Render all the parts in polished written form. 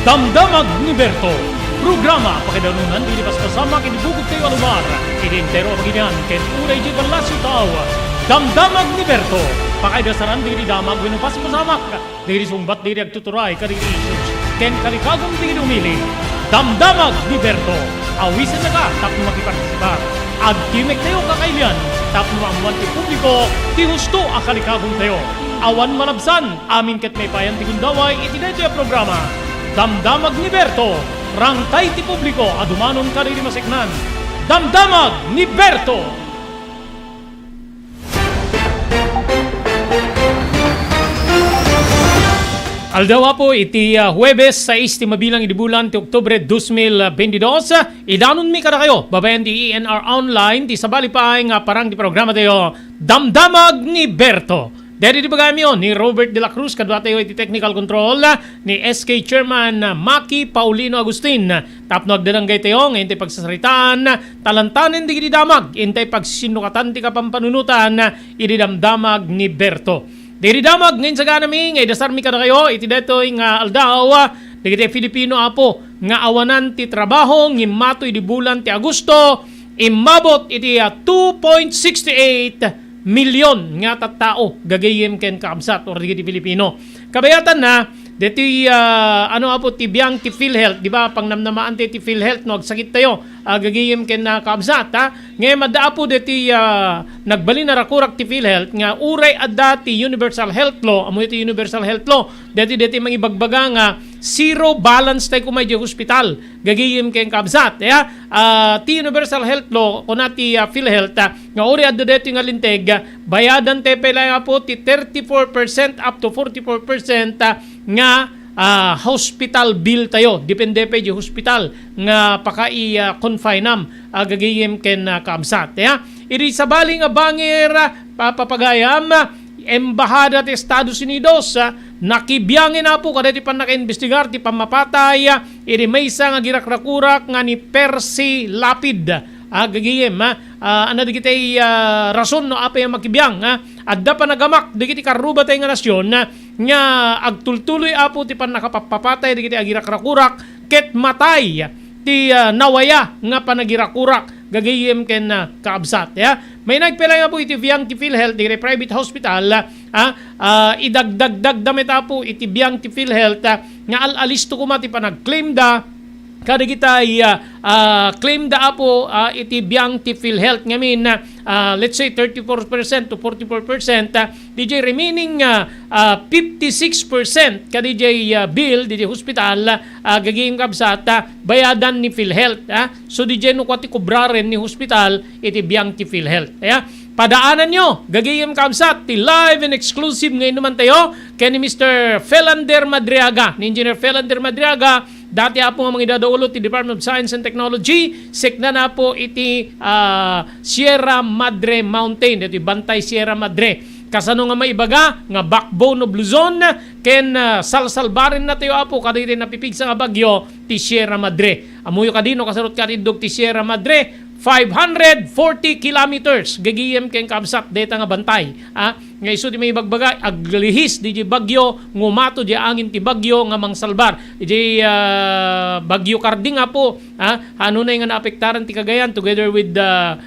Damdamag ni Berto. Programa pakidanunan dilipas kasama kinibugod kayo alubar. Idintero paginian ken unay di balasyo tao. Damdamag ni Berto. Pakaidasaran diri damag winupas pasamak. Diri sumbat diri agtuturay kadiri issues. Ken kalikagom diri umili. Damdamag ni Berto. Awisan na ka tapno makipartisipar. Agkimek tayo kakailian. Tapno maamuan ti publiko. Ti husto akalikagom tayo. Awan malabsan. Amin ket may payan ti gundaway itinay tayo programa. Damdamag ni Berto. Rangtay ti publiko adumanon kadiri maseknan. Damdamag ni Berto. Aldawa po iti Huwebes 6 ti mabilang idibulan ti Oktubre 2022. Idanon mi kada kayo. Babayan ti ENR Online ti sabali pa nga parang ti programa tayo. Damdamag ni Berto. Dari di bagay mo ni Robert De La Cruz kadwa tayo iti technical control ni SK Chairman Maki Paulino Agustin. Tapno agdananggay tayo ngayon tayo pagsasaritaan talantanin di damag intay pagsinukatan ti kapampanunutan ididamdamag ni Berto. Diri damag ngayon sa ganami ngay dasar mi kada kayo iti detoy nga aldaw digiti Filipino apo nga awanan ti trabaho ngimatoy di bulan ti Agosto imabot iti 2.68 milyon nga tattao gagayem ken kaabsat or digiti Filipino. Kabayatan na deti ano apo ti biang ti PhilHealth, di ba? Pangnamnamaan ti PhilHealth no agsakit tayo gagayem ken kaabsat ha. Ngayon madda po deti nagbalin na rakurak ti PhilHealth nga uray adda ti Universal Health Law, amo ti Universal Health Law. Deti mangibagbaga nga zero balance tayo kumay di hospital gagayem ken kaabsat ya. Ti Universal Health Law kuna ti PhilHealth nga uray adda deti nga linteg bayadan te pela po ti 34% up to 44% nga hospital bill tayo. Depende pa di hospital nga pakai-confinam gagayem ken kaabsat. Ya? Iri sabali nga bangir papagayam embahada ti Estados Unidos nakibiyangin na po kada ti panaka-investigar ti pamapatay iri maysa nga girakrakurak nga ni Percy Lapid. Gagayem ano digiti rason no apa yung makibiyang adda pa nagamak digiti karuba tayo nga nasyon nga agtultuloy apo ti pan nakapapatay digiti agirakrakurak ket matay ti nawaya nga panagirakurak gagayem ken kaabsat ya. May nagpela nga po iti biyang ti PhilHealth digiti private hospital idagdagdag damit apo iti biyang ti PhilHealth nga alisto kuma ti panagclaim da kada kita claim da apo iti biyang ti PhilHealth ngamin let's say 34% to 44% DJ remaining 56% kada DJ bill DJ hospital gagayem kabsat bayadan ni PhilHealth so DJ no kwati kubraren ni hospital iti biyang ti PhilHealth padaanan nyo gagayem kabsat ti live and exclusive ngayon naman tayo kay ni Mr. Felander Madriaga ni Engineer Felander Madriaga. Dati po nga mga idadaulot ti Department of Science and Technology, sekna na po iti Sierra Madre Mountain, iti Bantay Sierra Madre. Kasano nga maibaga, nga backbone of Luzon, ken salsalbarin na tayo apo, kadiri napipigsa nga bagyo, ti Sierra Madre. Amuyo kadino, kasarot kadidog ti Sierra Madre, 540 kilometers gagiyem ken kabsat deta nga bantay nga isu di may bagbaga aglihis di bagyo ngumato di angin ti bagyo nga mangsalbar di bagyo Karding po ano na nga naapektaran ti Cagayan together with the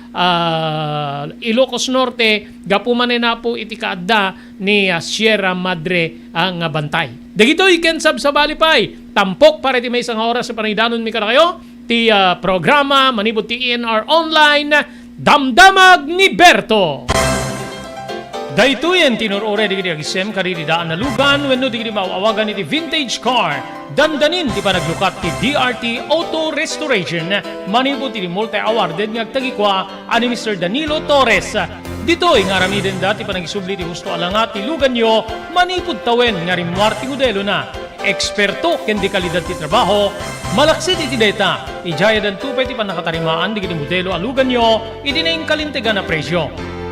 Ilocos Norte gapuman na po iti kaadda ni Sierra Madre nga bantay. Dagitoy ken sabsabali pay tampok para ti may isang oras sa panidanon mi kada kayo ti programa manibot ti ENR Online Damdamag ni Berto. Daytoyen tinurore digiti agisem kadiri daan na lugan wenno digiti maawagan iti vintage car. Dandanin ti panaglukat ti DRT Auto Restoration manibot ti multi-awarded nga agtagikwa ani Mr. Danilo Torres. Ditoy nga ramiden dati panagisubli ti gusto alangat ti lugan nyo manipud tawen nga rimwar ti modelo na. Eksperto ken di kalidad ti trabaho malaksid iti data ijaya dan tupay ti panakatarimaan digiti modelo alugan nyo iti naing kalintegan na presyo.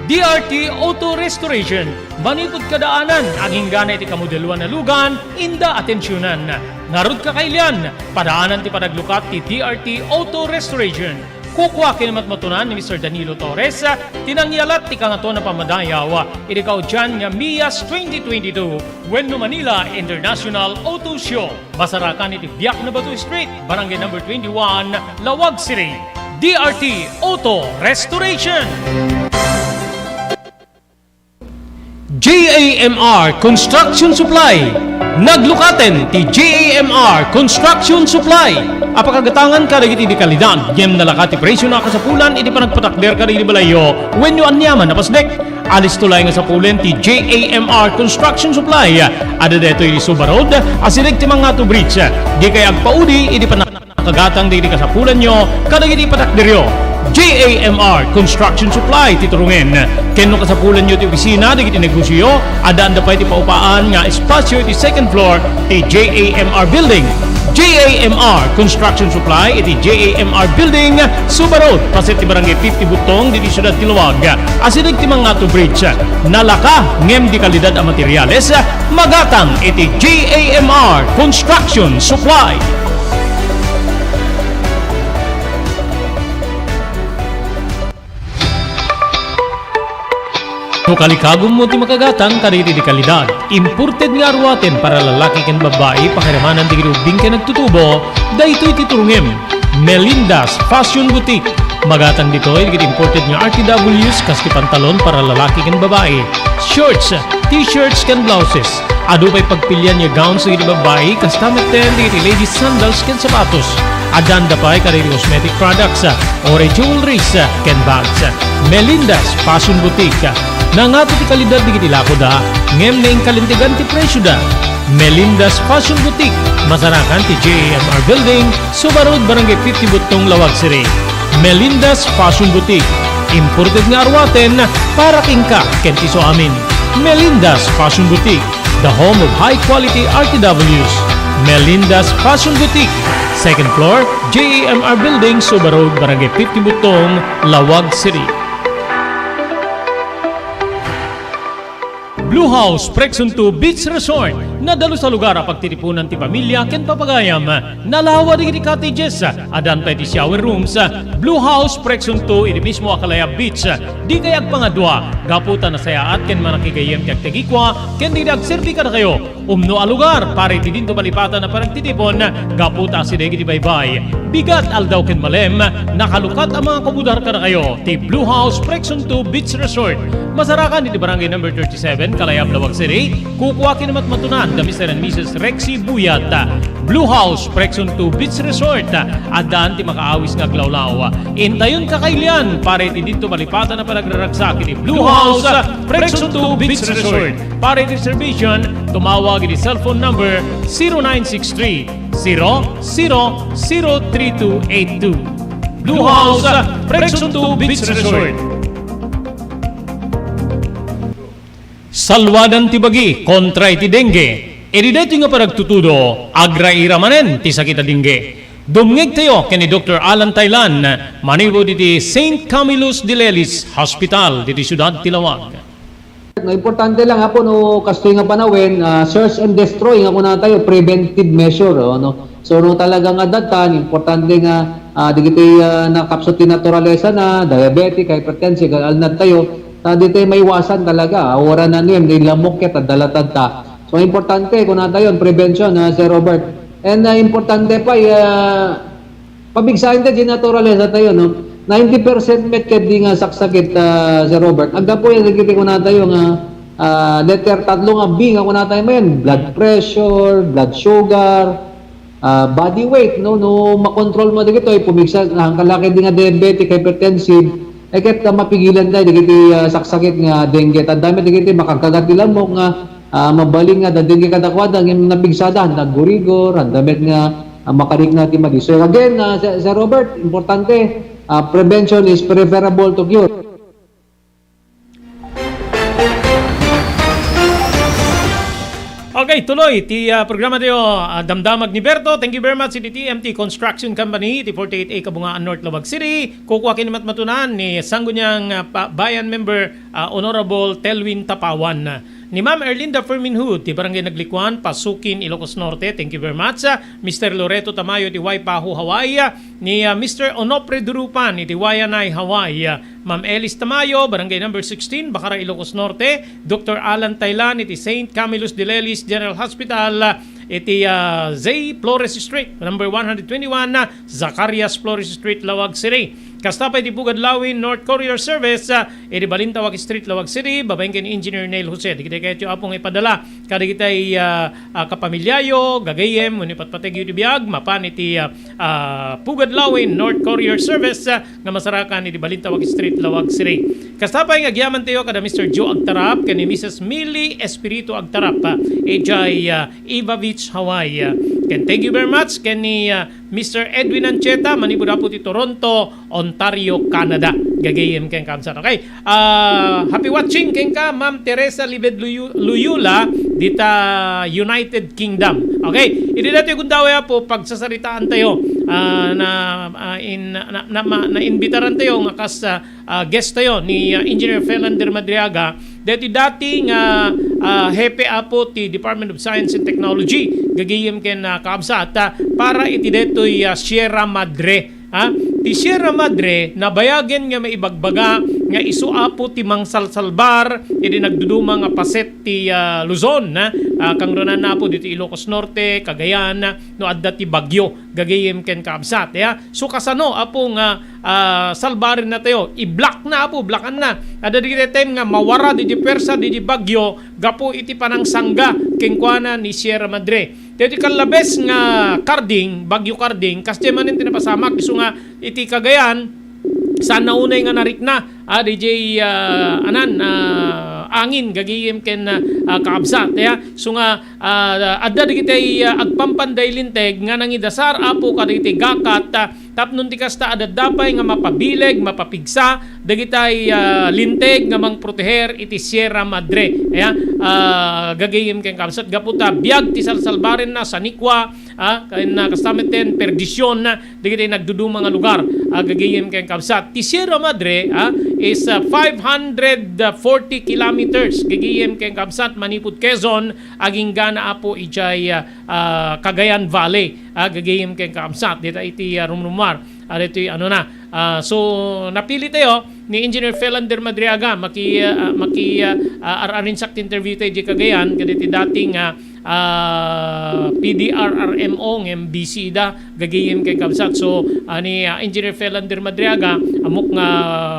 DRT Auto Restoration manipud kadaanan aging gana iti kamodeluan na lugan inda atensyonan ngarud ka kailian padaanan ti panaglukat ti DRT Auto Restoration Kukuha kinamat matunan ni Mr. Danilo Torres, tinangyalat ti kangato na pamadayaw, irikaw dyan nga Mias 2022, Bueno Manila International Auto Show. Basarakan iti Biak na Batu Street, Barangay number 21, Lawag City. DRT Auto Restoration. JAMR Construction Supply. Naglukaten ti JAMR Construction Supply. Apakagatangan ka dagiti di kalidad. Gem nalakati presyo na kasapulan iti panagpatakder ka di balayo. When you anyaman napasdek. Alis tulay nga sa pulen ti JAMR Construction Supply. Ada deto iti Suba Road. Asilig ti mga to bridge. Di kay agpaudi iti panakagatang di kasapulan nyo. Kadagiti patakderyo. JAMR Construction Supply titurungin. Kenno kasapulan nyo ti opisina digiti negosyo, adaan da pa iti paupaan nga espasyo iti second floor ti JAMR Building. JAMR Construction Supply iti JAMR Building, Suba Road, paset ti barangay 50 Butong diti Siyudad Tiluwag. Asilig ti mga to bridge. Nalaka ngem di kalidad a materyales, magatang iti JAMR Construction Supply. No kalikagom mo ti makagatang kariri di kalidad. Imported nga arwaten para lalaki ken babae pakiramanan di grubing ken nagtutubo. Daytoy titurungem. Melinda's Fashion Boutique. Magatang ditoy digit imported nga RTWs kas ti pantalon para lalaki ken babae. Shorts, t-shirts ken blouses. Adu pay pagpilyan nga gowns digit babae kas tameten digit ladies sandals ken sapatos. Adan da pay kariri cosmetic products, ore jewelries ken bags. Melinda's Fashion Boutique. Nangato ti kalidad di kiti lako da, ngem na kalintigan ti presyo da. Melinda's Fashion Boutique, masarakan ti JAMR Building, Suba Road, Barangay 50 Butong, Lawag City. Melinda's Fashion Boutique, imported nga arwaten para kingka kenti so amin. Melinda's Fashion Boutique, the home of high quality RTWs. Melinda's Fashion Boutique, second floor, JAMR Building, Suba Road, Barangay 50 Butong, Lawag City. Blue House Prexon 2 Beach Resort. Nadalo sa lugar a pagtitipunan ti pamilya ken papagayam. Nalawa di cottages. Adan pa ti shower rooms. Blue House Prexon 2 iti mismo Akalaya Beach. Di kayag pangadwa. Gaputan na sayaat ken manakigayem kag tagikwa ken di nagserbi ka na kayo. Umno a lugar pare ti dinto balipatan na parang titipon. Gaputa si degi ti baybay. Bigat aldaw ken malem. Nakalukat ang mga komudar ka na kayo. Ti Blue House Prexon 2 Beach Resort. Masarakan iti barangay number 37 Kalayab, Lawag City. Kukuha kinamat matunan da Mr. and Mrs. Rexy Buyat. Blue House Prexon 2 Beach Resort. Adaan ti makaawis nga glawlaw. Intayon kakailian pare ti dito malipatan na panagraragsak iti Blue House Prexon 2 Beach Resort. Pare ti reservation tumawag iti cellphone number 0963 003282. Blue House Prexon 2 Beach Resort. Salwadan ti bagi kontra iti dengue. Edi nga paragtutudo agra iramanen ti sakita dengue. Dumngeg tayo ken ni Dr. Alan Taylan maniwo diti St. Camillus de Lelis Hospital diti Siyudad Tilawag. No, importante lang hapo no kastoy nga panawin search and destroy nga kuna tayo preventive measure no. So no talagang adatan importante nga digiti nakapsot ti naturalesa na diabetic, hypertensive alnad tayo. Dito may iwasan talaga. Ora na niya, may lamok kita, dalatad ta. So, importante, kung nata yun, prevention, Sir Robert. And importante pa, pabigsahin tayo, naturalesa tayo, no? 90% met ket di nga saksakit, Sir Robert. Agda po yan, nagkiti ko nata yung letter tatlo nga B, nga kung nata yung blood pressure, blood sugar, body weight, no? No, makontrol mo dito, pumigsa, ang kalaki di nga diabetic, hypertensive, ket mapigilan tayo digiti saksakit nga dengue ta dami digiti makakagat nila mo nga mabaling nga dengue kadakwada ngem napigsada nagurigor damit nga makarik na ti madi. So again Sir Robert, importante prevention is preferable to cure. Okay, tuloy. Ti programa tayo, Damdamag ni Berto. Thank you very much si TMT Construction Company, ti 48A Kabungaan North, Lawag City. Kukuha kinamat matunan ni Sangguniang Bayan Member Honorable Telwin Tapawan. Ni Ma'am Erlinda Ferminhood, ti Barangay Naglikuan, Pasukin, Ilocos Norte. Thank you very much. Mr. Loreto Tamayo, ti Waipahu, Hawaii. Ni Mr. Onopre Durupan, ti Wayanay, Hawaii. Ma'am Elis Tamayo, Barangay number 16, Bacara, Ilocos Norte. Dr. Alan Taylan, iti St. Camillus de Lelis General Hospital. Iti Zay Flores Street, number 121, Zacarias Flores Street, Lawag City. Kastapay di Pugad Lawin, North Courier Service, iti Balintawak Street, Lawag City, babayin kay ni Engineer Neil Jose. Di kita kayo apong ipadala. Kada kita kapamilyayo, gagayem, unipatpateg yu biyag, mapan iti Pugad Lawin, North Courier Service, nga masarakan iti Balintawak Street, Lawag City. Kastapay nga agyaman tayo kada Mr. Joe Agtarap, kani Mrs. Millie Espiritu Agtarap, Ejay Ivavich, Hawaii. Ken thank you very much ken ni Mr. Edwin Ancheta, manipud po ti Toronto, Ontario, Canada. Gagayem ken kamsat. Okay. Happy watching ken ka Ma'am Teresa Libed Luyula dita United Kingdom. Okay. Idi dati gundaway po pagsasaritaan tayo na imbitaran tayo nga kas guest tayo ni Engineer Felander Madriaga. Dati nga hepe apo ti Department of Science and Technology gagayem ken kaabsat para iti detoy Sierra Madre. Ti Sierra Madre nabayagen nga maibagbaga nga isu apo ti mangsalsalbar iti nagduduma nga paset ti Luzon kang ronan na po dito Ilocos Norte, Cagayan no adda ti bagyo gagayem ken kaabsat. So kasano apo nga salbarin na tayo i-block na apo blockan na ada di time nga mawara di persa di bagyo gapo iti panang sangga kengkuana ni Sierra Madre. Dito kalabes nga Carding, Bagyo Carding, kasi man yung tinapasamak. Iso nga iti Cagayan, sana unay nga narik na. DJ angin, gagiyem ken kaabsat. So nga, adda di kitay agpampanday linteg, nga nangidasar apo kaditi gakat, tapnon ti kasta adda dapay nga mapabileg, mapapigsa, dagitay linteg nga mangproteher iti Sierra Madre. Gagayem ken kaabsat. Gaputa, biyag ti salsalbarin na sa Nikwa, na kastameten perdisyon na dagitay nagduduma nga lugar. Gagayem ken kaabsat. Ti Sierra Madre is 540 kilometers gagayem ken kaabsat manipud Quezon aging gana apo ijay Cagayan Valley gagayem ken kaabsat dita iti rumrumar dito so napili tayo ni Engineer Felander Madriaga maki ararin sakti interview tayo di Cagayan kaditi dating PDRRMO ng MBC da gagayem ken kaabsat. So ni Engineer Felander Madriaga amok nga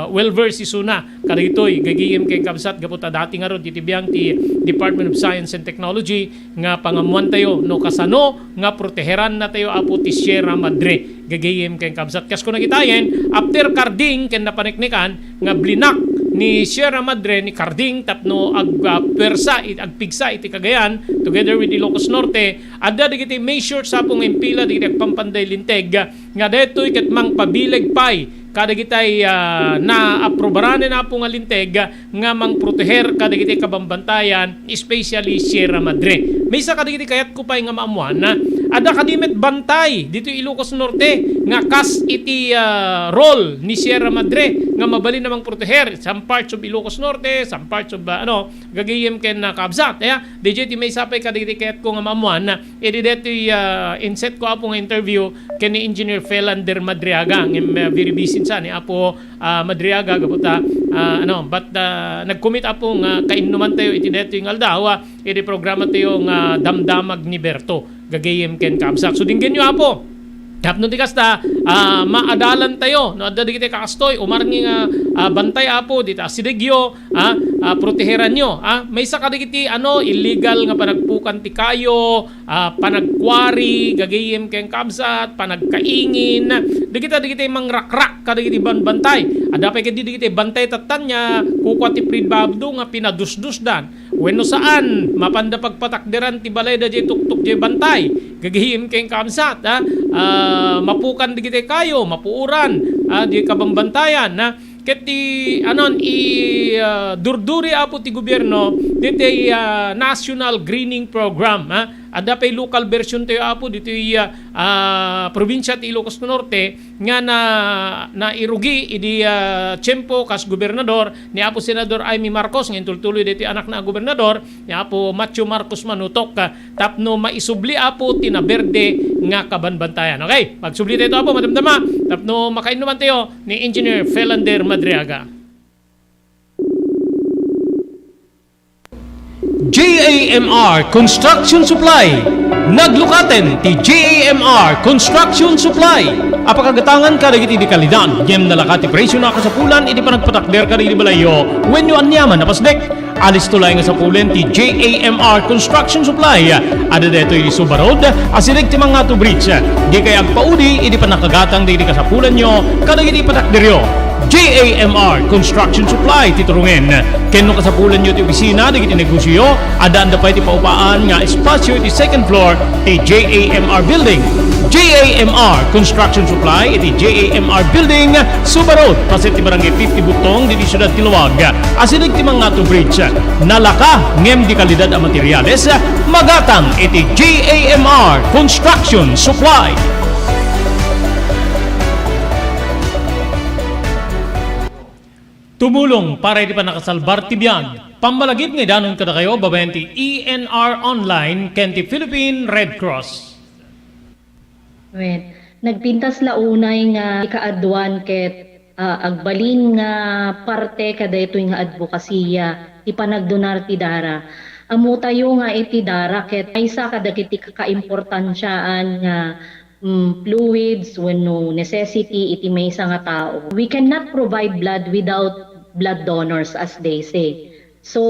well-versed isuna kaditoy gagayem ken kaabsat gaputa dati nga ron titibiyang ti Department of Science and Technology nga pangamuan tayo no kasano nga proteheran na tayo apo ti Sierra Madre gagayem ken kaabsat. Kas ko nakitayen after Carding ken napaniknikan nga blinak ni Sierra Madre ni Carding tapno agpigsa iti Cagayan together with Ilocos Norte adda digiti measure sa pong impila digiti agpampanday linteg nga detoy ket mangpabileg pay kadagitay na aprobaran na po nga linteg nga mangproteher kadagitay kabambantayan especially Sierra Madre. May isa kadagitay kayat ko pay nga maamuan na ada kadimet bantay dito Ilocos Norte nga kas iti role ni Sierra Madre nga mabali namang proteher some parts of Ilocos Norte, some parts of gagayem ken kaabsat. DJ ti may sapay kadagitay kayat ko nga maamuan na edideto inset ko apo nga interview ken ni Engineer Felander Madriaga ng very busy sa ni apo Madriaga gaputa nag-commit apo nga kainuman tayo iti deto yung aldaw iti programa tayo nga damdamag ni Berto gagayem ken kaabsat. So dinggen nyo apo tapno ti kasta maadalan tayo no adda digiti kakastoy umarngi nga bantay apo dita Sidegyo proteheran nyo may isa kadigiti illegal nga panagpukan ti kayo panagkwari gagayem ken kabsat panagkaingin digiti mangrakrak kadigiti bantay ada pa digiti bantay tatanya kukwa ti pridbabdo nga pinadusdusdan wenno saan mapanda pagpatakderan ti balay da jay tuktuk jay bantay gagayem ken kabsat mapukan digiti kayo mapuuran di kabambantayan ket ti durduri apo ti gobyerno diti National Greening Program ada pay local version tayo apo dito probinsya ti Ilocos Norte nga na irugi idi tiyempo kas gobernador ni apo senador Amy Marcos nga tultuloy dito anak na gobernador ni apo Macho Marcos Manutok tapno maisubli apo tinaberde nga kabanbantayan. Okay, magsubli tayo apo madamdama tapno makainuman tayo ni Engineer Felander Madriaga. JAMR Construction Supply. Naglukaten ti JAMR Construction Supply. Apakagatangan ka dagiti di kalidad. Yem nalakati presyo na kasapulan iti panagpatakder ka di balayo. When you anyaman napasdek. Alis tulay nga sa pulen ti JAMR Construction Supply. Ada dito iti Suba Road. Asilig ti mga to bridge. Di kay agpaudi iti panakagatang di kasapulan nyo. Kadagiti patakderyo. JAMR Construction Supply titurungin. Kenno kasapulan nyo ti opisina digiti negosyo, adaan da pa iti paupaan nga espasyo iti second floor ti JAMR Building. JAMR Construction Supply iti JAMR Building, Suba Road, pasit ti barangay 50 Butong, diti Siyudad Tiluwag. Asinig ti mga to bridge. Nalaka ngem di kalidad a materyales, magatang iti JAMR Construction Supply. Tumulong para iti panakasalbar ti biyag. Pambalagip nga danon kada kayo babayan ti ENR Online ken ti Philippine Red Cross. Nagpintas launay nga ikaadwan ket agbalin nga parte kada ito nga advokasya ti panagdonar ti dara. Amo tayo nga iti dara ket aysa kadagiti kakaimportansyaan nga fluids wenno necessity iti maysa nga tao. We cannot provide blood without blood donors as they say. So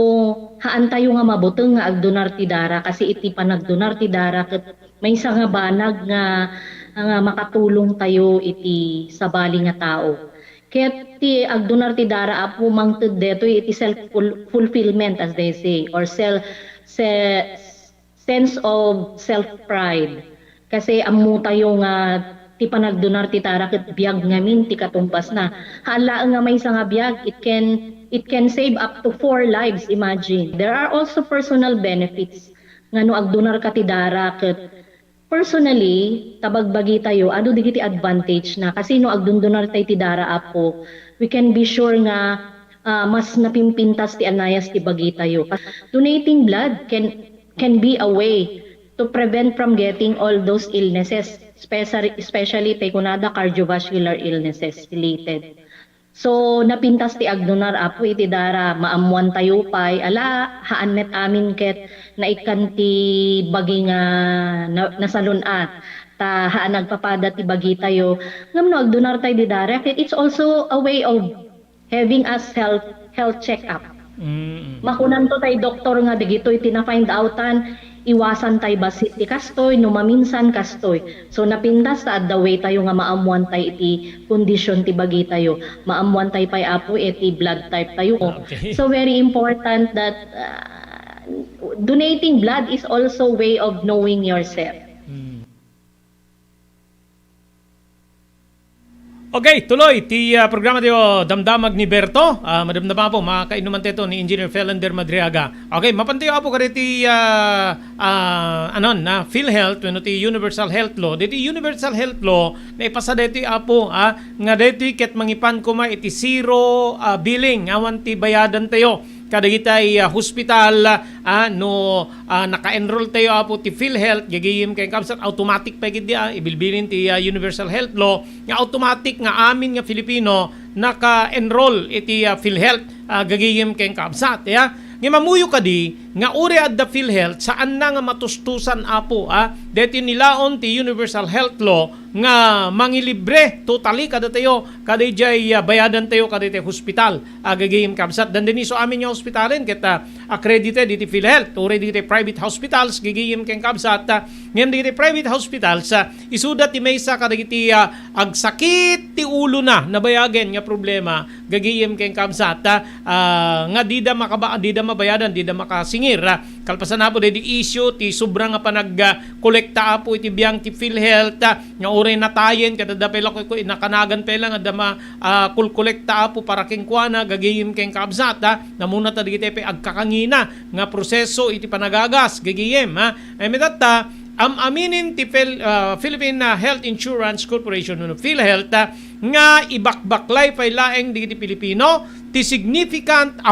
haan tayo nga mabuteng nga agdonar ti dara kasi iti panagdonar ti dara ket maysa nga banag nga makatulong tayo iti sabali nga tao. Ket ti agdonar ti dara apo mangted deto iti self fulfillment as they say or sense of self pride. Kasi ammo tayo nga ti panagdonar ti tara ket biag ngamin ti katumpas na. Hala nga may nga biag it can save up to 4 lives, imagine. There are also personal benefits nga no agdonar ka ti dara ket personally tabagbagi tayo adu digiti advantage na kasi no agdonar tayo ti dara apo we can be sure nga mas napimpintas ti anayas ti bagi tayo. Donating blood can be a way to prevent from getting all those illnesses, especially kunada cardiovascular illnesses related. So napintas ti agdonar apo iti dara maamuan tayo pay ala haan met amin ket naikan ti bagi nga nasalun ta haan nagpapada ti bagi tayo ngam agdonar tayo di dara ket it's also a way of having us health check up. Makunan to tay doktor nga digitoy tina-find outan iwasan tay basit ti kastoy no maminsan kastoy. So napintas ta the way tayo nga maamuan tay iti kondisyon ti bagi tayo. Maamuan tay pay apo iti blood type tayo. Okay. So very important that donating blood is also way of knowing yourself. Okay, tuloy ti programa tayo Damdamag ni Berto. Madamdama po makainuman teto ni Engineer Felander Madriaga. Okay, mapantayo po kada ti PhilHealth wenno ti Universal Health Law. Diti Universal Health Law na ipasa deti apo nga deti ket mangipan ko iti zero billing awan ti bayadan tayo. Kadagitay hospital naka-enroll tayo apo ti PhilHealth gagayem kay kapsat automatic pa gid ibilbilin ti Universal Health Law nga automatic nga amin nga Filipino naka-enroll iti PhilHealth gagayem kay kapsat nga mamuyo kadi nga uri adda PhilHealth saan na nga matustusan apo deti nilaon ti Universal Health Law nga mangilibre totally kada tayo kadayjay bayadan tayo kadayjay hospital gagayem kapsat dan diniso amin nga hospitalin ket accredited iti PhilHealth uri diti private hospitals gagayem ken kapsat ngem diti private hospitals isudat ti maysa kadagiti agsakit ti ulo na nabayagen nga problema gagayem ken kapsat nga di da mabayadan di da makasingir kalpasan na po di issue ti sobra nga panag-kolekta po iti biyang ti PhilHealth nga oray natayen kada da pela ko inakanagan pela nga dama kulkolekta po para king kuana gagayim keng kabsat namuna ta digiti agkakangina nga proseso iti panagagas gagayim ay metata aminin ti Philippine Health Insurance Corporation no PhilHealth nga ibakbaklay pay laeng digiti Pilipino ti significant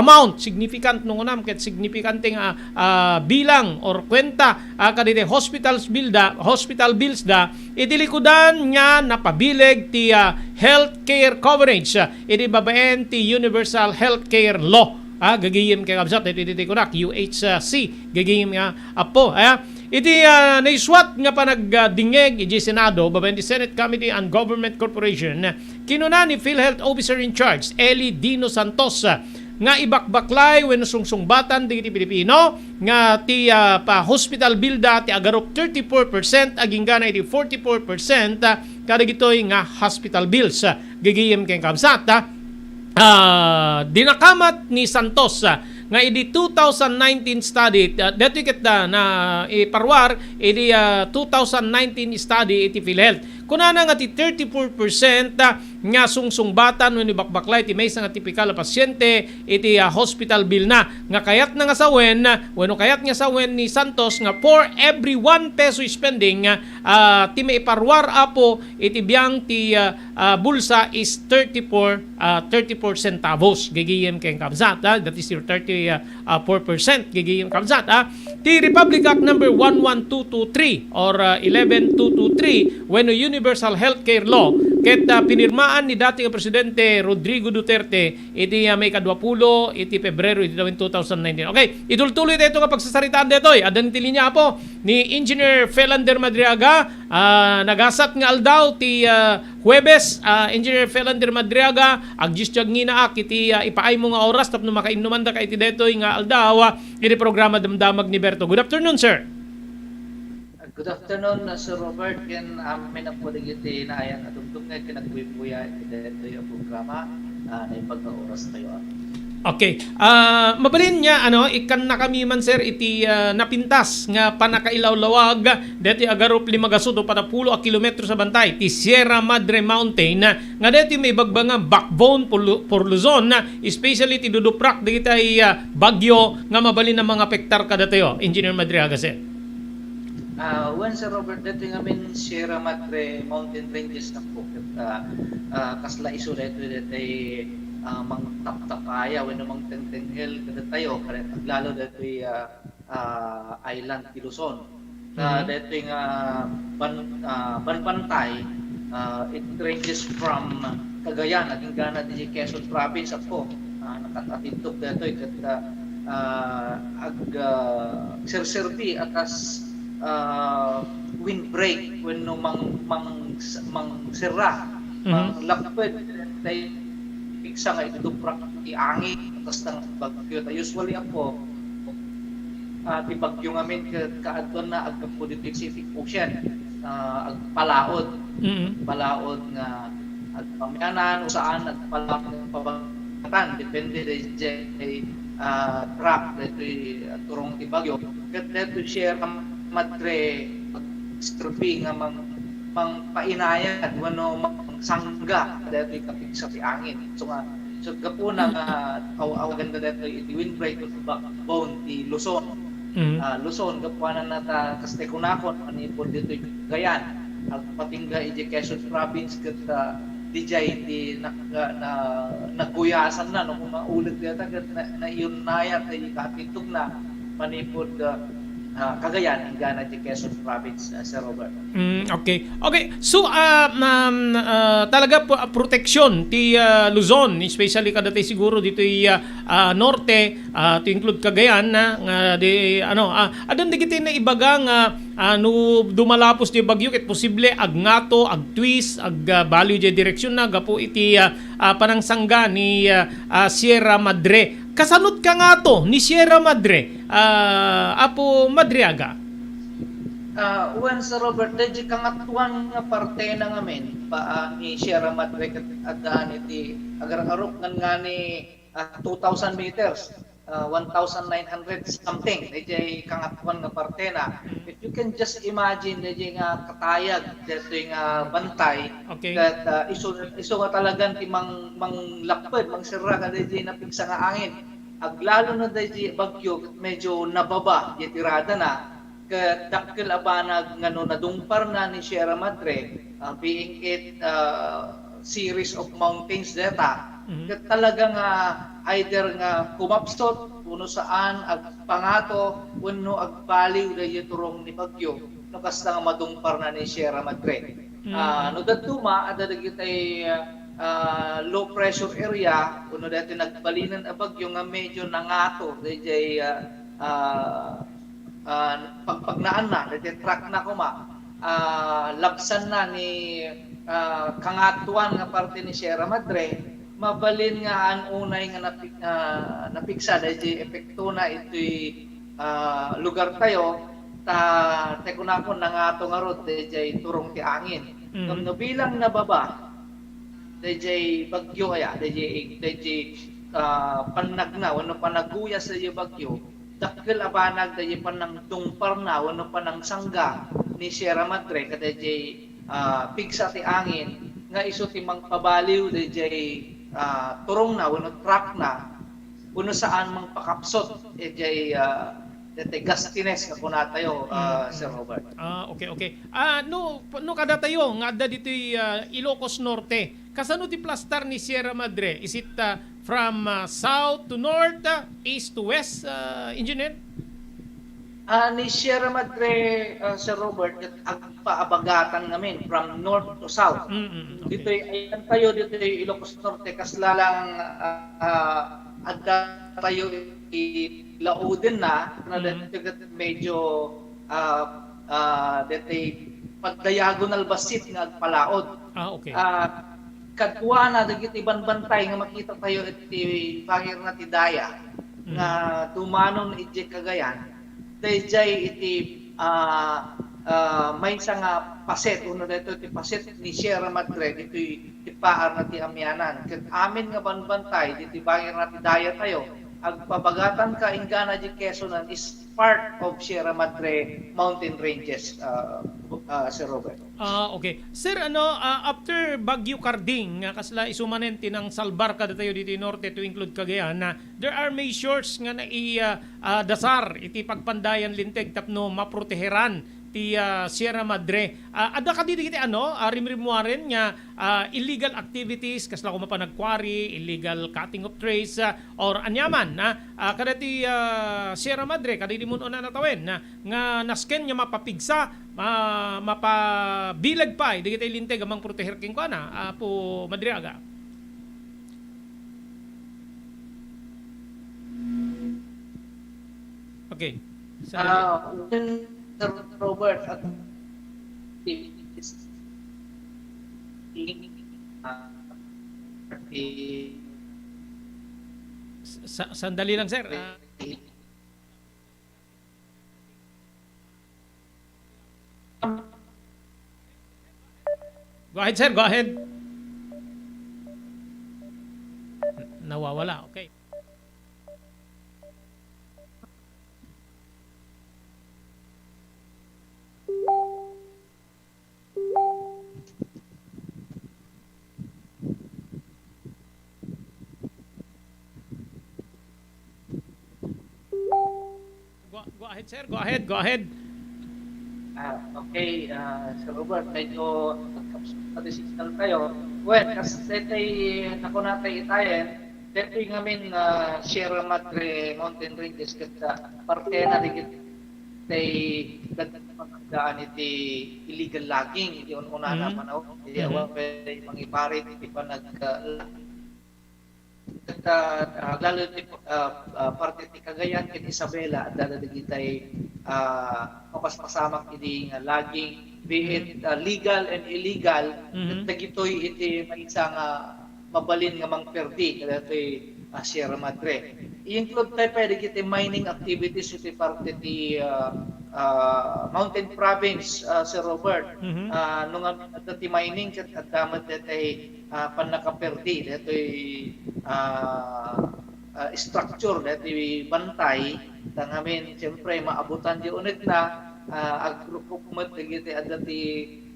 nung unam ket significante nga bilang or kwenta kaditi hospital bills da iti likudan nga napabileg ti healthcare coverage iti babaen ti Universal Healthcare Law gagayim kay kabsat iti kunak UHC gagayim nga apo iti naiswat nga panagdingeg iti Senado babaen ti Senate Committee on Government Corporation kinuna ni PhilHealth Officer in Charge Eli Dino Santos nga ibakbaklay wenno sungsungbatan digiti Pilipino nga ti pa hospital bill ti agarop 34% aging gana iti 44% kadagitoy nga hospital bills gagayim kay kabsat dinakamat ni Santos nga iti 2019 study dito ket na iparwar iti 2019 study iti PhilHealth kunana nga ti 34% nga sungsungbatan wenno bakbaklay ti maysa nga tipikal na pasyente iti hospital bill na nga kayat na nga sawen wenno kayat nga sawen ni Santos nga for every 1 peso spending ti maiparwar apo iti biyang ti bulsa is 34 centavos gagayem kay kabsat that is your 34% gagayem kabsat ti Republic Act number 11223 or 11223 wenno Universal Healthcare Law ket pinirmaan ni dating Presidente Rodrigo Duterte iti may kadwapulo iti Pebrero iti 2019. Okay, itultuloy dito nga pagsasaritaan dito adan ti linya po ni Engineer Felander Madriaga nagasat nga aldaw ti Huwebes Engineer Felander Madriaga agjistyag ngina iti ipaay mo nga oras tapno makainuman da kay iti detoy nga aldaw iti programa Damdamag ni Berto. Good afternoon, sir. Good afternoon, Sir Robert. Ken amin na po digiti na ayan atugtog nga kinagbuy-buya ito yung programa na ipagka-oras tayo. Okay. Mabalin niya ikan na kami man sir iti napintas nga panakailawlawag deti agarop 50 para 10 kilometro sa bantay ti Sierra Madre Mountain nga deti may bagbanga backbone for Luzon especially ti Duduprak digitay bagyo nga mabalin na mga pektar kada tayo. Engineer Madriaga sir. Sir Robert, dito nga min Sierra Madre Mountain Ranges na po. Kasla iso dito mang tap-tapaya, wano mang tentenghel kada tayo, lalo dito island ti Luzon. Dito nga banpantay, it ranges from Cagayan, naging gana di Quezon Province ako. Nakatatintok dito, serserbi atas windbreak when no mang sira mang lapad tay iksa nga ituduprak ti angin atas ng bagyo ta usually ako ti bagyo ngamin kaadton na ag Pacific Ocean agpalaod palaod nga agpamyanan usaan agpalaod ng pabagatan depende day track dito turong ti bagyo ket dito share Madre strofi nga mang painayad wano mang sangga dito kapig sa angin so kapuna nga awagan da dito iti windbreak to backbone ti Luzon Luzon kapuna na ta kaste kunakon manipod dito Gayan agpatingga iti Quezon Province ket dijay ti nagkuyasan na no kung maulit dito na iyon naya tay kapitog na manipod Cagayan, Ingana, Quezon Province, Sir Robert. Okay. So, talaga proteksyon ti Luzon, especially kada tayo siguro dito norte, to include Cagayan nga di adan digiti na ibaga nga dumalapos ti bagyo ket posible agngato, agtwist, baliw di direksyon na gapo iti panangsangga ni Sierra Madre. Kasanot ka nga to ni Sierra Madre, Apo Madriaga. Sa Robert, dahil kangatuan nga parte na ngamin ni Sierra Madre at iti agar-arok nga ni 2,000 meters. 1,900 something dayjay kangatuan nga parte na. If you can just imagine dayjay nga katayag dayjay nga bantay Okay. that iso nga talagang ti manglakpad mangsira ka dayjay napigsa nga angin. Aglalo na dayjay bagyo medyo nababa di tirada na ket dakkel abanag ngano nadungpar na ni Sierra Madre, being it series of mountains data. Ket talaga nga either nga kumapsot kuno saan ag pangato wenno ag baliw dayjay turong ni bagyo no kasta nga madungpar na ni Sierra Madre. No daduma ada dagitay low pressure area kuno dati nagbalinan a bagyo nga medyo nangato dayjay pagpagnaan na dayjay track na kuma labsan na ni kangatuan nga parte ni Sierra Madre mabalin nga an unay nga napiksa dayjay epekto na ito'y lugar tayo ta tekunako nangato nga rod dayjay turong ti angin. No bilang nababa dayjay bagyo kaya dayjay panagna wano panaguya sa dayjay bagyo dakkel abanag dayjay panang dungpar na wano panang sangga ni Sierra Madre kadayjay pigsa ti angin nga iso ti mangpabaliw dayjay turong na wano track na kuno saan mang pakapsot dayjay dete gastines nga kunatayo Sir Robert. Okay. No kada tayo nga adda ditoy Ilocos Norte. Kasano ti plastar ni Sierra Madre? Is it from south to north, east to west, engineer? Ni Sierra Madre, Sir Robert, agpaabagatan namin from north to south. Okay. Dito'y ayan tayo dito'y Ilocos Norte kaslalang adda tayo ilauden na dito medyo dito'y pag-diagonal basit nga agpalaod. Okay. Kadwa na dagiti banbantay nga makita tayo iti pangir na ti daya nga tumanon iti Cagayan dayjay iti may isa nga paset uno dito iti paset ni Sierra Madre dito iti paar na ti amyanan ket amin nga banbantay diti pangir na ti daya tayo agpabagatan ka ingana di Quezon is part of Sierra Madre mountain ranges, Sir Robert. Okay. Sir, after Bagyo Carding, kasla isumanen tinang salbar kada tayo dito norte to include Cagayan, there are measures nga na dasar iti pagpandayan linteg tapno maproteheran ti Sierra Madre. Ada ka dito kiti rimrimuaren nga illegal activities kasla ko mapanagkwari, illegal cutting of trees or anyaman kada ti Sierra Madre kada di mo na natawin nga nasken nga mapapigsa mapabilag pa di kita ilinteg amang proteher king kana po Madriaga. Okay. Sir Robert at Sandali lang sir. Go ahead sir, go ahead. Nawawala, okay. Go ahead sir, go ahead. Okay, Sir Robert, medyo nagkapsisigal tayo. Well, kasi detay nakunatay itayen, detay ngamin Sierra Madre Mountain Ranges kita parte na rigid tay dagdaan iti illegal logging, iti una na panahon. Hindi awa pwede mangiparit, iti pa lalo parte ti Cagayan ken Isabela dala digitay mapaspasamak iti nga logging be it legal and illegal dagitoy iti maisa nga mabalin nga mangperdi kadatoy Sierra Madre. I-include tayo pwede iti mining activities iti parte ti Mountain Province, Sir Robert. Nung ti mining at damat detay panakaperdi detoy structure dati bantay tangamin siyempre maabutan di unit na agrupo kumat digiti adati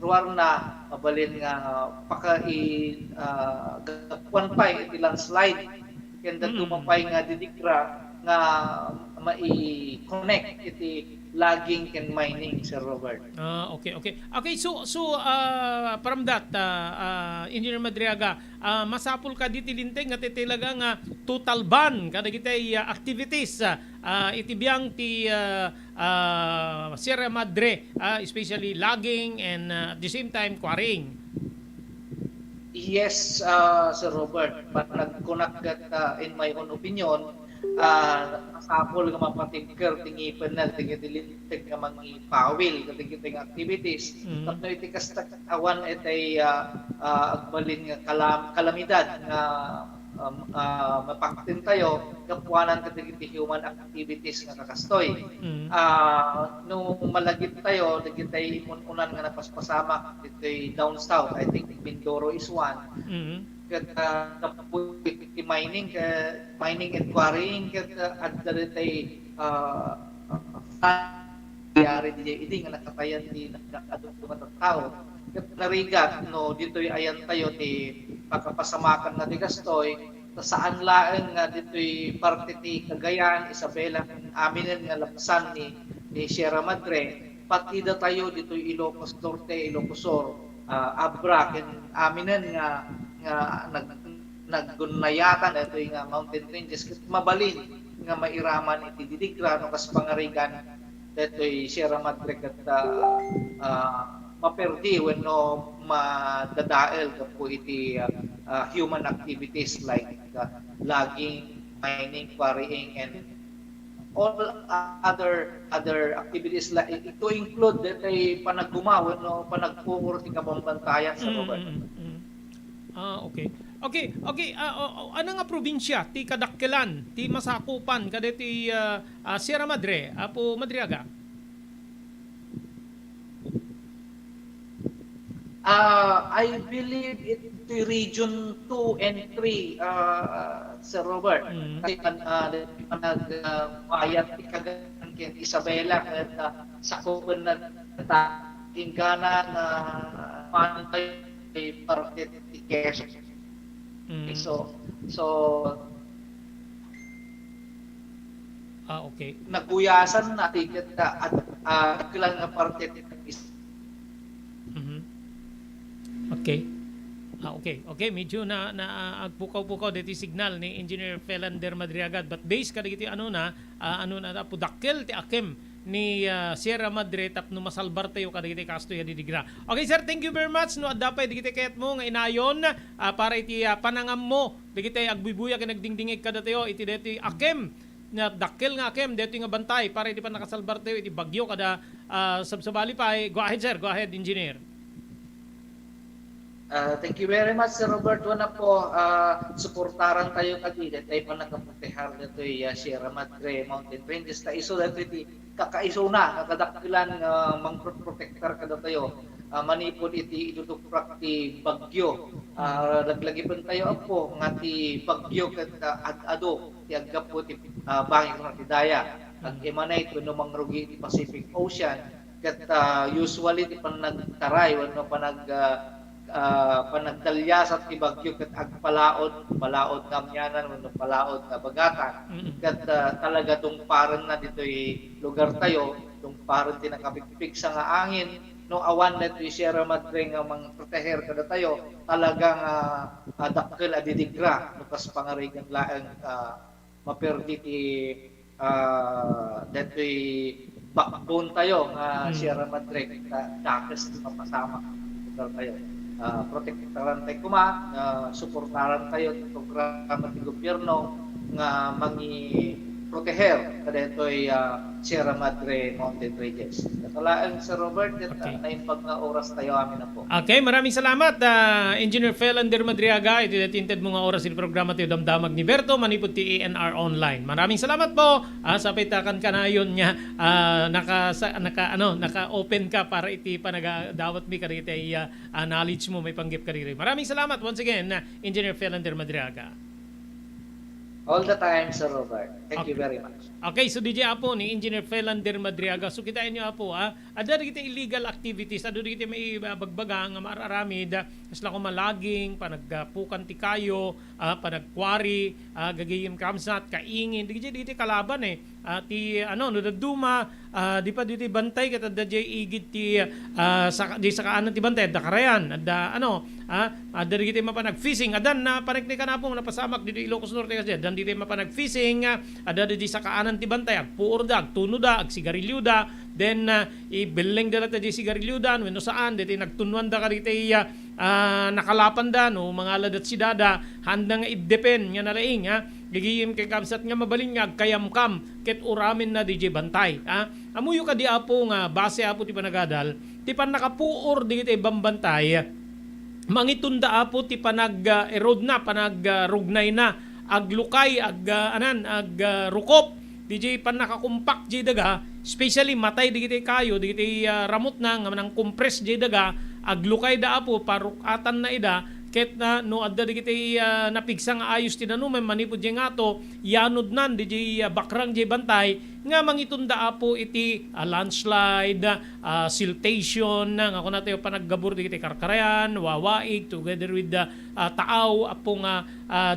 ruar na mabalin nga paka i gakwan pay iti landslide kenda tumapay nga didikra nga mai-connect iti logging and mining, Sir Robert. Okay. So from that, Engineer Madriaga, masapul ka diti linteng at itilaga nga total ban kada kitay activities itibiyang ti Sierra Madre, especially logging and at the same time quarrying. Yes, Sir Robert, but nagkunagat in my own opinion, masapol nga mapatigker tingipan na tingitilintig nga mangipawil kating activities tapno iti kastak awan itay agbalin nga kalamidad nga mapaktin tayo kapuanan kating human activities nga kakastoy no malagit tayo digitay imununan nga napaspasama itay down south. I think Mindoro is one. Mining and quarrying adda tay yari di nga nakatayan di nakadung tao ket narigat no ditoy ayan tayo ti pagkapasamakan nga digastoy saan laeng nga ditoy parte ti Cagayan, Isabela aminen nga lapsan ni Sierra Madre pati da tayo ditoy Ilocos Norte, Ilocos Sur, Abra ken aminen nga naggunayatan ito nga mountain ranges ket mabalin nga mairaman iti didigra no kas pangarigan detoy Sierra Madre ket maperdi wenno madadael kapo iti human activities like logging, mining, quarrying and all other activities like ito include detoy panaggumaw no panagpungor ti kabambantayan sa Robert. Okay. Ano nga probinsya ti kadakkelan ti masakupan kadeti Sierra Madre, Apo Madriaga? I believe it to region 2 and 3, Sir Robert. Kasi panag-ayat ti Cagayan ken Isabela ket sakupan na tingana na pantay parte ti Quezon. So Okay. Naguyasan na tiket at kailan nga parte ti Okay, medyo na agpukaw-pukaw dito signal ni Engineer Felander Madriaga but base kada iti ano na pudakkel ti akem ni Sierra Madre tapno masalbar tayo kada iti kasto ya didigra. Okay sir, thank you very much no adapay digiti kayat mo nga inayon para iti panangam mo digiti agbubuya ken nagdingdingig kada tayo iti deti akem na dakkel nga akem dito nga bantay para iti panakasalbar tayo iti bagyo kada sabsabali pa. Go ahead engineer. Thank you very much, Sir Robert. Wala po, suportaran tayo kadili. Tayo pa nagkaputihar dito Sierra Madre Mountain Ranges. Iso dito iti kakaiso na, kakadakilan mang-protector kada tayo. Manipod iti idutuprak ti bagyo. Laglagi pa tayo po, nga ti bagyo kat ad-ado, ti aggapo ti bangin ko na ti daya. Ag-emanate kuno mangrugi ti Pacific Ocean. Kat usually ti panagtaray, wano panagdalyasat ti bagyo ket agpalaod ngamyanan wenno palaod nga bagatan ket talaga tungparan na ditoy lugar tayo tungparan ti nakapigpig sa nga angin no awan ditoy Sierra Madre nga mangproteher kada tayo talagang dakkel adidigra no kas pangarigan laeng maperdi ti ditoy backbone tayo nga Sierra Madre dakes ti mapasama lugar tayo. Protektaran tayo suportaran tayo ng programa ng gobyerno nga proteher kada ito'y Sierra Madre Mountain Ranges. Katalaan Sir Robert, naimpag na oras tayo amin na po. Okay, maraming salamat Engineer Felander Madriaga. Ito tinted mo nga oras sa programa tayo damdamag ni Berto manipod ti ENR Online. Maraming salamat po sa pitakan ka na yun niya naka-open ka para iti panagadawat mi karita knowledge mo may panggip kariri. Maraming salamat once again Engineer Felander Madriaga. All the time, Sir Robert. Thank you very much. Okay, so DJ Apo ni Engineer Felander Madriaga. So kita inyo Apo, ada kita illegal activities, ada kita may bagbaga nga mararamid, kasla ko malaging, panagpukan ti kayo, panagkwari, gagayim kamsat, kaingin, di kalaban ti ano, no daduma, di pa dito bantay kata da jay igid ti di sa kaanan ti bantay, da karayan, da ano, ada kita mapanag-fishing, adan na panagnikan na po, napasamak dito Ilocos Norte kasi, dan dito mapanag-fishing, ada di sa kaanan ti bantay, ag puor da, ag tuno da, ag sigarilyo da, then ibileng da ta di sigarilyo da, no saan, dito nagtunuan da ka dito nakalapan da, no, mga ladat si dada, handa nga i-depend nga nalaing, gigiyim kay kamsat nga mabalin nga kayamkam ket uramin na DJ bantay. Amuyo ka di apo nga base apo ti panagadal, ti pan nakapuor di kita ibang bantay, mangitunda apo ti panag-erode na, panag-rugnay na, aglukay, rukop, DJ pan nakakumpak di daga, especially matay di kita kayo, di kita ramot na, nga manang compress di daga, aglukay da apo, parukatan na ida, ket na no adda di kita napigsa nga ayos tinanumen manipod di nga to yanod nan di bakrang di bantay nga mangitunda apo iti landslide, siltation nga ako natin panaggabur di kita karkarayan, wawaig together with taaw apo nga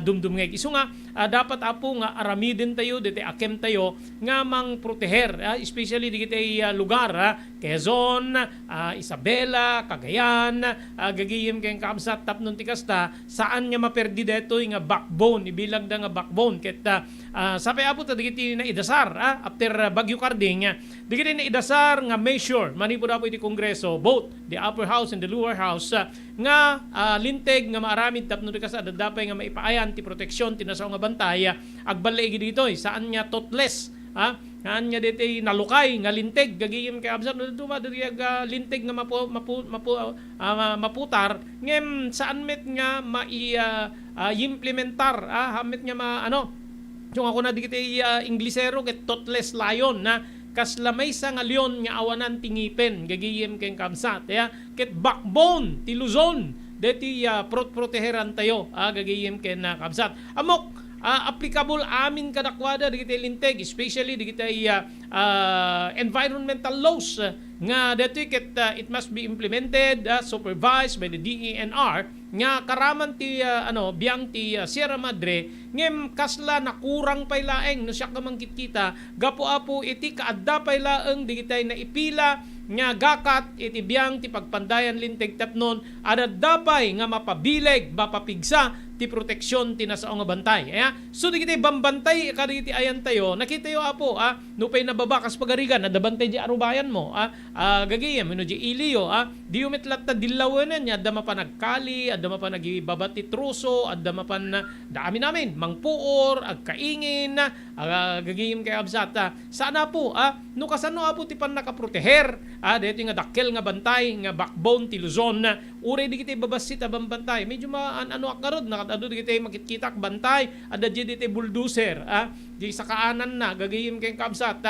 dumdum nga iso nga dapat apo nga aramidin tayo diti akem tayo nga mang proteher, especially di kita lugar, Quezon, Isabela, Cagayan, gagiyim kayong kamsat tapnon ti kasta saan nga maperdi deto nga backbone, ibilag da nga backbone ket sapay apo ta digiti na idasar after Bagyo Carding, digiti na idasar nga measure manipod apo iti Kongreso, both the upper house and the lower house, nga linteg nga maaramid tapno ti kasta dadapay nga maipaayan ti proteksyon ti nasaw nga bantay, agbalay dito saan nya totless, Haan nga dito nalukay nga linteg gagiyim kay absar no dito linteg nga maputar ngem saan met nga implementar hamit nga yung ako na dito Inglesero ket totless lion na kaslamay sa nga leon nga awanan tingipen gagiyim kay kamsat ket backbone ti Luzon deti proteheran tayo gagiyim kay na kamsat amok applicable amin kadakwada di kita linteg, especially di kita environmental laws nga dito it must be implemented, supervised by the DENR nga karaman ti biyang ti Sierra Madre ngem kasla nakurang pay laeng no siya ka mangkitkita gapo apo iti kaadda pay laeng di kita na ipila nga gakat iti biyang ti pagpandayan linteg tapnon ada dapay nga mapabileg mapapigsa ti proteksyon ti nasao nga bantay. So di kita bambantay kaditi ayan tayo nakita yo apo no pay nababakas pagarigan nadabantay di arubayan mo gagayem no di iliyo di umitlat ta dilawenan nya adda mapanagkali adda mapanagibabati truso adda mapan dami namin mangpuor agkaingin gagayem kay absata sana po no kasano apo ti pan nakaproteher dito nga dakkel nga bantay nga backbone ti Luzon ure di kita babasit bambantay medyo akarod nakadado di kita makitkitak bantay ada di dito bulldozer di sa kaanan na gagayim kay kabsat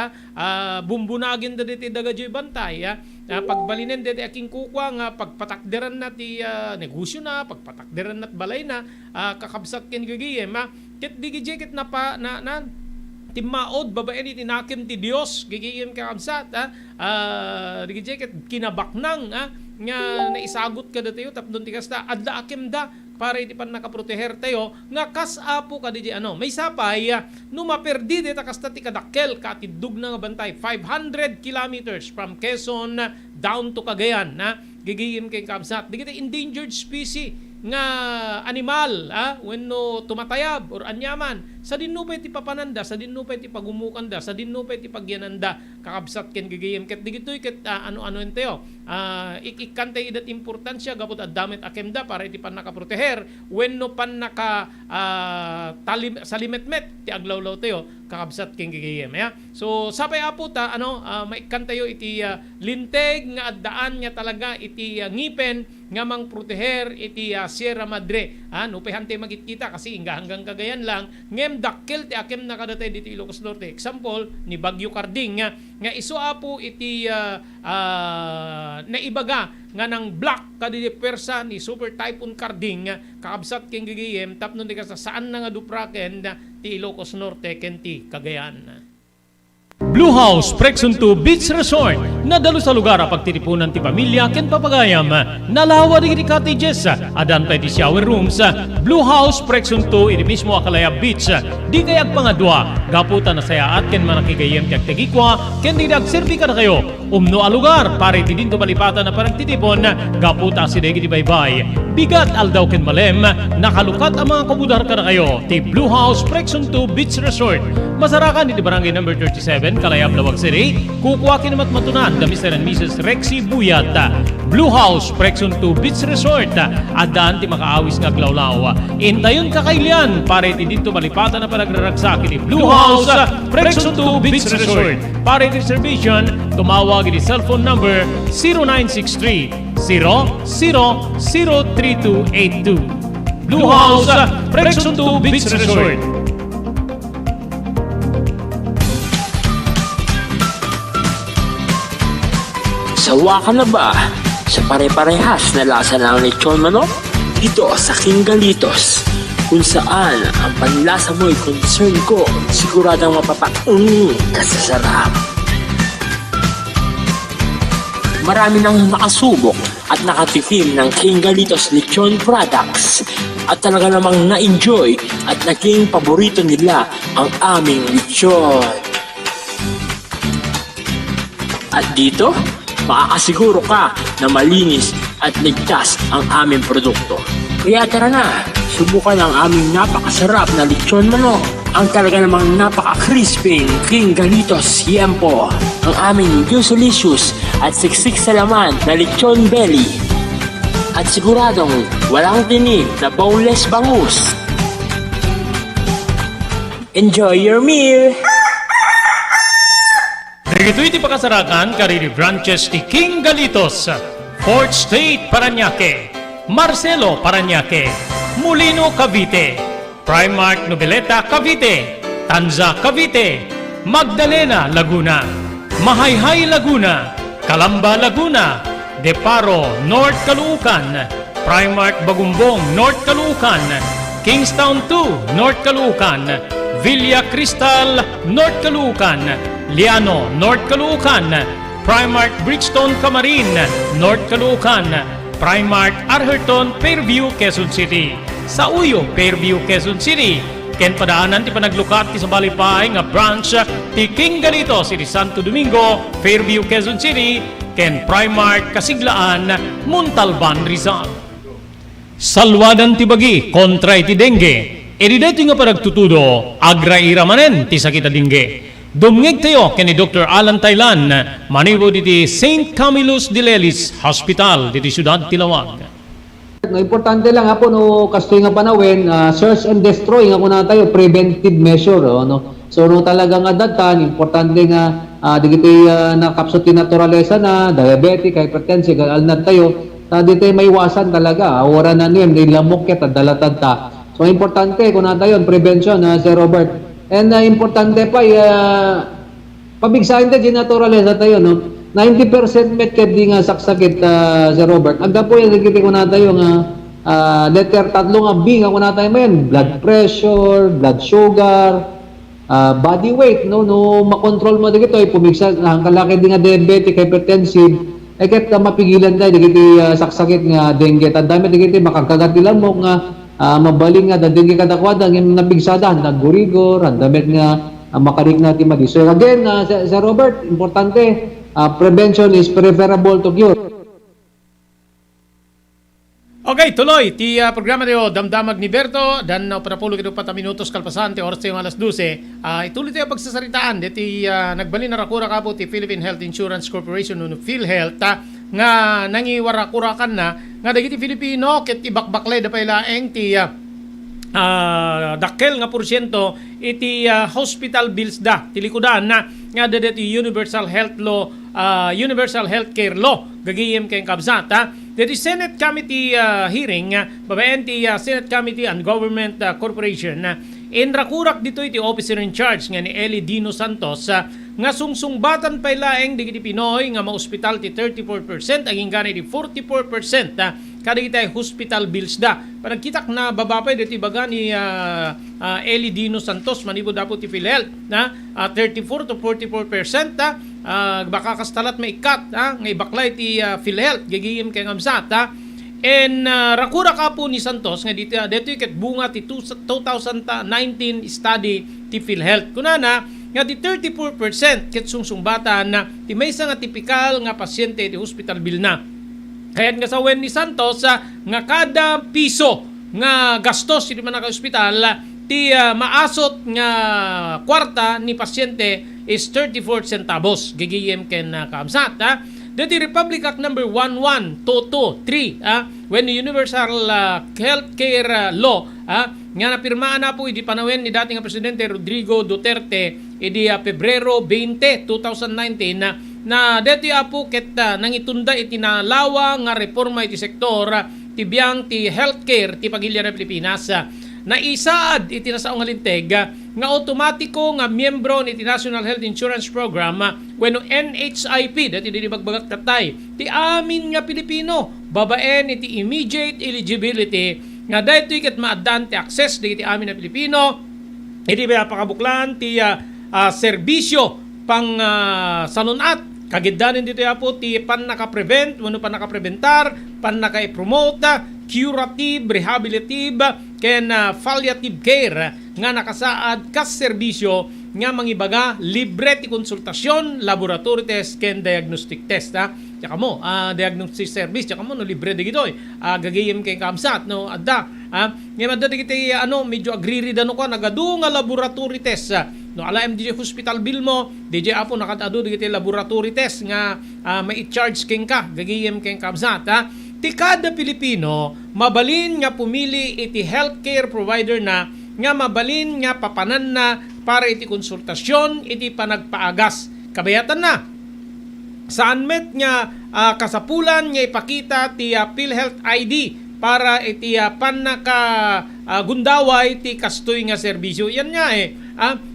bumbunagin da dito daga di bantay pagbalinen dito aking kukwa nga pagpatakderan na ti negosyo na pagpatakderan na balay na kakabsat ken gagayim ket di gijekit na timaod babae ni tinakim ti Dios gigiyem ka kamsat digijeket kinabaknang nga naisagot ka datayo tapdon ti kasta adda akim da para iti pan nakaproteher tayo nga kas apo ka di may sapay no maperdi dita kasta ti kadakkel katidug na nga bantay 500 kilometers from Quezon down to Cagayan gigiyem kay kamsat digiti endangered species nga animal when no tumatayab or anyaman sa dinno pay ti papananda sa dinno pay ti pagumukanda sa dinno pay ti pagyananda kakabsat ken gigayem ket digitoy ket ano entayo ikikantay idat importansya gapot addamet akemda para iti pan nakaproteher when no pan naka salimetmet ti aglawlaw tayo kakabsat ken gigayem so sapay apo ta maikantayo iti linteg nga addaan nga talaga iti ngipen nga mang proteher iti Sierra Madre no pehante magkita kasi hanggang Cagayan lang ngem dakkel ti akem nakadatay dito Ilocos Norte example ni Bagyo Carding nga isu apo iti naibaga nga nang black kadidi persa ni Super Typhoon Carding kakabsat ken gigiyem tapno di ka saan na nga dupraken ti Ilocos Norte ken ti Cagayan. Blue House Prexunto Beach Resort nadalo sa lugar a pagtitipunan ti pamilya ken papagayam nalawa di cottages adan pa ti shower rooms. Blue House Prexunto iti mismo Akalaya Beach di kayag pangadwa gaputan na saya at ken manakigayem ti agtegikwa ken di agserbi ka na kayo umno a lugar pare ti dinto malipatan na paragtitipon gaputa si degi di baybay bigat aldaw ken malem nakalukat ang mga kabudar ka na kayo ti Blue House Prexunto Beach Resort masarakan iti barangay number 37 Kalayab Lawag City kukuha kinamat matunan da Mr. and Mrs. Rexy Buyat Blue House Prexunto Beach Resort adaan ti makaawis nga glawlaw intayon kakailian pare ti dito malipatan na panagraragsak iti Blue House Prexunto Beach Resort pare ti reservation tumawag iti cellphone number 0963 003282 Blue House Prexunto Beach Resort. Sawa ka na ba sa pare-parehas na lasa ng lechon manok? Dito sa King Galitos, kung saan ang panlasa mo'y concern ko, siguradang kasasarap. Marami nang nakasubok at nakatikim ng King Galitos lechon products at talaga namang na-enjoy at naging paborito nila ang aming lechon. At dito, makakasiguro ka na malinis at ligtas ang aming produkto. Kaya tara na, subukan ang aming napakasarap na lechon manok. Ang talaga namang napaka-crispy King Galitos Yempo. Ang aming juicelicious at siksik sa laman na lechon belly. At siguradong walang tinig na boneless bangus. Enjoy your meal! Ito iti pakasarakan kariri branches ti King Galitos, Fort State Parañaque, Marcelo Parañaque, Molino Cavite, Primark Noveleta Cavite, Tanza Cavite, Magdalena Laguna, Mahayhay Laguna, Calamba Laguna, Deparo North Caloocan, Primark Bagumbong North Caloocan, Kingstown 2 North Caloocan, Villa Cristal North Caloocan, Liano, North Caloocan, Primark Bridgestone Camarin, North Caloocan, Primark Arherton, Fairview, Quezon City. Sa Uyo, Fairview, Quezon City. Ken padaanan ti panaglukat ti sa balipay nga branch ti King Galitos iti Santo Domingo, Fairview, Quezon City. Ken Primark Kasiglaan, Montalban, Rizal. Salwadan ti bagi kontra iti dengue. Edi dito nga paragtutudo, agraira manen ti sakita dengue. Dumngeg tayo kani Dr. Alan Taylan, maniwo diti St. Camillus de Lelis Hospital diti Siyudad Tilawag. No, importante lang po no kastoy nga panawin, search and destroy nga kuna tayo preventive measure no. So no talaga nga datan importante nga digiti nakapsot ti naturalesa na diabetic, hypertensive, alnad tayo dito may iwasan talaga. Ora na niyan di lamok ket dalatad ta. So importante kuna tayo prevention Sir Robert. And importante pa pabigsahin ta di naturalesa tayo no. 90% met ket di nga saksakit Sir Robert. Agda po yung nagkiti ko na tayo nga letter tatlo nga B nga ko na tayo mayan. Blood pressure, blood sugar, body weight no makontrol mo dito ay pumigsa ang kalaki di nga diabetic, hypertensive ay ket mapigilan tayo digiti saksakit nga dengue. Tandami digiti makakagat nila mo nga mabaling nga dengue kadakwada ng napigsada nagurigor andamit nga makarik natin madi. So again Sir Robert, importante prevention is preferable to cure. Okay, tuloy. Ti programa tayo, Damdamag ni Berto. Dan panapulo kito 4 minutos kalpasante, oras tayo alas 12. Ituloy tayo pagsasaritaan. Diti nagbalin na rakura ka po ti Philippine Health Insurance Corporation no PhilHealth nga nangiwarakurakan na nga dagiti Filipino ket ibakbakle da pailaeng ti dakkel nga porsyento iti hospital bills da tilikudan na nga dati Universal Health Law, Universal Healthcare Law gagayem kay kabsat dati Senate Committee hearing babaen ti Senate Committee on Government Corporation inrakurak dito iti officer in charge nga ni Eli Dino Santos nga sungsungbatan pailaeng digiti Pinoy nga ma-ospital ti 34% aging gani di 44% kada kita hospital bills da. Panagkitak na babapay dito baga ni Eli Dino Santos manibo dapo ti PhilHealth na 34 to 44% baka kastalat may ikat nga ibaklay ti PhilHealth gagiyim kay ngamsat and rakura ka po ni Santos nga dito ikat bunga ti 2019 study ti PhilHealth kunana nga ti 34% ket sungsungbatan na ti maysa nga tipikal nga pasyente ti hospital bill na. Kaya nga sa wen ni Santos nga kada piso nga gastos ti man ka ospital ti maasot nga kwarta ni pasyente is 34 centavos gigiyem ken kaamsat Dati Republic Act number 11223 when the Universal Healthcare Law nga napirmaan na po idi panawin ni dating Presidente Rodrigo Duterte idi Pebrero 20, 2019 na dati po ket nang itunda itinalawa nga reforma iti sektor tibiyang ti healthcare ti pagilya ng Pilipinas na isaad iti nasaong halinteg nga automatiko nga miyembro ni National Health Insurance Program wenno NHIP dati di bagbagat katay ti amin nga Pilipino babaen iti immediate eligibility nga daytoy ket maaddan ti access di iti amin nga Pilipino iti pakabuklan ti serbisyo pang sanunat kagiddanin dito po ti pan naka-prevent, wano pan naka-preventar, pan naka-promote, curative, rehabilitative, ken palliative care nga nakasaad kas serbisyo nga mangibaga libre ti konsultasyon, laboratory test, ken diagnostic test. Tsaka mo, diagnostic service, tsaka mo no libre digitoy. Gagayem kay kamsat no adda. Nga madda digiti medyo agriri dano ko nagadu nga laboratory test. No ala MDJ hospital bill mo, DJ apo nakatado digiti laboratory test nga may i-charge king ka, gagayem kay kamsat ti kada Pilipino mabalin nga pumili iti healthcare provider na nga mabalin nga papanan na para iti konsultasyon iti panagpaagas kabayatan na saan met nga kasapulan nga ipakita ti PhilHealth ID para iti panaka gundaway ti kastoy nga serbisyo yan nga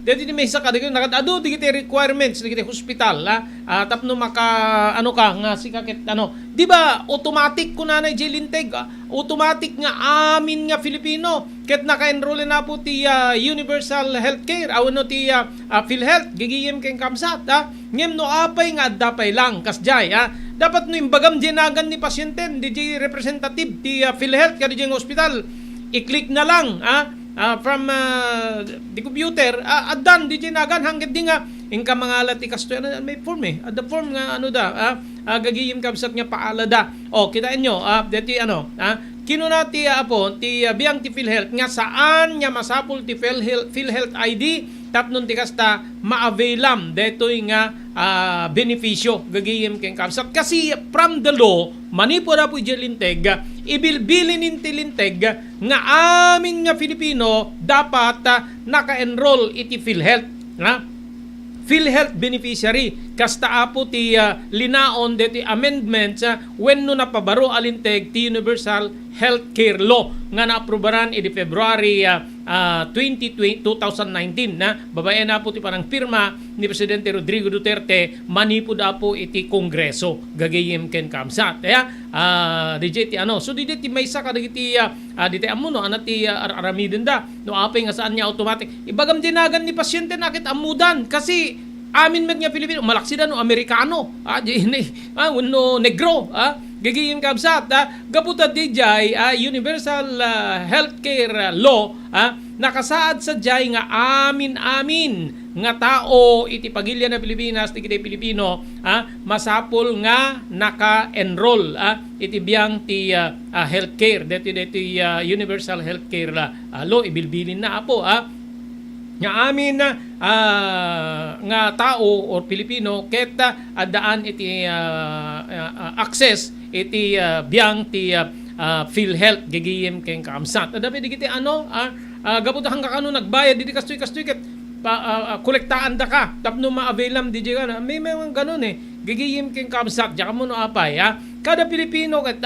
dito ni may isa ka nakatado digiti requirements digiti hospital tapno maka ka nga sikakit di ba automatic kunanay jilinteg automatic nga amin nga Filipino ket naka-enroll na po ti Universal Healthcare ti PhilHealth gigiyem ken kamsat ngem no apay nga addapay lang kasjay dapat no imbagam dinagan ni pasyente DJ representative ti PhilHealth kadi jeng hospital i-click na lang from the computer addan di nagan hangget di nga ingka mangalat ikasto may form the form nga gagiyim kamsat nga paalada kitain nyo deti kinunati apo ti biyang ti PhilHealth nga saan nga masapul ti PhilHealth ID tapnon ti kasta maavailam detoy nga benepisyo gagiyim ken kamsat kasi from the law manipo na po linteg ibilbilin inti linteg nga amin nga Filipino dapat naka-enroll iti PhilHealth PhilHealth beneficiary kasta apo ti linaon deti amendments wenno napabaro alinteg ti Universal Healthcare Law nga naaprobaran iti February 2019 na babae na po ti parang pirma ni Presidente Rodrigo Duterte manipo da po iti Kongreso gagayem ken kamsat DJ ti so DJ ti maysa ka diti diti amuno anati aramiden da no apay nga saan niya automatic ibagam dinagan ni pasyente nakit amudan kasi amin met nga Pilipino malaksi da no Amerikano no negro gagayem kamsat gaputa DJ Universal Healthcare Law nakasaad sa jay nga amin nga tao iti pagilya na Pilipinas ti Pilipino masapol nga naka-enroll iti biyang ti healthcare deti Universal Healthcare Law ibilbilin na apo nga amin nga tao or Pilipino ket adaan iti access iti biyang ti PhilHealth gagayem ken kamsat dapat digiti gapot hangga nagbayad didi kastoy ket kolektaan da ka tapno ma-availam di ka may mga ganun gagayem ken kamsat jaka mo no apay kada Pilipino ket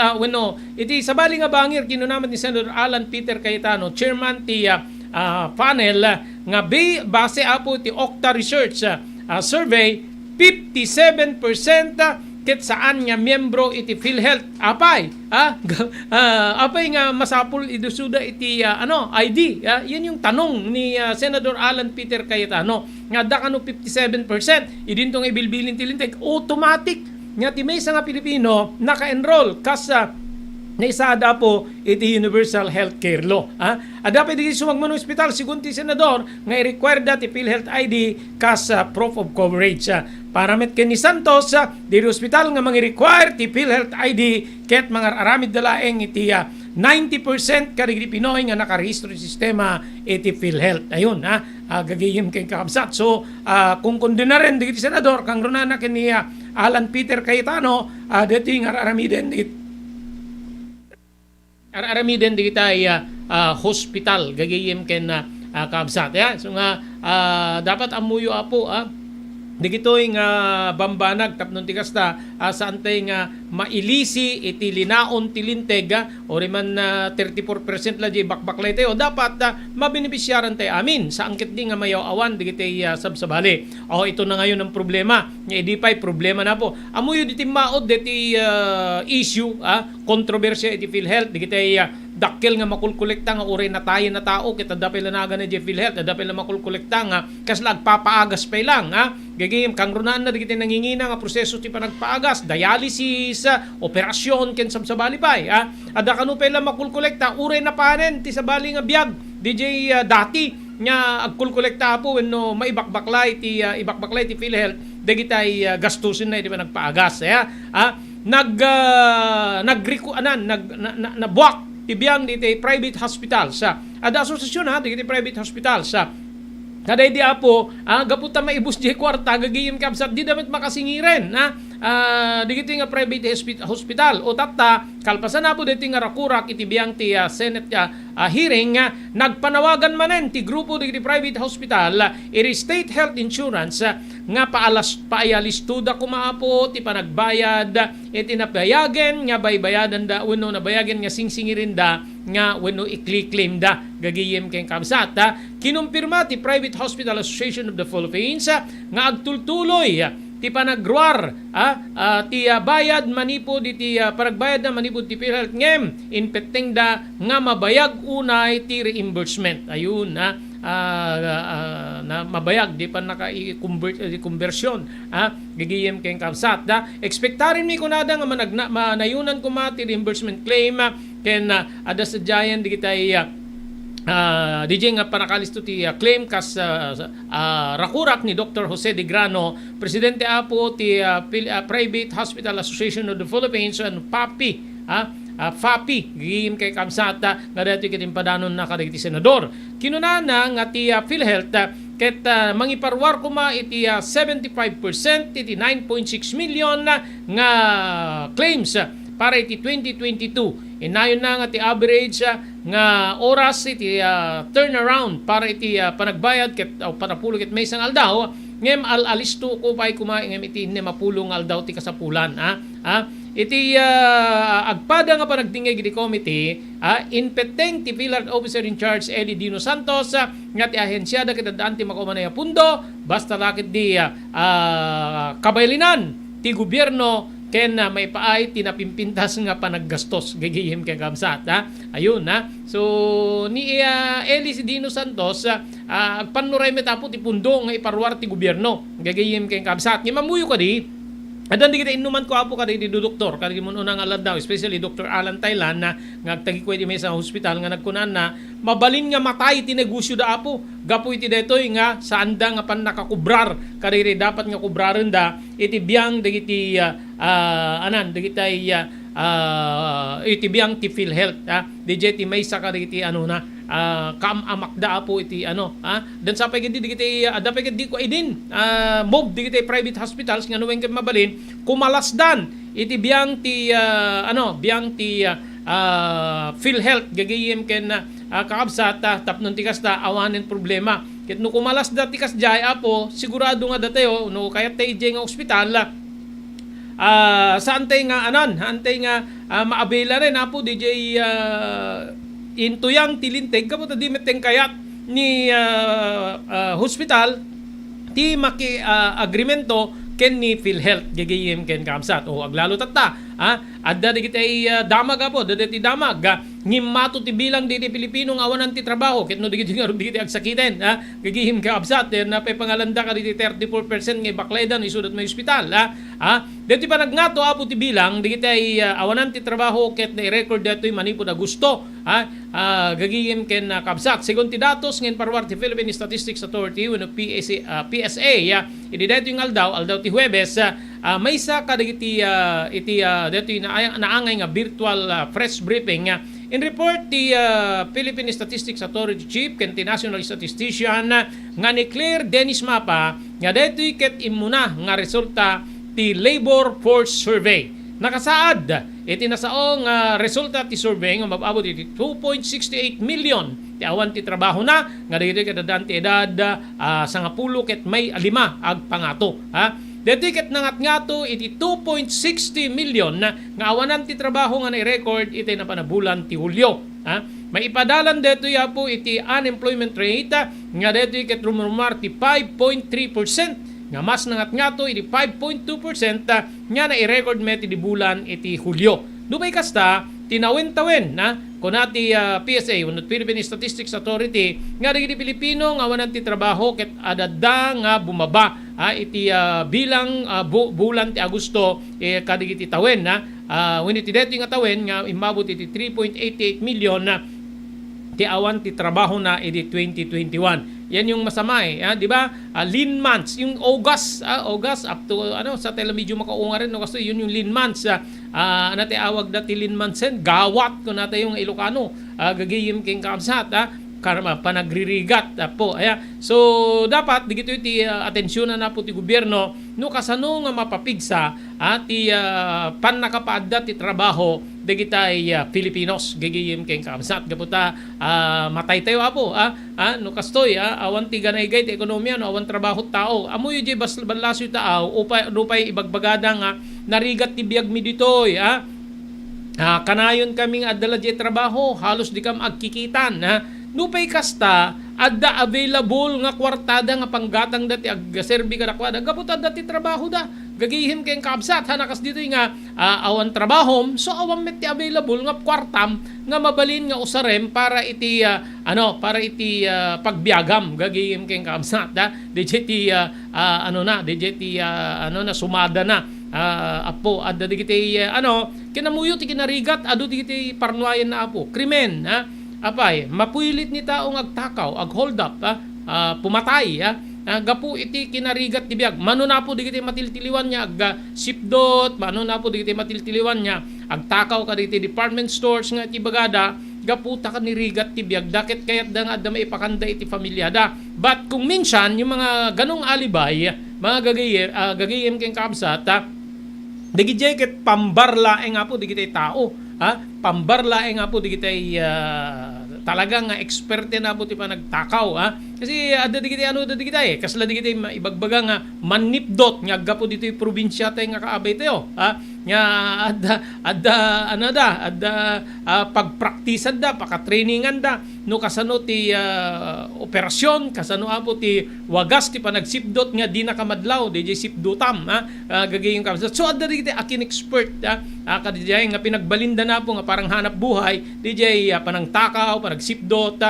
iti sabali nga bangir kinunamat ni Senator Alan Peter Cayetano chairman ti panel nga base apo ti Okta Research survey 57% ket saan nga miyembro iti PhilHealth apay apay nga masapul idusuda iti ID. Yan yung tanong ni Senador Alan Peter Cayetano nga dakano 57% idintong ibilbilin tilinteg automatic nga ti maysa nga Pilipino naka-enroll kas na isada po iti Universal Healthcare Law. Ada pa di sumagmano ospital sigun ti senador nga i-require ti PhilHealth ID kas proof of coverage. Para met ken ni Santos di ospital nga mangi-require ti PhilHealth ID ket mga aramid dalaeng iti 90% karigdi Pinoy nga nakarehistro sa sistema iti PhilHealth. Ayun gagayim kay kakabsat. So kung kundina rin di senador kang runana ken ni Alan Peter Cayetano deti nga aramiden aramiden di kita hospital gagayim ken kabsat so nga dapat amuyo apo di kitoy nga bambanag tapnon ti kasta saan tay nga mailisi iti linaon ti linteg o riman 34% la di bakbaklay tayo dapat mabenepisyaran tayo amin sa angket di nga mayaw awan di kitay sabsabali. Ito na ngayon ang problema nga di pa'y problema na po amuyo di ti maod di issue kontrobersya iti PhilHealth di kitay dakkel nga makulkolekta nga uri na tayo na tao kita dapil na naga na PhilHealth dapil na makulkolekta nga kasla agpapaagas pa lang gagayim kang runaan na di kita nangingina nga proseso ti panagpaagas dialysis operasyon ken sabsabali pay ada kanu pala makulkolekta uri na panen ti sabali nga biag DJ dati nya agkulkolekta po wenno maibakbaklay ti PhilHealth dagitay gastusin na iti panagpaagas nagbuak tibiyang diti private hospital sa ada asosasyon diti private hospital sa kaday di apo gaputa maibus di kwarta gagayim kabsat di dapat makasingiren digiti nga private hospital o tatta kalpasan na po diti nga rakurak iti biyang ti Senate hearing nagpanawagan manen ti grupo digiti private hospital iri state health insurance nga paayalistuda kumaapo ti panagbayad iti napayagen nga baybayadan da wenno nabayagen nga singsingirin da nga wenno i-claim da gagayem ken kabsat kinumpirma ti Private Hospital Association of the Philippines nga agtultuloy ti panagruar ti bayad manipo di panagbayad na manipo ti PhilHealth ngem inpeteng da nga mabayag unay ti reimbursement ayun na mabayag di pa naka-conversion gigiyem keng kabsat expectarin mi kunada nga manayunan ko ti reimbursement claim ken ada sadyayan di kitay DJ nga panakalisto ti claim kas rakurak ni Dr. Jose de Grano presidente apo ti Private Hospital Association of the Philippines and FAPI gigim kay kamsata nga dati kitimpadanon na kadagiti senador kinunana nga ti PhilHealth ket mangiparwar kuma iti 75% iti 9.6 million nga claims para iti 2022 inayon na nga ti average nga oras iti turnaround para iti panagbayad ket panapulo ket may isang aldaw ngem alisto ko pay kumain ngem iti mapulong aldaw ti kasapulan iti agpada nga panagdingeg iti committee inpeteng ti PhilHealth Officer in Charge Eddie Dino Santos nga ti ahensyada ket daan ti makumanaya pundo basta lakit di kabaylinan ti gobyerno ken may paay tinapimpintas nga panaggastos gagayem ken kamsat ayun so ni Eli Dino Santos agpanuray metapo ti pundo nga iparwar ti gobyerno gagayem ken kamsat nga mamuyo kadi adan di kita inuman ko apo kadi di doktor kadi mo unang alad daw especially Dr. Alan Thailand na ngagtagi ko iti may sa hospital nga nagkunan na mabalin nga matay ti negosyo da apo gapo iti detoy nga saan da nga pan nakakubrar kadi dapat nga kubraren da iti biyang dagiti dagitay iti biyang ti PhilHealth DJ ti may sa kadagiti kamamakda po iti dan sa pagindi digiti dapat di ko idin mob digiti private hospitals nga nuweng ket mabalin kumalasdan iti biyang ti PhilHealth gagayem ken kakabsat tapnon ti kasta awanen problema ket no kumalasda ti kasjay apo sigurado nga datayo no kayat tay nga ospital saan tay nga antay nga maabela rin apo DJ intuyang tilinteg kapag di meteng kayat ni hospital ti maki agreemento ken ni PhilHealth gagayem ken kamsat o aglalo tatta adda digit ay damag apo dadati damag ngimmato ti bilang diti Pilipino nga awanan ti trabaho ket no digit nga digit agsakiten gagihim ka absat na pay pangalanda ka diti 34% nga baklaydan isudat may ospital deti pa nagngato apo ti bilang digit ay awanan ti trabaho ket na i-record detoy manipod a gusto gagihim ken kabsat segon ti datos ngin parwar ti Philippine Statistics Authority wenno PSA idi daytoy ng aldaw ti Huwebes may isa ka iti daytoy naangay nga virtual press briefing in report ti Philippine Statistics Authority Chief ken ti National Statistician nga ni Claire Dennis Mapa nga daytoy ket imuna nga resulta ti Labor Force Survey nakasaad iti nasaong resulta ti survey nga mababot iti 2.68 million ti awan ti trabaho na nga daytoy kadadaan ti edad sangapulo ket may 5 ag pangato daytoy ket nangatngato iti 2.60 million nga awanan ti trabaho nga na-record iti napanabulan ti Hulyo may ipadalan daytoy apo iti unemployment rate nga daytoy ket rumumar ti 5.3% nga mas nangatngato iti 5.2% nga na-record met iti bulan iti Hulyo. Dubay kasta tinawin-tawin kunati PSA wenno Philippine Statistics Authority nga dagiti Pilipino nga awanan ti trabaho ket adada nga bumaba iti bilang bulan ti Agosto kadigiti tawin wenno iti daytoy nga tawin nga imabot iti 3.88 million ti awan ti trabaho na iti 2021. Yan yung masama di ba? Lean months, yung August up to sa telemedyo makaunga rin kasi yun yung lean months. Nati awag dati lean months gawat ko natin yung Ilocano. Gagayim king kamsat karma panagririgat po so dapat digito iti atensyonan na po ti gobyerno no kasano nga mapapigsa ti pannakapaadda ti trabaho digitay Filipinos gagayim ken kamsat gaputa matay tayo apo no kastoy awan ti ganay-gay ti ekonomiya no awan trabaho tao amoy di balaso tao upay ibagbagada nga narigat ti biag mi ditoy kanayon kaming adala di trabaho halos di kam agkikitan nupay kasta adda available nga kwartada nga panggatang dati agserbi kada kwada gapot dati trabaho da gagihim kay kabsat hanakas dito nga awan trabahom so awan met ti available nga kwartam nga mabalin nga usarem para iti pagbiagam gagihim kay kabsat digiti sumada na apo adda digiti kinamuyo ti kinarigat adu digiti parnuayan na apo krimen apay mapuilit ni taong agtakaw ag hold up pumatay gapu iti kinarigat ti biag mano na po digiti matiltiliwan niya ag sipdot mano na po digiti matiltiliwan niya agtakaw ka digiti department stores nga iti bagada gaputa ka nirigat ti biag daket kayat da nga adda maipakanda iti pamilya da but kung minsan yung mga ganong alibay mga gagayem ken kabsat digiti ket pambarlaeng nga po digiti tao pambarlaeng nga po digitay talagang eksperte na po ti pa nagtakaw kasi adda digitay kasla digitay ibagbaga nga manipdot nga aggapo dito yung probinsya tay nga kaabay tayo nga adda pagpraktisan da pakatrainingan da no kasano ti operasyon kasano apo ti wagas ti panagsipdot nga di nakamadlaw DJ sipdutam gagayong kamsa so adda digitay akin expert kadijay nga pinagbalinda na po nga parang hanap buhay DJ panangtakaw panagsipdot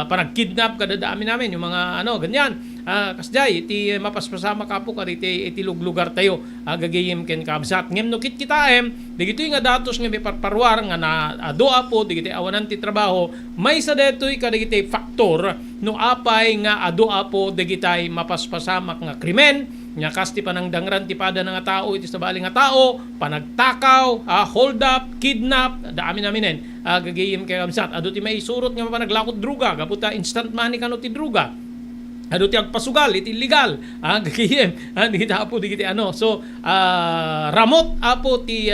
panagkidnap kadadami namin yung mga ganyan kasjay iti mapaspasama ka po kariti iti lugar tayo gagayim ken kabsat ngem no kit kitaem digitoy nga datos nga may parparwar nga na adoa po digiti awanan ti trabaho may sa detoy kadigiti faktor no apay nga adoa po digitay mapaspasamak nga krimen nya kasti panangdangran ti pada nga tao iti sabali nga tao panagtakaw hold up kidnap dami naminen gagayim ken kabsat adu ti may surot nga panaglakot druga gaputa instant money kano ti druga ado ti agpasugal iti illegal gagayem digiti apo digiti so ramot apo ti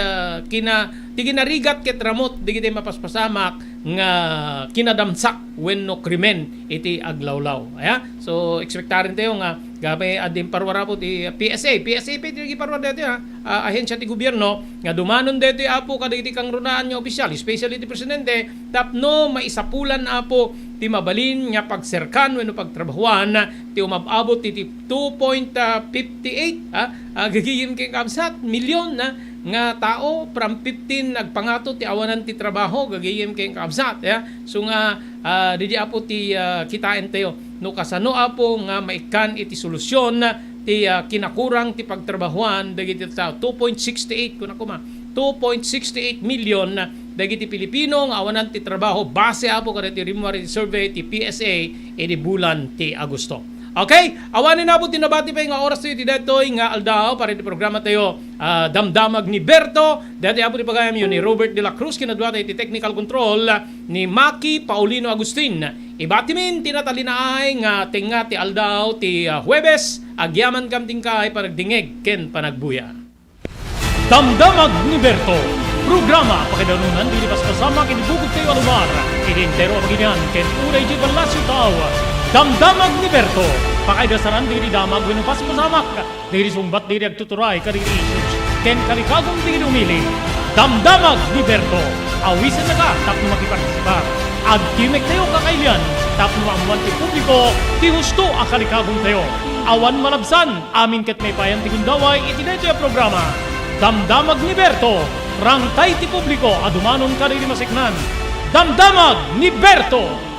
kinarigat ket ramot digiti mapaspasamak nga kinadamsak wenno krimen iti aglawlaw. So ekspektarin tayo nga gabi adin parwara po ti PSA piti parwara dito ahensya ti gobyerno nga dumanon dito apo kadagiti kang runaan nga opisyal, especially ti presidente tapno maisapulan apo ti mabalin nga pagserkan wenno pagtrabahuan ti umababot ti 2.58 gagigin kay kamsat milyon nga tao from 15 nagpangato ti awanan ti trabaho gagayem kay kabsat so nga didi apo ti kitain tayo no kasano apo nga maikan iti solusyon ti kinakurang ti pagtrabahuan dagiti tao 2.68 kuna kuma 2.68 million dagiti Pilipino nga awanan ti trabaho base apo kada ti Rimwari survey ti PSA iti bulan ti Agosto. Okay, awanin na po tinabati pa yung oras tayo ti detoy nga aldaw para ti programa tayo damdamag ni Berto dati apo ti pagayam yun ni Robert de la Cruz kinadwa tayo ti technical control ni Maki Paulino Agustin ibatimin tinatalinaay nga tinga ti aldaw ti Huwebes agyaman kam tingkay panagdingeg ken panagbuya Damdamag ni Berto programa pakidanunan dilipas kasama kinibugod tayo alumar idintero maginan ken unay di balasyo tao Damdamag ni Berto, pakaidasaran diri damag winupas pasamak, diri sumbat diri agtuturay kadiri issues, ken kalikagong diri umili. Damdamag ni Berto, awisan na ka tapno makipartisipar. Agkimek tayo kakailan, tapno amuan ti publiko, ti husto a kalikagong tayo. Awan malabsan, amin ket may payan ti gundaway iti daytoy programa. Damdamag ni Berto, rangtay ti publiko adumanon kadiri maseknan. Damdamag ni Berto.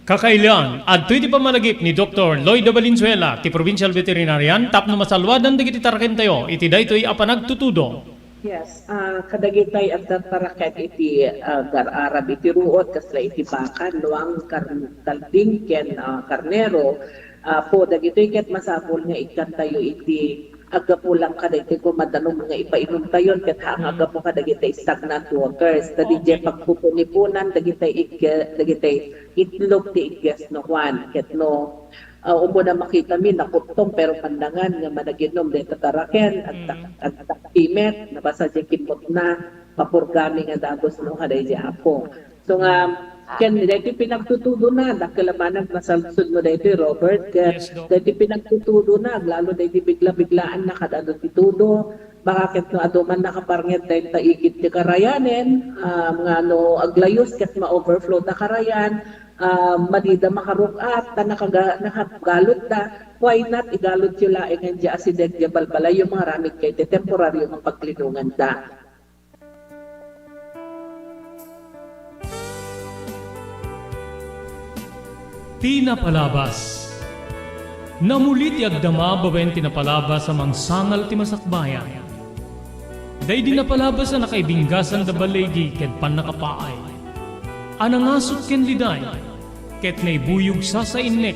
Kakailan, adtoy ti pamalagip ni Dr. Lloyd Valenzuela, ti Provincial Veterinarian, tapno masalwadan dagiti taraken tayo, iti daytoy apanagtutudo. Yes, kadagitay at taraket iti gar-arab iti ruot kasla iti bakan luang kalding ken karnero po dagitoy ket masapol nga ikan tayo iti agapulang kadagitoy ko madanong nga ipainom tayo ket hang agapo kadagitoy stagnant waters dagitoy pagpupunipunan dagitoy itlog ti igges no Juan ket no umo na makita mi nakutong pero pandangan nga managinom dito taraken at takimet nabasa di kimot na papurgami nga dagos no haday di apo so nga ken dito pinagtutudo na nakalamanag masalsud mo dito Robert dito pinagtutudo na lalo dito bigla-biglaan na kadado titudo baka ket no aduman nakaparnget dahil taigit ti karayanen nga no aglayos ket ma-overflow ta karayan madida makarukat ta nakagalot da why not igalot yung laing nga di asideg di balbalay yung mga ramit kay te temporaryo ng paglinungan da. Tinapalabas. Namulit ti agdama babaen tinapalabas sa mangsangal ti masakbayan. Day dinapalabas na nakaibinggasan da balegi ket pan nakapaay. Anangasot ken liday ket naibuyog sa innek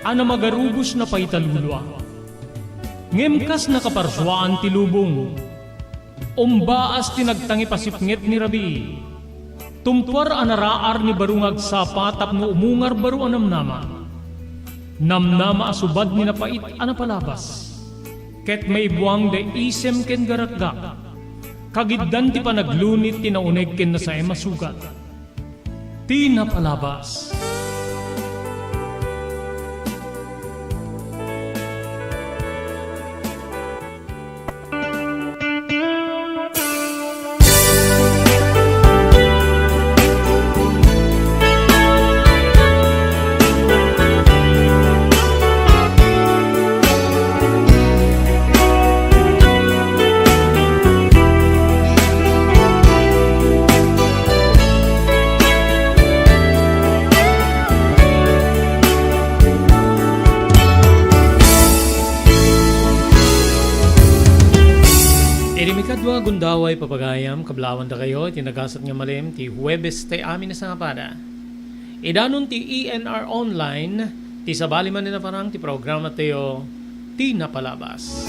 ana magarubos na paitalulwa ngemkas nakaparswaan ti lubong umbaas tinagtangi pasipnget ni Rabi tumpar anaraar ni barungag sapa tapno umungar baru namnama asubad ni napait anapalabas ket may buwang de isem ken garakgak kagiddan ti panaglunit tinauneg ken nasay masugat tinapalabas. Kadwa gundaway papagayam kablawan da kayo tinagasat nga malim ti Huwebes tay amin na sangapada. Idanon ti ENR online ti sabali man na parang ti programa tayo Tinapalabas.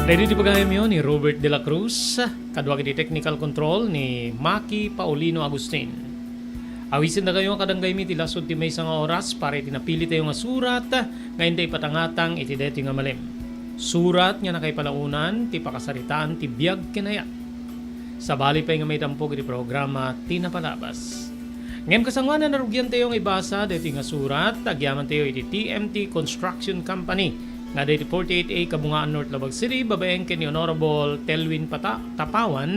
Ready di pagayam yun ni Robert De La Cruz, kadwa di technical control ni Maki Paulino Agustin. Awisin na kayo kadanggay mi tilasod ti may nga oras para itinapili tayo nga surat nga hindi patangatang iti deti nga malim. Surat nga nakay palaunan ti pakasaritaan ti biyag kinaya. Sabali pa nga may tampog iti programa tinapalabas. Ngayon kasangwanan narugyan tayo nga ibasa deti nga surat agyaman tayo iti TMT Construction Company nga dati 48A Kabungaan North Labag City, babaeng ken ni Honorable Telwin Tapawan,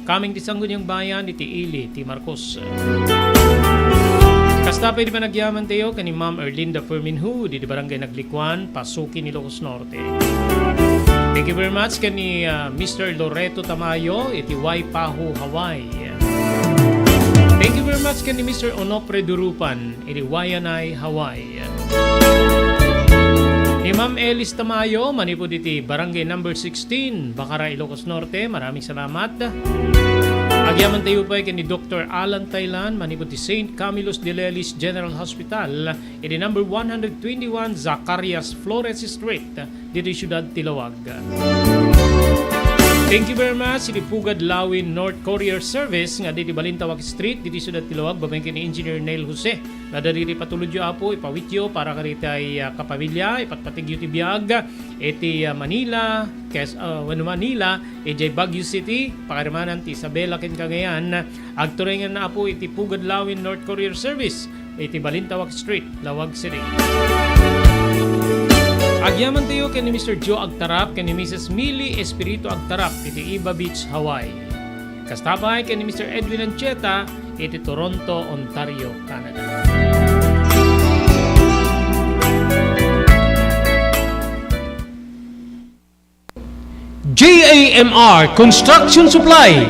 kaming ti Sangguniang Bayan iti Ili, ti Marcos. Kastapay di pa nagyaman tayo ken ni Ma'am Erlinda Ferminhu, di Barangay Naglikwan, Pasuki ni Ilocos Norte. Thank you very much ken ni Mr. Loreto Tamayo, iti Waipahu, Hawaii. Thank you very much ken ni Mr. Onopre Durupan, iti Waianae, Hawaii. Ni Ma'am Elis Tamayo, manipod iti Barangay number 16, Bacara, Ilocos Norte. Maraming salamat. Agyaman tayo pa kay ni Dr. Alan Taylan, manipod ti St. Camillus de Lelis General Hospital, iti number 121 Zacarias Flores Street, dito Siyudad Tilawag. Thank you very much. Iti Pugad Lawin North Courier Service nga diti Balintawak Street diti Siyudad Tilawag babengken ni Engineer Neil Jose. Nadariri patuludyo apo ipawityo para karitay kapamilya ipatpatigyo ti biag iti Manila, Manila, iti Baguio City, pakarimanan ti Isabela ken Cagayan. Agturengan na apo iti Pugad Lawin North Courier Service iti Balintawak Street, Lawag City. Agyaman tayo kay ni Mr. Joe Agtarap kay ni Mrs. Millie Espiritu Agtarap iti Iba Beach, Hawaii. Kastabay kay ni Mr. Edwin Ancheta iti Toronto, Ontario, Canada. JAMR Construction Supply.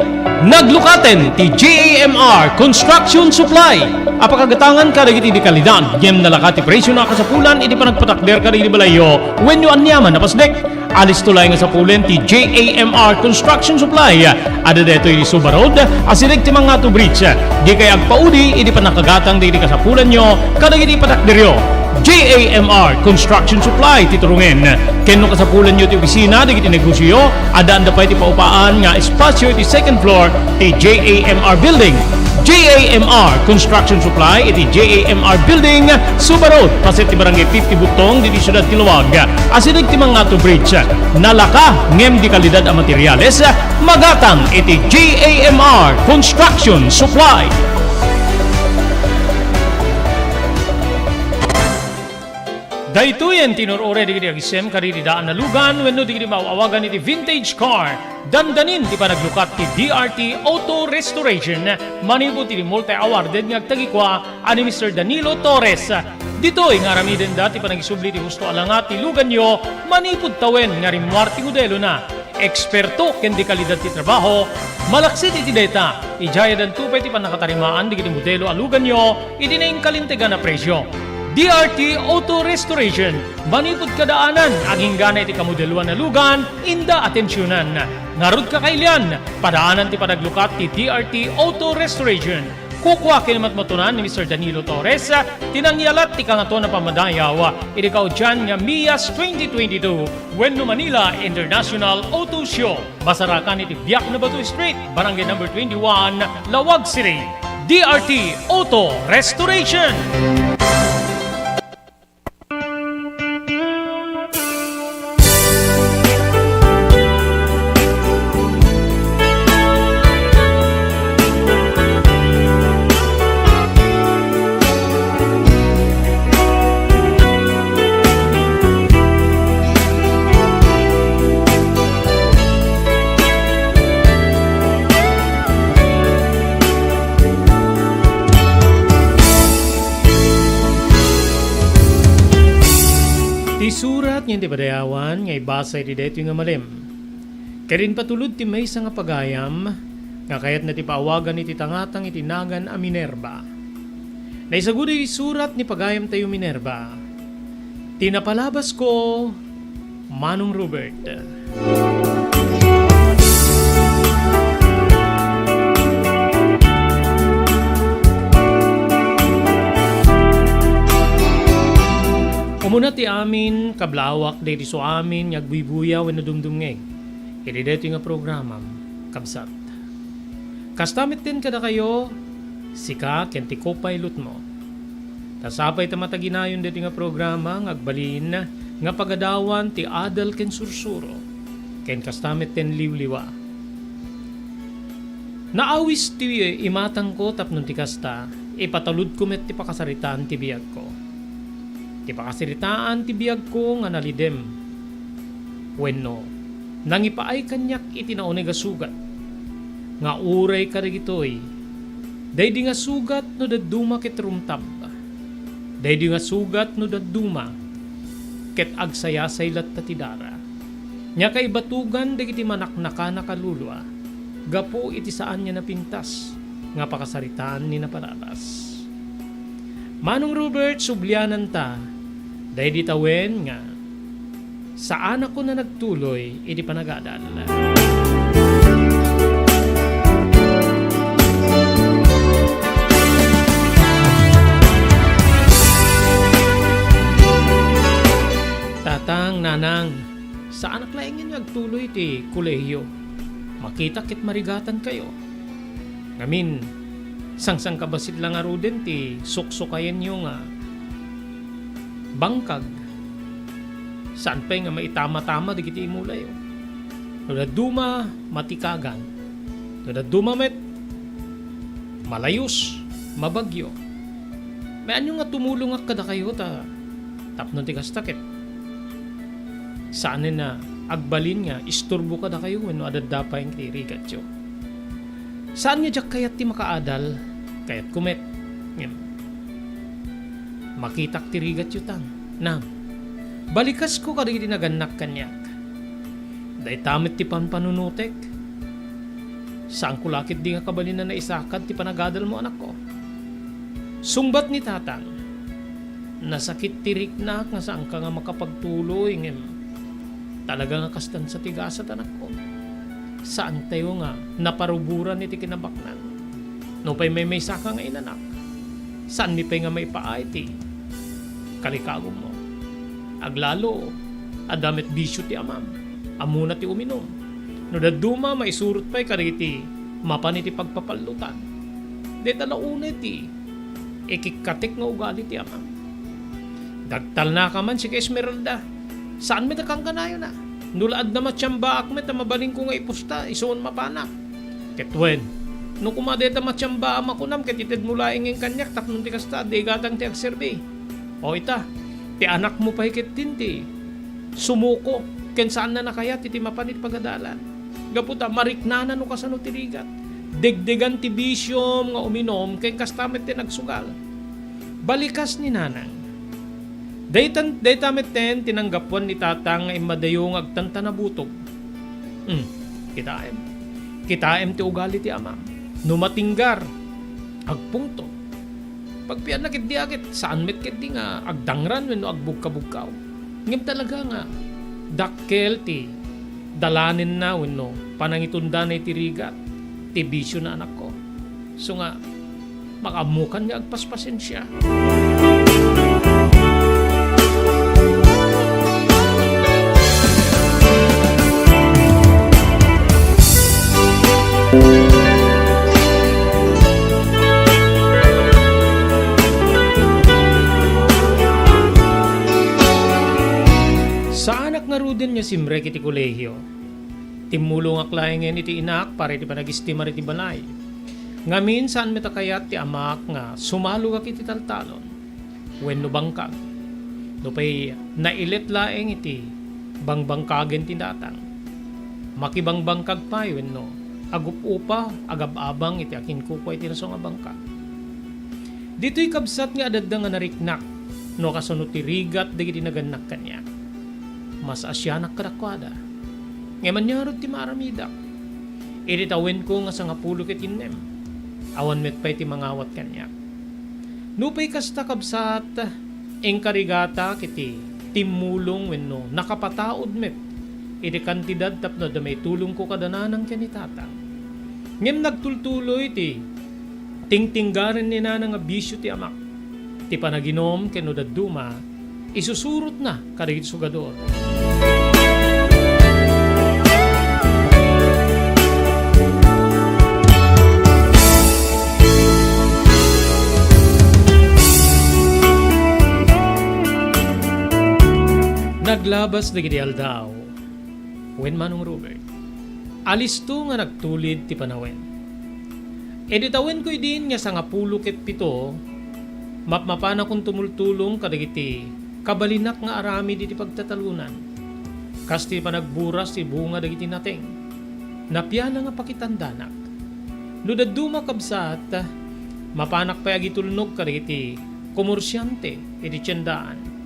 Naglukaten ti JAMR Construction Supply. Apakagatangan ka dagiti di kalidad. Yem nalakati presyo na kasapulan iti panagpatakder ka di balayo. When you anyaman napasdek. Alis tulay nga sa pulen ti JAMR Construction Supply. Ada deto iti Suba Road. Asirig ti mga to bridge. Di kay agpaudi iti panakagatang di kasapulan nyo. Kadagiti patakderyo. JAMR Construction Supply titurungen. Kenno kasapulan nyo ti opisina digiti negosyo, adaan da pa iti paupaan nga espasyo iti second floor ti JAMR Building. JAMR Construction Supply iti JAMR Building, Suba Road, paset ti Barangay 50 Butong diti Siyudad Tilawag. Asidig ti Mangato Bridge. Nalaka ngem di kalidad a materyales, magatang iti JAMR Construction Supply. Daytoyen tinurore digiti agisem kaditi daan na lugan wenno digiti maawagan iti vintage car. Dandanin ti panaglukat ti DRT Auto Restoration. Manipod ti multi-awarded nga agtagikwa ani Mr. Danilo Torres. Ditoy nga ramiden dati panagisubli ti husto alangat ti lugan nyo manipod tawen nga rimwarti modelo na. Eksperto ken di kalidad ti trabaho. Malaksit iti data. Ijaya dan tupay ti panakatarimaan digiti modelo alugan nyo iti naing kalintegan na presyo. DRT Auto Restoration. Manipod kadaanan, aging gana iti kamodeluan na lugan, inda atensyonan. Narod ka kailian, padaanan ti panaglukat ti DRT Auto Restoration. Kukwa kinamat matunan ni Mr. Danilo Torres, tinangyalat ti kangato na pamadayaw. Irikaw dyan nga MIAS 2022, Wenno Manila International Auto Show. Basarakan iti Biak na Batu Street, Barangay number 21, Lawag City. DRT Auto Restoration. Surat nga di padayawan nga ibasa iti deto nga malim. Karin patulod ti may nga pagayam nga kayat na ti paawagan iti tangatang iti nagan a Minerva. Naisagod iti surat ni pagayam tayo Minerva. Tinapalabas ko, Manong Robert. Umuna ti amin, kablawak, dahil so amin, yagbuibuya, wenno dumdumngeg. Iti dito nga programa, kabsat. Kastamit din kada kayo, sika ken ti co-pilot mo. Tasapay tamataginayon dito nga programa, ngagbalin nga pagadawan ti adal ken sursuro, ken kastamit ten liwliwa. Naawis ti imatang ko tapnon ti kasta, ipatalud ko met ti pakasaritaan ti biyag ko. Ti pakasaritaan ti biyag ko nga nalidem. Wenno, nangipaay kanyak iti naunay nga sugat. Nga uray karigitoy, daydi nga sugat no daduma ket rumtab. Daydi nga sugat no daduma ket agsayasay lat tatidara. Nya kay batugan dagiti manaknaka nakalulwa. Gapo iti saan niya napintas nga pakasaritaan ni napalalas. Manong Robert, sublianan ta, daydi tawen nga saan ako na nagtuloy iti panagadal. Tatang, nanang, saan aklaingin nagtuloy iti kolehiyo? Makita kit marigatan kayo. Ngamin, sangsang kabasit lang aro din ti suksukayan nyo nga bangkag. Saan pa nga maitama-tama di kiti imulay. Noda duma matikagan. Noda duma met malayos, mabagyo. May anyo nga tumulong ak kada kayo ta tapnon ti kastakit. Saan na agbalin nga isturbo kada kayo wenno adadapay ang tirigat yo. Saan nga jak kayat ti makaadal kayat kumet. Makitak tirigat yo tang. Nam. Balikas ko kadagiti naganak kanyak. Day tamit ti panpanunutek. Saan ko lakit di nga kabalin na naisakad ti panagadal mo anak ko. Sumbat ni tatang. Nasakit tirik na nga saan ka nga makapagtuloy ngem. Talaga nga kastan sa tigasat anak ko. Saan tayo nga naparuburan ni ti kinabaknan. No pa'y may saka nga inanak. Saan mi pa'y nga may paay ti kalikagom mo. Aglalo, adamit bisyo ti amam. Amuna ti uminom. No daduma, maisurot pa'y kariti mapan iti pagpapalutan. De talaunay ti ikikatik nga ugali ti amam. Dagtal na ka man si Esmeralda. Saan may takang kanayo na? Nulaad na matsyamba akmet na mabaling ko nga ipusta, isuon mapanak. Ketwen, no kumadeta matsyamba amakunam ketitid mula ingin kanyak tapnon ti kasta, degatang ti agserbi. O ita, ti anak mo pa hikit tinti. Sumuko, ken saan na nakayat iti mapanit pagadalan. Gaputa, mariknana no kasano tirigat. Degdegan ti bisyom nga uminom, ken kastamet ti nagsugal. Balikas ni nanang. Daytamet ten tinanggapuan ni tatang nga imadayong agtanta na butog. Kitaem ti ugali ti amam. Numatinggar, agpungto. Pagpian na kiti agit, saan met kiti nga agdangran wenno agbugka-bugkaw. Ngem talaga nga, dakkel ti dalanin na wenno panangitunda na itirigat, ti bisyo na anak ko. So nga, makamukan nga agpaspasin siya. Sa anak nga ruden niya simrek iti kolehiyo. Timulong aklayengen iti inak para iti panagistimar iti balay. Ngamin saan metakayat ti amak nga sumalo ka iti taltalon. Wenno bangkag. Nupay nailet laeng iti bangbangkagen ti datang. Makibangbangkag pa wenno agup-upa agab-abang iti akin kuko iti naso nga bangkag. Dito'y kabsat nga adadda nga nariknak no kasunod ti rigat dagiti naganak kanya. Mas asyanak kadakwada. Ngayon nyarod ti maramidak. Iritawin ko nga sa nga pulo ket innem. Awan met pa'y ti mangawat kanya. Nupay kasta kabsat engkarigata kiti timulong wenno nakapataod met. Iti kantidad tapno da may tulong ko kadananang ken ni tatang. Ngem nagtultuloy ti tingtinggaran ni nanang nga bisyo ti amak. Ti panaginom ken no daduma isusurot na kadagiti sugador. Naglabas na gidi aldaw. Wen Manong Robert. Alis to nga nagtulid ti panawen. Editawin ko din nga sa nga pulo ket pito, mapmapana kong tumultulong kadagiti kabalinak nga arami di pagtatalunan. Kasti pa nagburas ti bunga dagiti nating. Napyana nga pakitandanak. Nudaduma kabsat, mapanak pa agitulnog kadagiti komorsyante iti tiyandaan.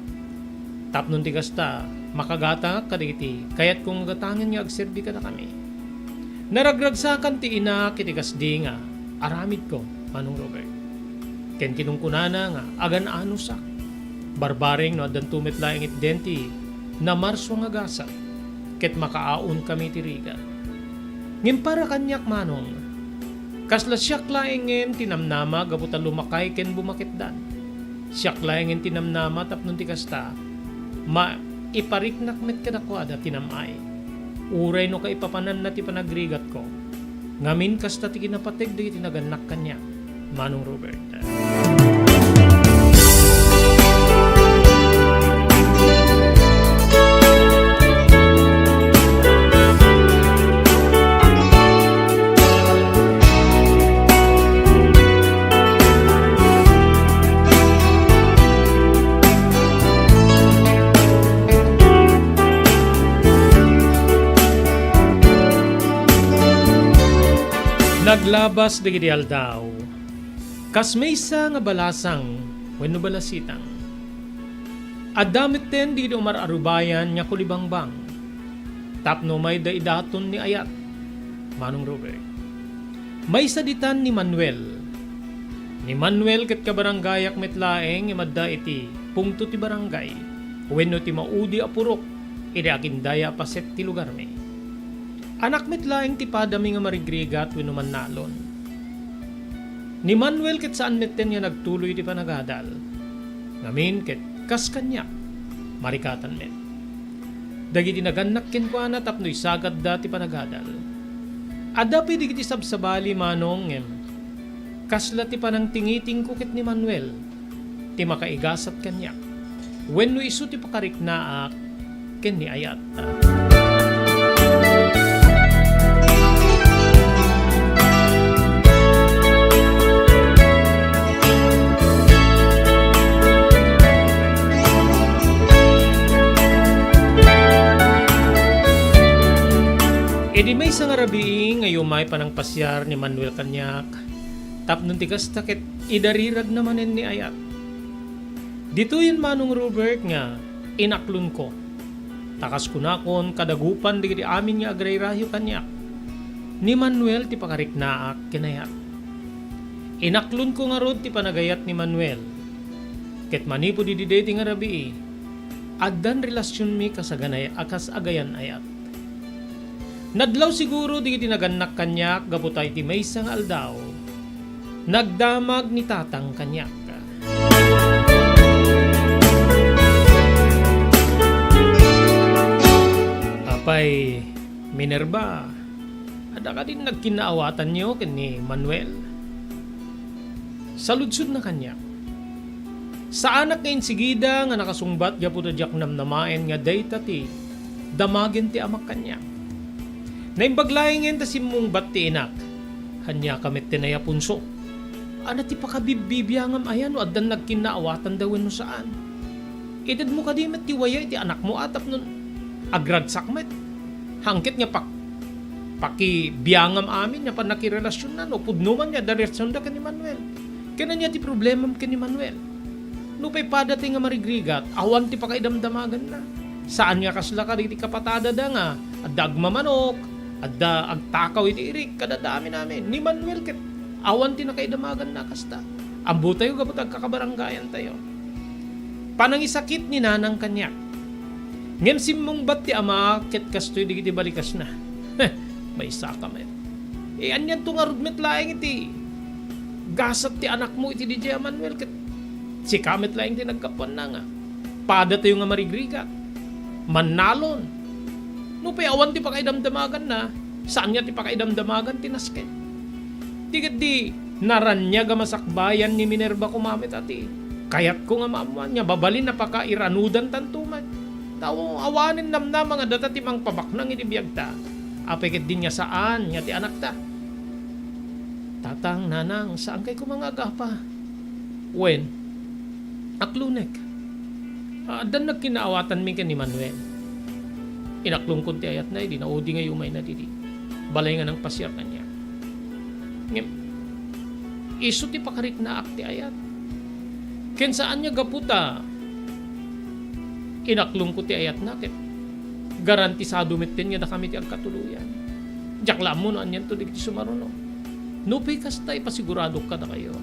Tapnon ti kasta, makagata kadagiti kayat kung gatangan nga agserbi kada kami. Naragragsakan ti ina kiti kasdi nga aramid ko, Manong Robert. Ken kinungkunana nga agan anusak. Barbaring no adan tumit laing itdenti na marso nga gasa. Ket makaaon kami ti riga. Ngem para kanyak manong. Kasla siyak laingen tinamnama gabuta lumakay ken bumakitdan. Siyak laingen tinamnama tapnon ti kasta. Ipariknak met kadakwada tinamay. Uray no kaipapanan na ti panagrigat ko. Ngamin kasta ti kinapatig di tinaganak kanya, Manong Robert. Naglabas digiti aldaw. Kas maysa nga balasang wenno balasitang. Adamit ten di umararubayan nya kulibangbang. Tapno may daidaton ni ayat. Manong Robert. Maysa ditan ni Manuel. Ni Manuel ket kabaranggayak metlaeng imadda iti pungto ti barangay. Wenno ti maudi a purok iti agindaya paset ti lugar mi. Anak metlaeng ti padami nga marigrigat wenno mannalon. Ni Manuel ket saan metten nga nagtuloy ti panagadal. Ngamin ket kas kanya marikatan met. Dagiti naganak ken kuana tapno isagad da ti panagadal. Adda pidi kiti sabsabali manong ngem. Kasla ti panang tingiting ko ket ni Manuel ti makaigasat kanya. Wenno isu ti pakariknaak ken ni ayat. E di may isang arabi ngayon may panang pasyar ni Manuel kanyak. Tapnon tigas takit idarirag namanen ni ayat. Dito yun Manong Robert nga inaklon ko. Takas kunakon kadagupan di amin nga agrayrayo kanyak. Ni Manuel ti pakariknaak kinayat. Inaklon ko nga rod ti panagayat ni Manuel. Ket manipo di dating arabi addan relasyon mi kasaganay akas agayan ayat. Nadlaw siguro di tinaganak kanyak gaputay ti maysa nga aldaw. Nagdamag ni tatang kanyak. Apay, Minerva, ada ka din nagkinaawatan niyo ni Manuel. Saludsud na kanyak. Sa anak ngayon sigida nga nakasungbat gaputadyak namnamaen nga dayta ti damagin ti amak kanyak. Naimbaglaingen ta simong batti inak. Hanya kamit tinaya punso. Ana ti pakabibibiyangam ayan o addan nagkinaawatan dawin no saan. Edad mo kadimet ti waya iti anak mo atap nun agradsakmet. Hangkit nga pakibiyangam amin nga pa nakirelasyon na no pudnuman niya daresyon da ka ni Manuel. Kaya niya ti problema ka ni Manuel. No pa'y padati nga marigrigat awan ti pakaidamdamagan na. Saan nga kasla ka riti kapatada da nga adagma manok adda agtakaw iti irik kadadami namin ni Manuel ket awan ti nakaidamagan na kasta. Ambo tayo kapag agkakabaranggayan tayo. Panangisakit ni nanang kanyak. Ngem simmong bat ti ama ket kastoy digiti balikas na. May saka met. Anyan to nga rudmet laing iti gasat ti anak mo iti DJ Manuel ket si kamet laing ti nagkapuan na nga. Pada tayo nga marigrigat. Manalon. No pay awan ti pakaidamdamagan na, saan niya ti pakaidamdamagan tinasket. Tigat di naranya ga masakbayan ni Minerva kumamit ati. Kayat ko nga maamuan niya babalin na pakairanudan tantuman. Tawo awanin namna mga datatimang pabaknang inibiyag ta. Apekit din nga saan nga ti anak ta. Tatang, nanang, saan kay kumangagah pa? Wen, aklunek. Dan nagkinaawatan mi ka ni Manuel. Inaklong kunti ayat na, di naudi nga umay na didi. Balay nga ng pasyar kanya. Ngem, iso ti pakarik na akti ayat. Ken saan niya gaputa? Inaklong ko ti ayat na, ket garantisado mitten nga na kami ti agkatuluyan. Jakla mo no anyan to di ti sumaruno. Nupay kastay pasigurado ka na kayo.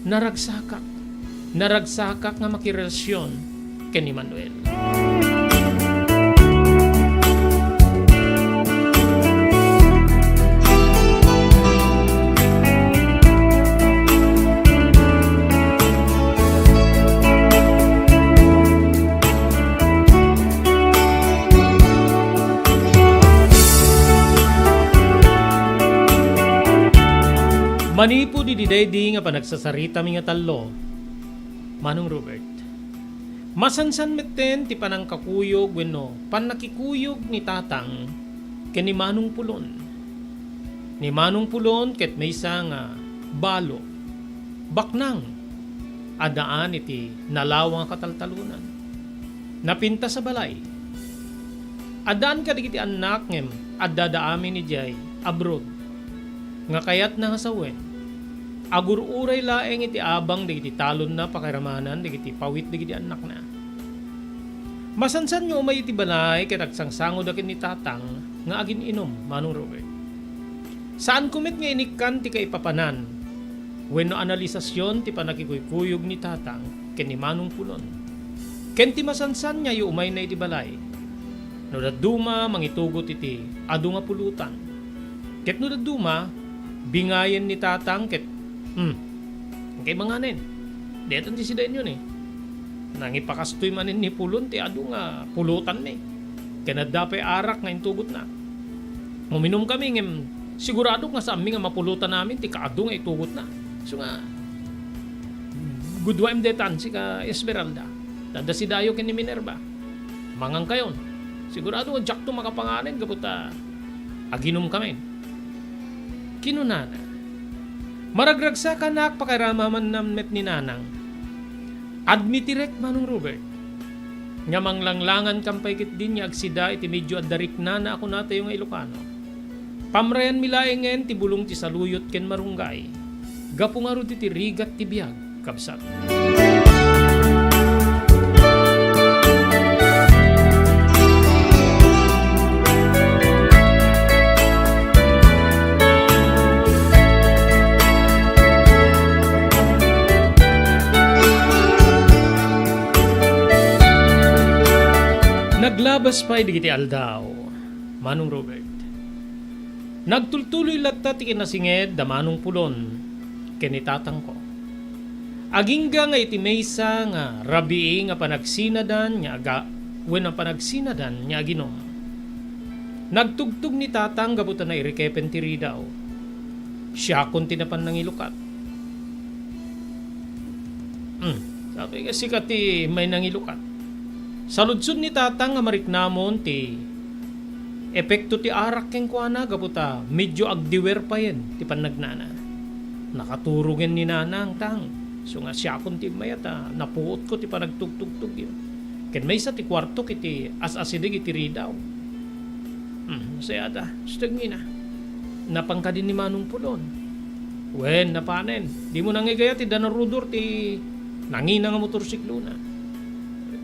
Naragsakak nga makirelasyon ken ni Manuel. Manipo di didaydi nga panagsasarita mi nga talo. Manong Robert. Masansan meten ti panang kakuyog wenno panakikuyog ni tatang ken ni Manong Pulon. Ni Manong Pulon ket maysa nga balo. Baknang adaan iti nalawang kataltalunan. Napinta sa balay. Adaan ka digiti anak ngem addadaami ni jay abroad. Nga kayat na hasawen. Agur-uray laeng iti abang digiti talon na pakiramanan digiti pawit digiti anak na. Masansan nyo umay iti balay ket agsangsangod akin ni tatang nga agin inom, Manong Robert. Saan kumit nga inikkan ti kaipapanan? Wenno analisasyon ti panakikuykuyog ni tatang ken ni Manong Pulon. Ken ti masansan niya yu umay na iti balay. No daduma mangitugot iti adu nga pulutan. Ket no daduma bingayen ni tatang ket kay manganen. Deton ti sidain yun eh. Nangipakastoy manin ni Pulon ti adu nga pulutan me. Kanadapay arak nga intugot na. Muminom kami ngem sigurado nga sa amin nga mapulutan namin ti kaadu nga itugot na. So nga gudwaim detan si ka Esmeralda. Dada si Dayo ken ni Minerva. Mangang kayon. Sigurado nga jak to makapanganen kaputa aginom kami. Kinunana. Maragragsa ka na pakiramaman namet ni nanang. Admitirek Manong Robert. Nga manglanglangan kampay kit din niya agsida iti medyo adarik na ako nata yung Ilocano. Pamrayan milaengen ti bulong ti saluyot ken marunggay. Gapungaro ti rigat ti biyag kabsat. Naglabas pa'y digiti aldaw, Manong Robert. Nagtultuloy latta ti kinasinged da Manong Pulon, kenitatang ko. Agingga nga iti maysa nga rabii nga panagsinadan nga ang panagsinadan nga aginom. Nagtugtog ni tatang gabutan na irikepen ti ridaw. Siya kun tinapan ng ilukat. Sabi kasi kati may nangilukat. Sa ludsud ni tatang nga mariknamon ti epekto ti arak ken kuana gaputa medyo agdiwer pa yen ti panagnana. Nakaturugen ni nanang tang. So nga siya kun ti mayata napuot ko ti panagtugtugtug yun. Ken may sa ti kwarto kiti as-asidig iti ridaw. Sayata, stagni na. Napangka din ni Manong Pulon. Wen napanen. Di mo nangigaya ti danarudor ti nangina nga motorsiklo na.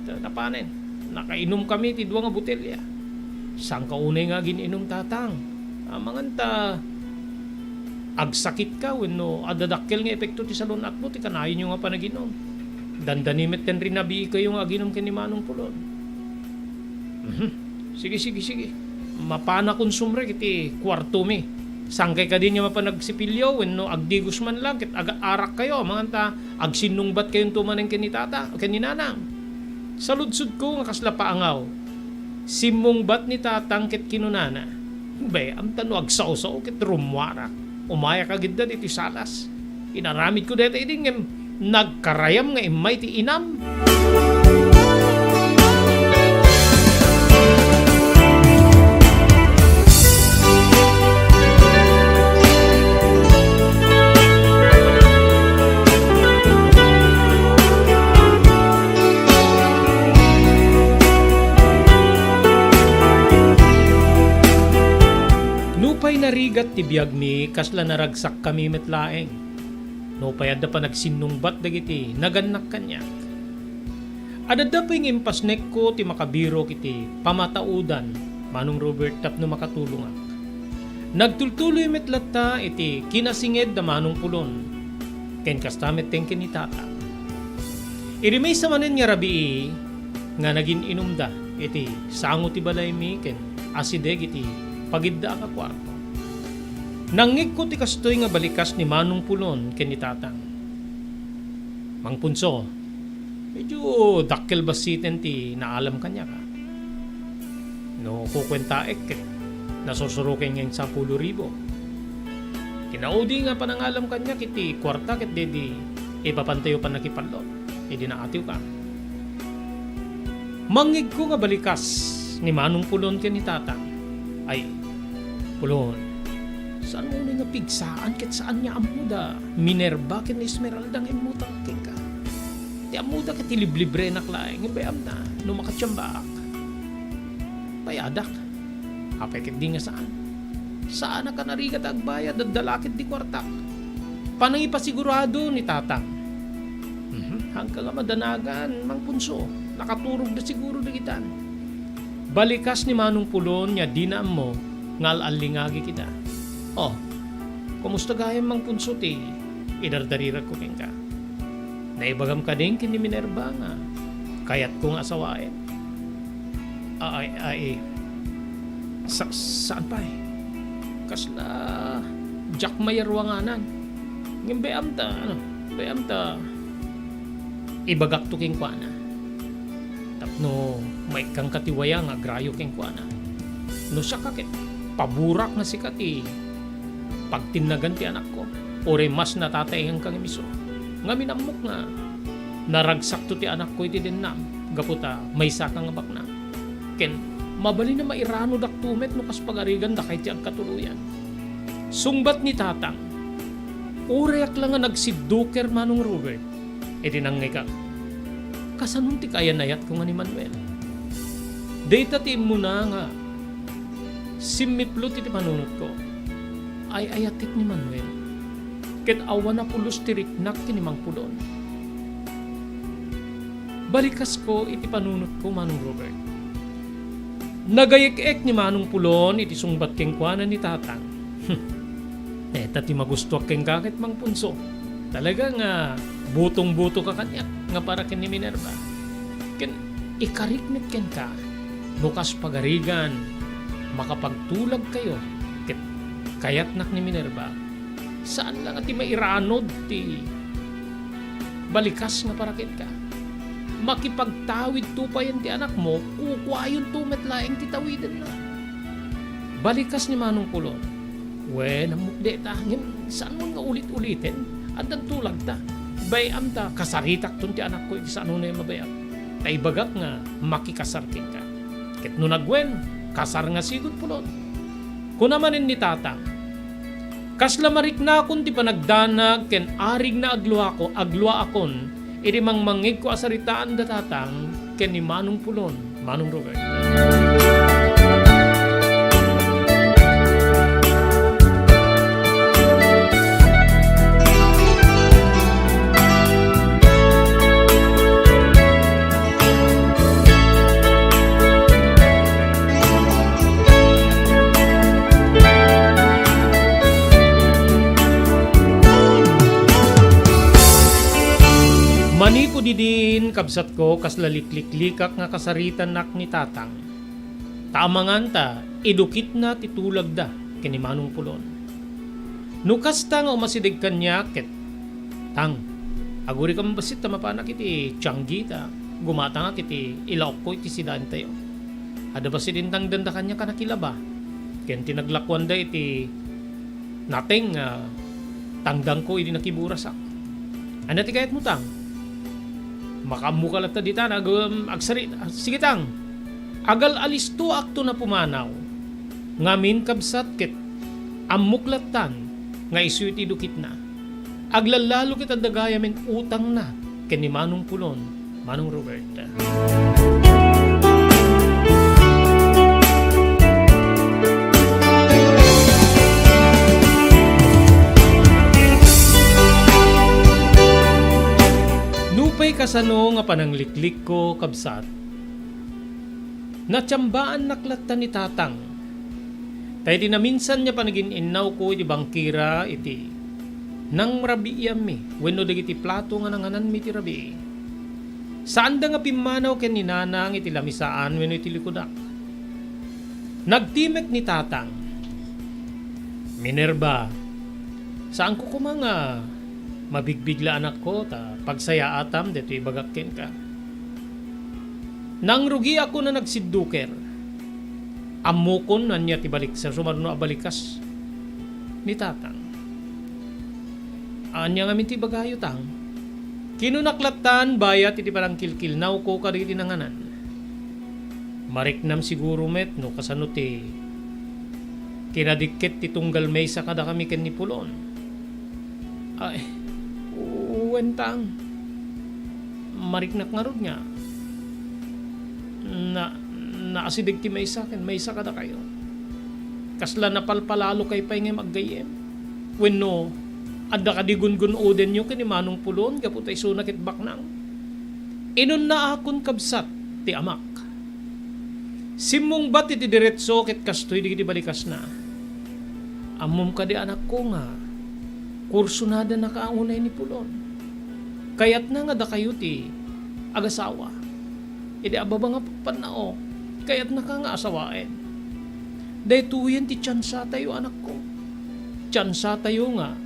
Napanen. Nakainom kami ti dua nga botelya. Sang kaunay nga gininom tatang. Manganta agsakit ka wenno adadakkel nga epekto ti salunat mo ti kanayon yung nga panaginom. Dandanimit ten rin nabi kayo nga aginom ken ni Manong Pulon. Sige. Mapana konsumre kiti kwarto mi. Sangkay ka din niya mapanagsipilyo wenno agdigos man lang ket aga-arak kayo manganta agsinungbat kayong tumanen ken ni tata ken ni nanang. Sa ludsud ko nga kasla paangaw. Simong bat ni tatang ket kinunana. Be, am tano agsaw-saw ket rumwara. Umaya kagid da iti salas. Inaramid ko dito iding nagkarayam nga imay ti inam. narigat ti biyag mi kasla naragsak kami metlaeng. No payad da pa nagsinungbat dagiti naganak kanyak. Adada pa yung impasnek ko ti makabiro kiti pamataudan manong Robert tapno makatulong ak. Nagtultuloy metlata iti kinasinged da manong pulon. Ken kastamet ten kinitata. Irimay sa manen nga rabii nga naging inumda iti sango ti balay mi ken asideg iti pagidda ka kwarto. Nangig ko ti kastoy nga balikas ni manong pulon ken ni tatang. Mang Punso, medyo dakkel basiten ti naalam kanya ka. No kukwenta ket nasusuruken ngayon 10,000. Kinaudi nga panangalam kanya kiti kwarta ket dedi ipapantayo pa nakipalot. Idi naatiw ka. Mangig ko nga balikas ni manong pulon ken ni tatang. Ay, pulon, saan mo nga pigsaan ket saan niya amuda? Minerva ken Esmeralda nga imutang ken ka. Ti amuda ket liblibre naklaeng bayam na no makatsambak. Payadak. Apay ket di nga saan. Saan ka narigat agbayad dadalakit di kwartak. Panang ipasigurado ni tatang. Hanggang nga madanagan, Mang Punso, nakaturog na siguro na kitan. Balikas ni manong pulon niya dinam mo ngal alingagi kita. Oh, kumusta gayam Mang Punso ti idardarira ko ken ka. Naibagam ka din kin ni Minerva nga kayat kong asawain. Saan pa eh? Kasla Jack Mayer wanganan. Ngem bayam ta ibagak to king kuana. Tapno may kang katiwaya nga grayo king kuana. No siya kakit paburak na si kati pagtinagan ti anak ko. Ore mas natatayan kang imiso. Nga minamok nga naragsak to ti anak ko iti dinam. Gaputa may sakang abak na. Ken mabali na mairano dak tumet no kas pagarigan da kay ti agkatuluyan. Sungbat ni tatang. Ureak lang nga nagsiduker manong Robert. E dinangay ka. Kasanun ti kaya nayat ko nga ni Manuel. Data ti mo na nga. Simiplo ti panunot ko. Ay ayatik ni Manuel. Ket awan na pulos ti riknak ti ni Mang Pulon. Balikas ko iti panunot ko manong Robert. Nagayek-ek ni manong Pulon iti sungbat keng kuana ni tatang. Eta ti magustuak keng kakit Mang Punso. Talaga nga butong-buto ka kanya nga para ken ni Minerva. Ken ikariknit ken ka bukas pagarigan makapagtulag kayo ket kayat nak ni Minerva. Saan lang ati mairanod ti balikas nga para ken ka. Makipagtawid tupayan ti anak mo ukwayon tumet laeng ti tawiden na. Balikas ni manong Pulon. Namukde ta. Saan mo nga ulit-ulitin? Andan tulag ta. Bayam ta, kasaritak tun ti anak ko iti saan mo na yung mabayam. Taibagak nga, makikasarkin ka. Ket no nagwen, kasar nga sigod Pulon. Kunamanin ni tatang, kasla marikna akon ti panagdanag, ken arig na agluwa akon, iti mangmangig ko asaritaan da tatang, ken ni manong Pulon, manong Robert. Manipo di din kabsat ko kas lalikliklikak nga kasaritan nak ni tatang. Taamangan ta, idukit na titulag da kini manong Pulon. Nukas ta nga umasidig kanya ket tang. Aguri ka mabasit ta mapanak iti tsanggita. Gumata nga kiti ilaok ko iti sidan tayo. Ada ba si dintang danda kanya ka nakilaba? Ken tinaglakwan da iti nating tangdang ko iti nakiburasak. Ano ti kayat mo tang? Makamukalat na dita agsari. Sige tang. Agal alis to akto na pumanaw. Ngamin kabsat ket amuklatan nga isuiti dukit na. Aglalalo kita dagayamin utang na ken ni manong Pulon, manong Robert. kasano nga panangliklik ko kabsat. Natsambaan naklatan ni tatang. Tayo di na minsan niya panagin inaw ko di bangkira iti. Nang rabi mi, wenno dagiti plato nga nanganan mi ti rabi. Saan da nga pimanaw ken ni nanang iti lamisaan wenno iti likudak. Nagtimek ni tatang. Minerva, saan ko kumanga mabigbigla anak ko ta pagsaya atam deto ibagakken ka. Nang rugi ako na nagsidduker. Amukon nanya ti balik sa sumarno abalikas ni tatang. Anya nga ti bagayo tang. Kinunaklatan bayat iti parang kilkilnaw ko kaditi nanganan. Mariknam siguro met no kasano ti kinadikit ti tunggal may sa kada kami ken ni Pulon. Ay, uwentang. Mariknak nga rod niya. Naasidig ti may sa akin, may sa kada kayo. Kasla napalpalalo kay pay ngay maggayem. Wenno, adda ka di gun-gun oden nyo kini Manong Pulon, kaputay sunakit baknang. Inon na akon kabsat ti amak. Simong bat iti diretso ket kastoy di balikas na. Amom ka di anak ko nga. Kurso na da nakaangunay ni Pulon. Kayat na nga da kayo ti agasawa. Idi ababa nga panao. Kayat na ka nga asawain. Daytuyen ti tsansa tayo anak ko. Tsansa tayo nga.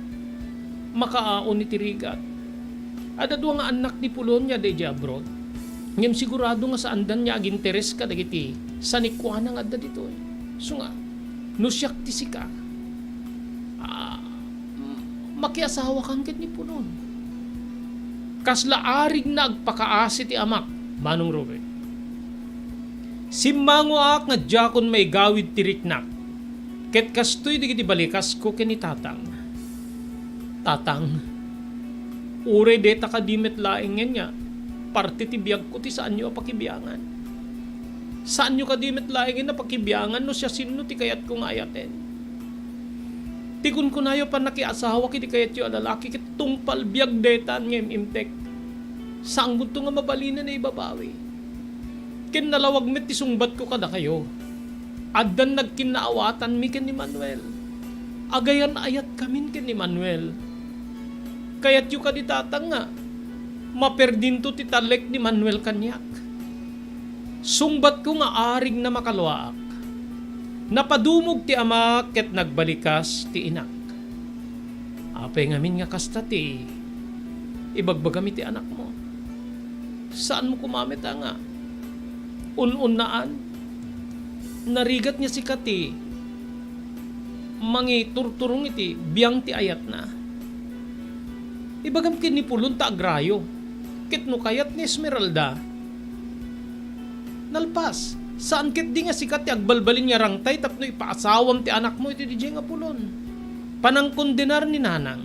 Makaaon ni tirigat. Adadwa nga anak ni Pulon niya day abroad. Ngem sigurado nga sa andan niya aginteres ka dagiti sanikwana nga adda dito. So nga, no siyak ti sika. Makiasawa kang ket ni Pulon. Kasla arig na agpakaasi ti amak, Manong Robert. Simmango ak nga jakon may gawid ti riknak. Ket kastoy digiti balikas ko ken ni tatang. Tatang, ure deta kadimet laeng niya. Parte ti biyag ko ti saan nyo pakibiyangan. Saan nyo kadimet laeng na pakibiyangan no siya sino ti kayat kong ayaten. Tikun ko na yo pa nakiasawa kiti kayat yo alalaki kit tungpal biyag detan ngem imtek. Saan gusto nga mabalina na ibabawi. Ken nalawag met ti sungbat ko kada kayo. Addan nagkinaawatan mi ken ni Manuel. Agayan ayat kamin ken ni Manuel. Kayat yo kaditatang nga. Maperdinto ti talek ni Manuel kanyak. Sungbat ko nga aring na makalwaak. Napadumog ti ama ket nagbalikas ti inak. Apay ngamin nga kasta ti ibagbagami ti anak mo. Saan mo kumamit nga? Un-unnaan. Narigat niya si Kati. Mangi turturong iti biyang ti ayat na. Ibagam kin ni Pulon ta agrayo. Ket no kayat ni Esmeralda. Nalpas. Saan ket di nga sikat ti agbalbalin niya rangtay tapno ipaasawam ti anak mo iti di nga Pulon. Panangkondenar ni nanang.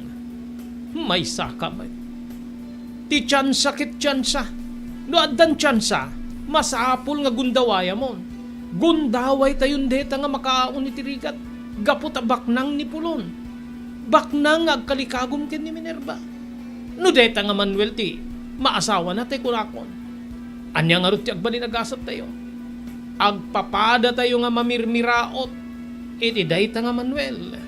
May saka may. Ti tsansa ket tsansa. No addan tsansa, masapul nga gundawaya mo. Gundaway tayon deta nga makaon iti rigat. Gapot a baknang ni Pulon. Baknang agkalikagom ken ni Minerva. No deta nga Manuel ti maasawa na tayo kurakon. Anya nga ro ti agbalin agasat tayo. Agpapada tayo nga mamirmiraot. Iti dayta nga Manuel.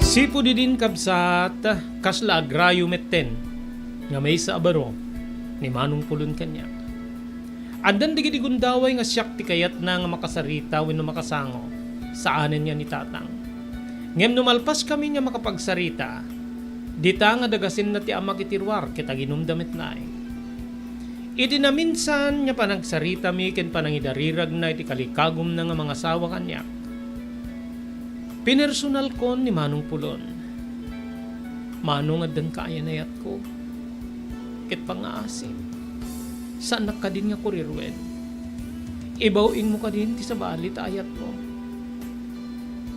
Sipo di din kabsat kasla agrayo metten nga may sa abaro ni Manong Pulon kanya. Andan digidi gundaway nga siyak ti kayat na nga makasarita wenno makasango saanen niya ni tatang. Ngem numalpas kami nga makapagsarita, dita nga dagasin na ti ama kitirwar kita ginumdamit naay. Iti na minsan nga panagsarita mi ken panangidarirag na iti kalikagom na nga mga asawa kanya. Pinersonal kon ni Manong Pulon. Manong addan kaya nayat ko. Ket pangaasim. Saan ka din nga kurirwen? Ibawing mo ka din ti sabali ta ayat mo.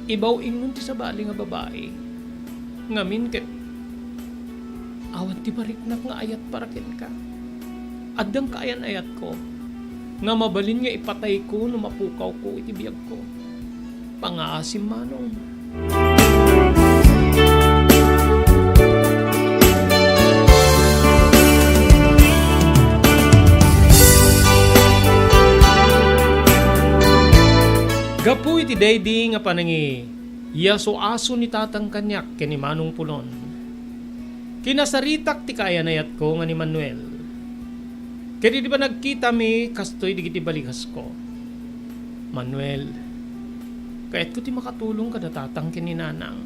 Ibawing mo ti sabali nga babae. Ngamin ket awan ti bariknak nga ayat paraken ka. Addang kaayan ayat ko. Nga mabalin nga ipatay ko no mapukaw ko iti biyag ko. Pangaasim manong. Gapu iti daydi nga panangi yaso aso ni tatang kanyak ken ni Manong Pulon. Kinasaritak ti kaayanayat ko nga ni Manuel. Kaya di ba nagkita mi kastoy digiti balikas ko. Manuel, kahit ko ti makatulong kada tatang ken ni nanang.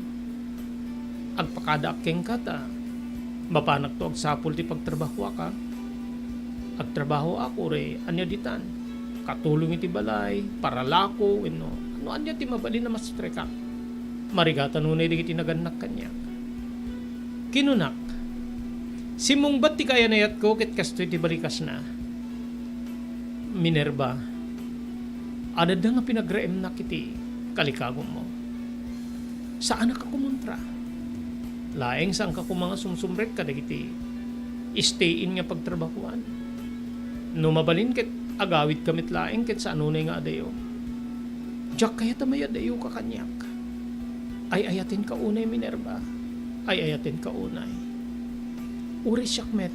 Agpakada akeng kata. Mapanak to agsapol ti pagtrabaho ka. Agtrabaho ako re anya ditan. Katulong iti balay, paralako, ano anya ti mabali na mastreka. Marigatan nunay digiti naganak kanyak. Kinunak, simungbat ti kayanayat ko ket kastoy ti balikas na. Minerva, adad nga pinagraem na kiti kalikagom mo. Saan ka kumontra? Laeng saan ka kumanga sumsumrek ka dagiti stay in nga pagtrabahuan. No mabalin ket agawid kamit laeng ket sa anunay nga adayo. Diyak kaya tamay adayo ka kanyak. Ay ayatin ka unay Minerva. Ay ayatin ka unay. Uri siyakmet.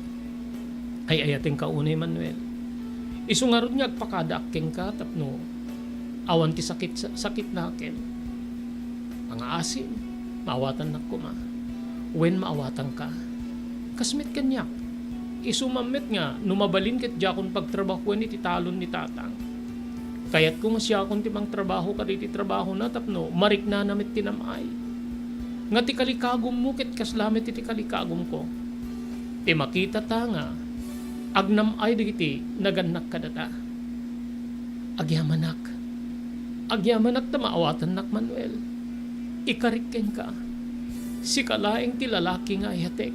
Ay ayatin ka unay Manuel. Isungarod nga agpakada akeng ka tapno. Awan ti sakit na akin. Ang asim. Maawatan na kuma. When maawatan ka. Kasmet kanyak. Isumamit nga numabalin ket jakon pagtrabahuan iti talon ni tatang. Kaya't kung siya akong timang trabaho ka diti trabaho na tapno, marik na namit tinamay. Nga ti kalikagom mo ket kaslamit iti kalikagom ko. Ti makita ta nga, agnamay digiti naganak kadata. Agyamanak. Agyamanak ta maawatan nak Manuel. Ikarikken ka. Si kalaeng ti lalaki nga ayatek.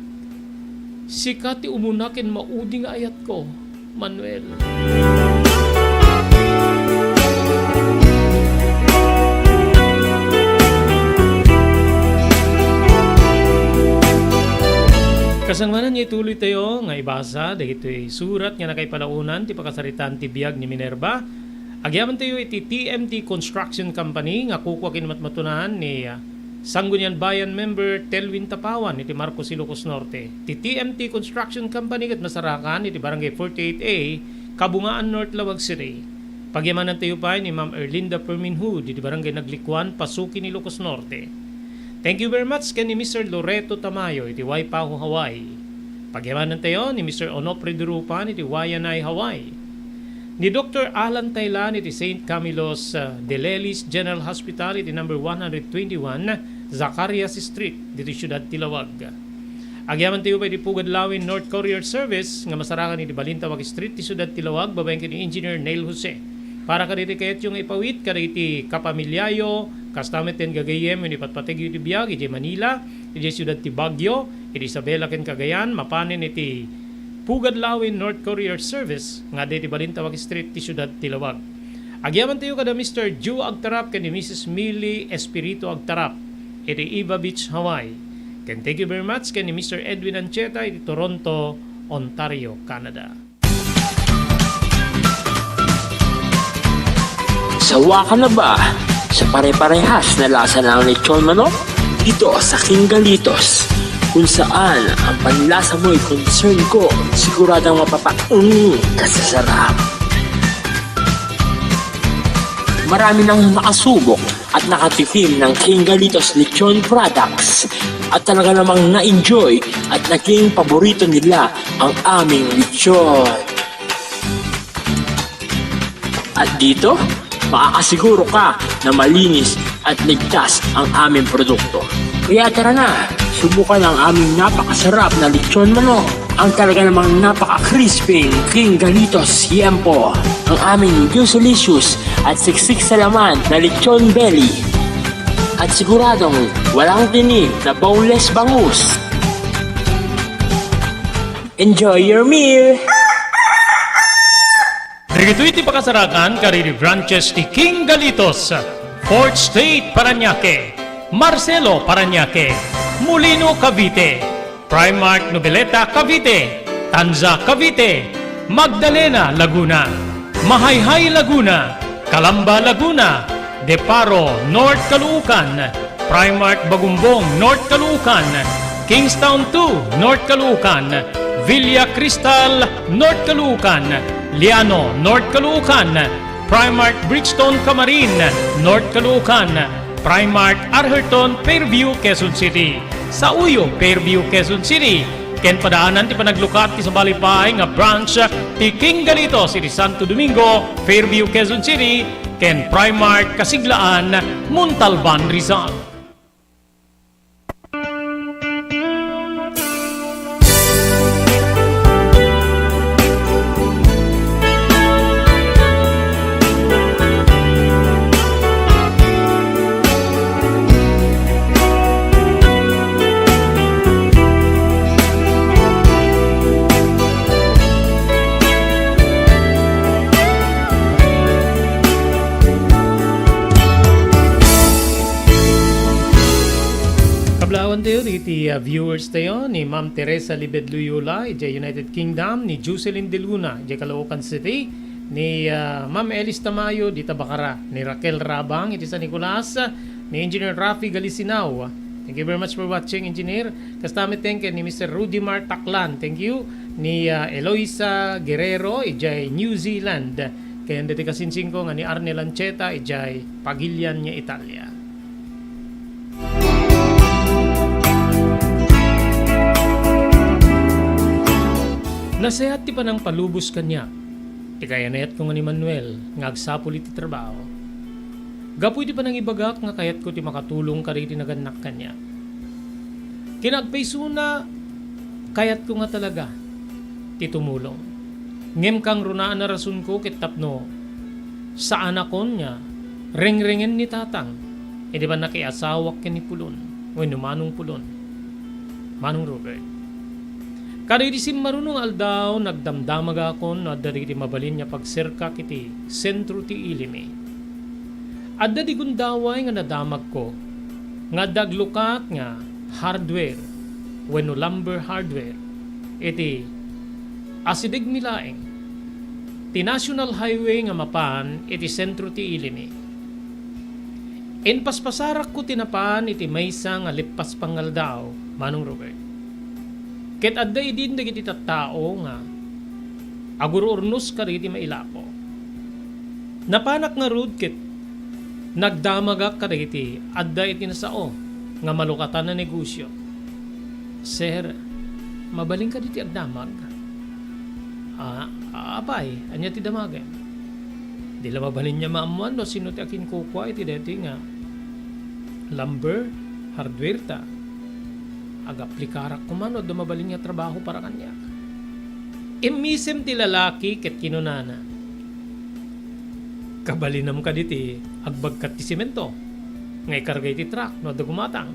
Si ka ti umunakin maudi nga ayat ko, Manuel. Kasangmanan niya ituloy tayo nga ibasa dahil surat nga nakaipalaunan ti pakasaritan ti biyag ni Minerva. Agyaman tayo iti TMT Construction Company nga kukwa kinmatmatunan ni Sangguniang Bayan member Telwin Tapawan iti Marcos Ilocos Norte. Ti TMT Construction Company kat masarakan iti Barangay 48A, Kabungaan North, Lawag City. Pagyamanan tayo pa ni Ma'am Erlinda Perminhood iti Barangay Naglikuan, Pasukin, Ilocos Norte. Thank you very much kay ni Mr. Loreto Tamayo iti Waipahu, Hawaii. Pagyamanan tayo ni Mr. Onofre Durupan iti Wayanay, Hawaii. Ni Dr. Alan Taylan iti St. Camilos de Lelis General Hospital iti number 121 Zacarias Street dito Siyudad Tilawag. Agyaman tayo pa iti Pugadlawin North Courier Service nga masarakan iti Balintawak Street ti Siyudad Tilawag babaeng kini Engineer Neil Jose. Para kaditi kayat yung ipawit kaditi kapamilyayo kastamit ten gagayem yung ipatpatig iti biyag iti Manila iti Siyudad ti Baguio iti Isabela ken Cagayan mapanen iti Pugadlawin North Courier Service nga diti Balintawak Street ti Siyudad Tilawag. Agyaman tayo kada Mr. Ju Agtarap ken ni Mrs. Millie Espirito Agtarap iti Iva Beach, Hawaii. Ken thank you very much ken ni Mr. Edwin Ancheta iti Toronto, Ontario, Canada. Sawa ka na ba sa pare-parehas na lasa ng lechon manok? Dito sa King Galitos, kung saan ang panlasa mo'y concern ko, siguradang kasasarap. Marami nang nakasubok at nakatikim ng King Galitos lechon products at talaga namang na-enjoy at naging paborito nila ang aming lechon. At dito, makakasiguro ka na malinis at ligtas ang aming produkto. Kaya tara na, subukan ang aming napakasarap na lechon manok. Ang talaga namang napaka-crispy King Galitos Yempo. Ang aming delicious at siksik sa laman na lechon belly. At siguradong walang tinig na boneless bangus. Enjoy your meal! Dito iti pakasarakan kariri branches ti King Galitos, Fort State, Parañaque, Marcelo, Parañaque, Molino, Cavite, Primark, Noveleta, Cavite, Tanza, Cavite, Magdalena, Laguna, Mahayhay, Laguna, Calamba, Laguna, Deparo, North Caloocan, Primark, Bagumbong, North Caloocan, Kingstown 2, North Caloocan, Villa Cristal, North Caloocan, Liano, North Caloocan, Primark, Bridgestone, Camarin, North Caloocan, Primark, Arherton, Fairview, Quezon City. Sa Uyo, Fairview, Quezon City. Ken padaanan ti panaglukat ti sa balipay nga branch ti King Galito, City Santo Domingo, Fairview, Quezon City. Ken Primark, Kasiglaan, Montalban, Rizal. Kablawan tayo, iti viewers tayo ni Ma'am Teresa Libed Loyola, iti United Kingdom, ni Jocelyn De Luna, iti Caloocan City, ni Ma'am Elis Tamayo, di Tabacara, ni Raquel Rabang, iti San Nicolas, ni Engineer Rafi Galisinao. Thank you very much for watching, Engineer. Kastamit thank you ni Mr. Rudy Mar Taclan, thank you, ni Eloisa Guerrero, iti New Zealand, kaya diti kasinsing ko nga ni Arne Lancheta, iti Pagilian niya Italia. Nasehat ti panang palubos kanya. Ti kayanayat ko nga ni Manuel, nga agsapul iti trabaho. Gapoy ti panang ibagak nga kayat ko ti makatulong ka rin naganak kanya. Kinagpaysuna, kayat ko nga talaga ti tumulong. Ngem kang runaan na rason ko kit tapno sa anakon niya, ring-ringen ni tatang. E di ba nakiasawak ken ni Pulon? O manong Pulon? Manong Robert. Kada iti marunong aldaw, nagdamdamag akon no adda iti mabalin niya pagserka kiti sentro ti Ilimi. Adda di gundaway nga nadamag ko, nga daglukat nga hardware, wenno lumber hardware, iti asidig milaeng, ti National Highway nga mapan, iti sentro ti Ilimi. Inpaspasarak ko tinapan, iti maysa nga lipas pangaldaw, Manong Robert. Ket adda idin dagiti tattao nga agururnos ka riti mailako. Napanak nga rud ket nagdamagak ka riti adda iti nasao nga malukatan na negosyo. Sir, mabaling ka diti agdamag. Apay, anya ti damagan. Di la mabalin niya maamuan no sino ti akin kukwa iti deti nga lumber hardware ta. Agaplikarak kumano dumabalin niya trabaho para kanya. Imisem ti lalaki ket kinunana. Kabalinam ka diti agbagkat ti simento. Ngay kargay ti truck no dagumatang.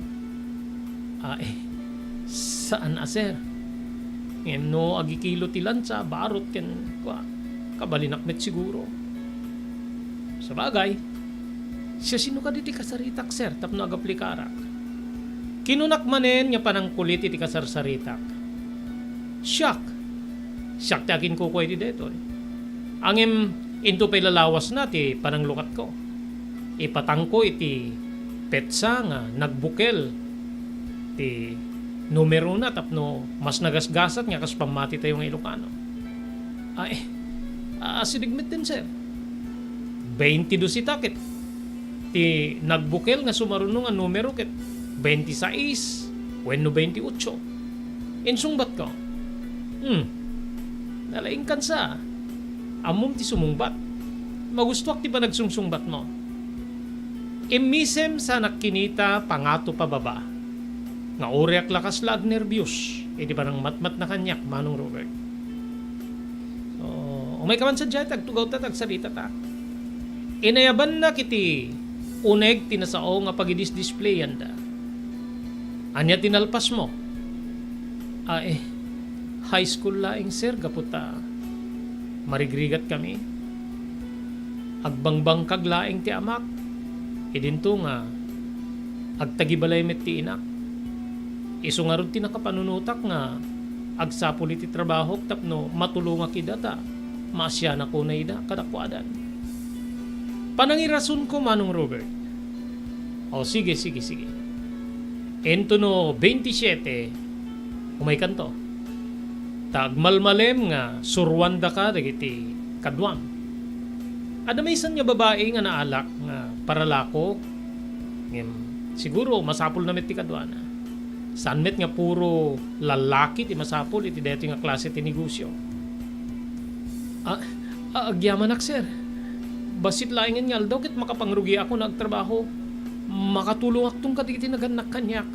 Saan aser? Ngem no agikilo ti lansa barot ken kabalinak met siguro. Sa bagay, siya sino ka diti kasaritak sir tapno agaplikarak. Kinunak manen nga panang kulit iti kasarsaritak. Siyak ti akin kukuha iti detoy. Angem into pay lalawas na ti panang lukat ko. Ipatang ko iti petsa nga nagbukel ti numero na tapno mas nagasgasat nga kas pamati tayo ng Ilocano. Sidigmet din sir. 22 itakit. Ti nagbukel nga sumarunong nga numero ket 26, wenno 28. Insungbat ko. Nalaing kansa. Amom ti sumungbat. Magustuak ti pa nagsungsungbat mo. Imisem sa nakinita pangato pababa. Nga oreak lakas lag nervyos. E di pa nang matmat na kanyak, Manong Robert. So, umay ka man sa dyan, tagtugaw ta, tagsarita ta. Inayaban na kiti uneg tinasao nga pagidis-displayan da. Anya tinalpas mo? High school laing sir, kaputa. Marigrigat kami. Agbangbang kaglaing ti amak. Idinto nga, agtagibalay met ti inak. Iso nga rin tinakapanunutak nga, agsapol iti trabaho tapno matulunga kidata masya na kunay da kadakwadan. Panangirason ko Manong Robert. O sige. Ento no 27 umay kanto. Tagmalmalem nga surwanda ka dagiti kadwam. Adamaysan nga babae nga naalak nga paralako. Siguro masapul na met ti kadwana. Saan met nga puro lalaki ti masapul iti deti nga klase ti negosyo. Agyaman ak sir. Basit laingan nga aldaw ket makapangrugi ako nagtrabaho. Makatulong aktong kaditi naganak kanyak.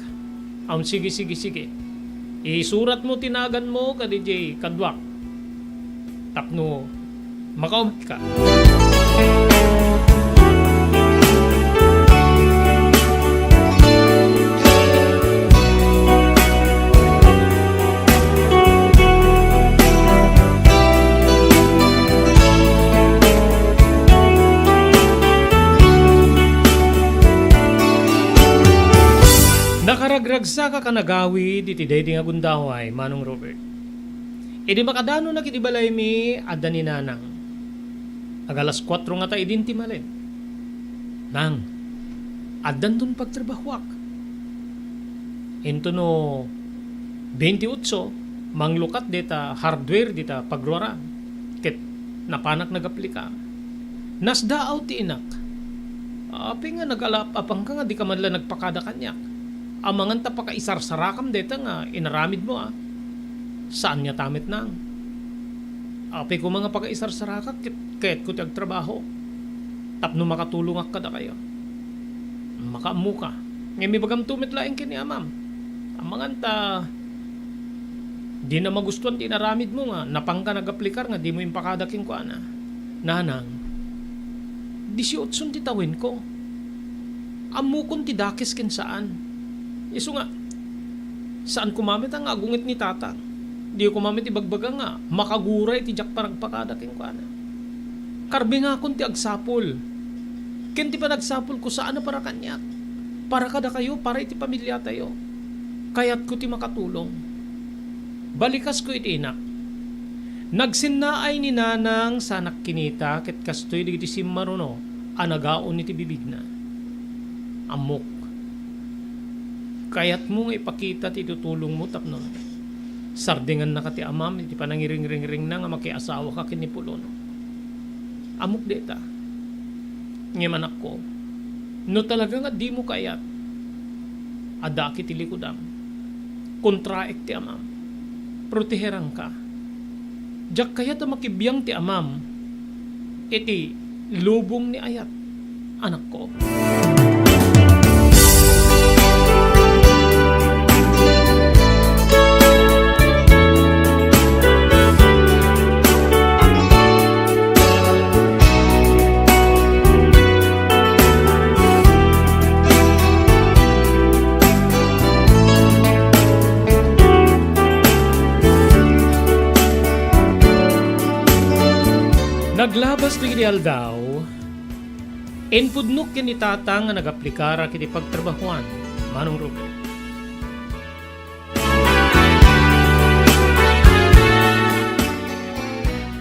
Sige. Isurat mo tinagan mo ka DJ kadwak. Tapno makaumit ka. Nakaragragsa ka kanagawi diti daydi nga gundaway Manong Robert. Idi makadano na kiti balay mi adda ni nanang. Agalas 4 nga ta idin ti malen. Nang addan dun pagtrabahwak. Into no 28 manglukat dita hardware dita pagruara. Ket napanak nagaplika. Nasdaaw ti inak. Api nga nagalap apang ka nga di ka man lang nagpakada kanyak. Amangan ta pakaisarsarakam deta nga inaramid mo Saan niya tamit nang? Api ko mga pakaisarsarakak kahit ko tiyag trabaho. Tapno makatulong ak kada kayo. Makaamu ka. Ngayon may bagam tumit laing kini amam. Amangan ta di na magustuhan ti inaramid mo nga napangka nagaplikar nga di mo yung pakadaking ko ana. Nanang 18 ti tawin ko. Amukon ti dakis ken saan. Iso nga, saan kumamit ang agungit ni tatang? Di kumamit ibagbaga nga, makaguray ti jak paragpakada king kuana. Karbi nga akong ti agsapol. Ken ti pa nagsapol ko saan na para kanyak. Para kada kayo, para iti pamilya tayo. Kaya't ko ti makatulong. Balikas ko iti inak. Nagsinnaay ni nanang sanak kinita ket kastoy digiti simmaruno anagaon iti bibig na. Amok. Kaya't mo nga ipakita ti tutulong mo tapno. Sardingan na ka ti amam, iti panangiring-ring-ring na nga makiasawa ka kinipulon. Amok deta. Ngayon ako, no talaga nga di mo kayat, adaki ti likudam, kontraek ti amam, proteherang ka. Diyak kayat na makibiyang ti amam, iti lubong ni ayat, anak ko. Naglabas ti aldaw, enpudnok kini tatang nga nagaplikara kiti pagtrabahuan, Manong Robert.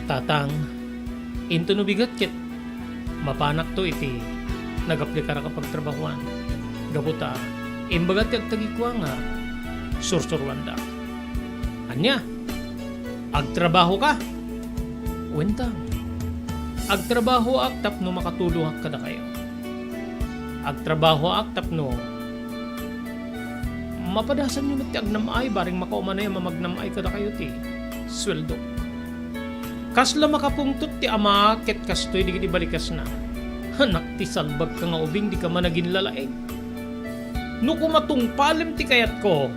Tatang, into no bigat kit, mapanak to iti nagaplikara ka pagtrabahuan. Gabuta, imbagat kag tagikwa nga, sursurwanda. Anya, agtrabaho ka? Wentang. Agtrabaho ak tapno makatulong ak kada kayo. Agtrabaho ak tapno mapadasan nyo mati agnamay baring makaumanay mamagnamay kada kayo ti sweldo. Kasla makapungtot ti ama ket kastoy di balikas na. Hanak ti salbag ka nga ubing di ka man naging lalaeng. No kumatungpalem ti kayat ko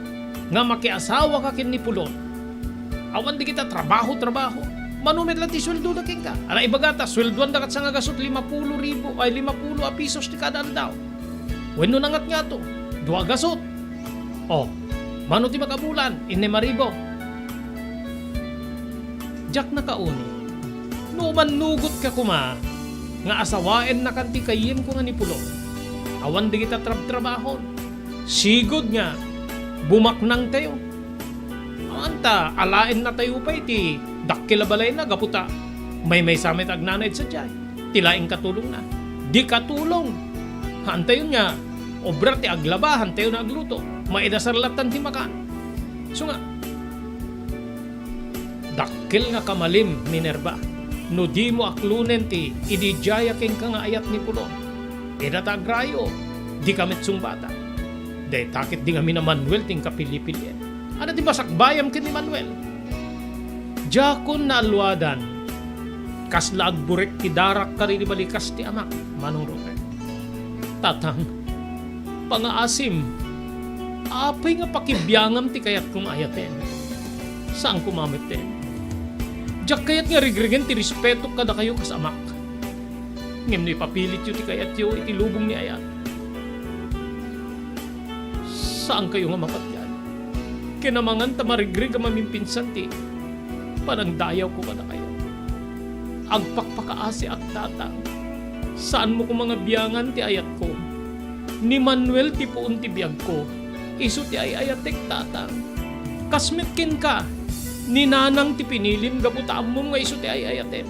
nga makiasawa ka kin ni pulon. Awan di kita trabaho. Manumit lang ti sweldo na king ka. Ala ibagata, sweldoan dakat sa nga gasot 50,000 ay 50 pisos ti kada daw. Wenno nangat nga to, 2 gasot. Oh, mano ti makabulan, 5,000. Jak na kauni. No manugot ka kuma, nga asawaen na kanti kayin ko nga ni pulong. Awan di kita trabahon. Sigod nga, bumaknang tayo. anta, alain na tayo pa iti, dakila balay na, gaputa. May samit agnanay sa jay. Tilaing katulong na. Di katulong. Hantayon nga, obra ti aglaba, hantayon na agluto. Maidasarlatan ti makan. So nga, dakil nga kamalim, Minerva. No di mo aklunen ti, idijaya king ka nga ayat ni Pulon. Idatagrayo, di kamit sumbata. Day takit di nga mina Manuel ting kapili-pilien. Ano di basakbayam kin ni Manuel? Jakon na alwadan, kasla agburek ti darak kari di balikas ti amak, Manong Robert. Tatang, pangaasim, apay nga pakibiyangam ti kayat kong ayaten. Saan kumamit din? Jak kayat nga rigrigen ti respeto kada kayo kas amak. Ngem ni papilit yu ti kayat yu iti lubong ni ayat. Saan kayo nga mapatyan? Kinamangan tamarigrig ang mamimpinsan ti panangdayaw ko kada kayo. Agpakpakaasi at tatang. Saan mo ko mga biyangan ti ayat ko? Ni Manuel ti puun ti biyag ko. Isu ti ayatek tatang. Kasmitkin ka. Ni nanang ti pinilim gaputaan mo nga isu ti ayaten.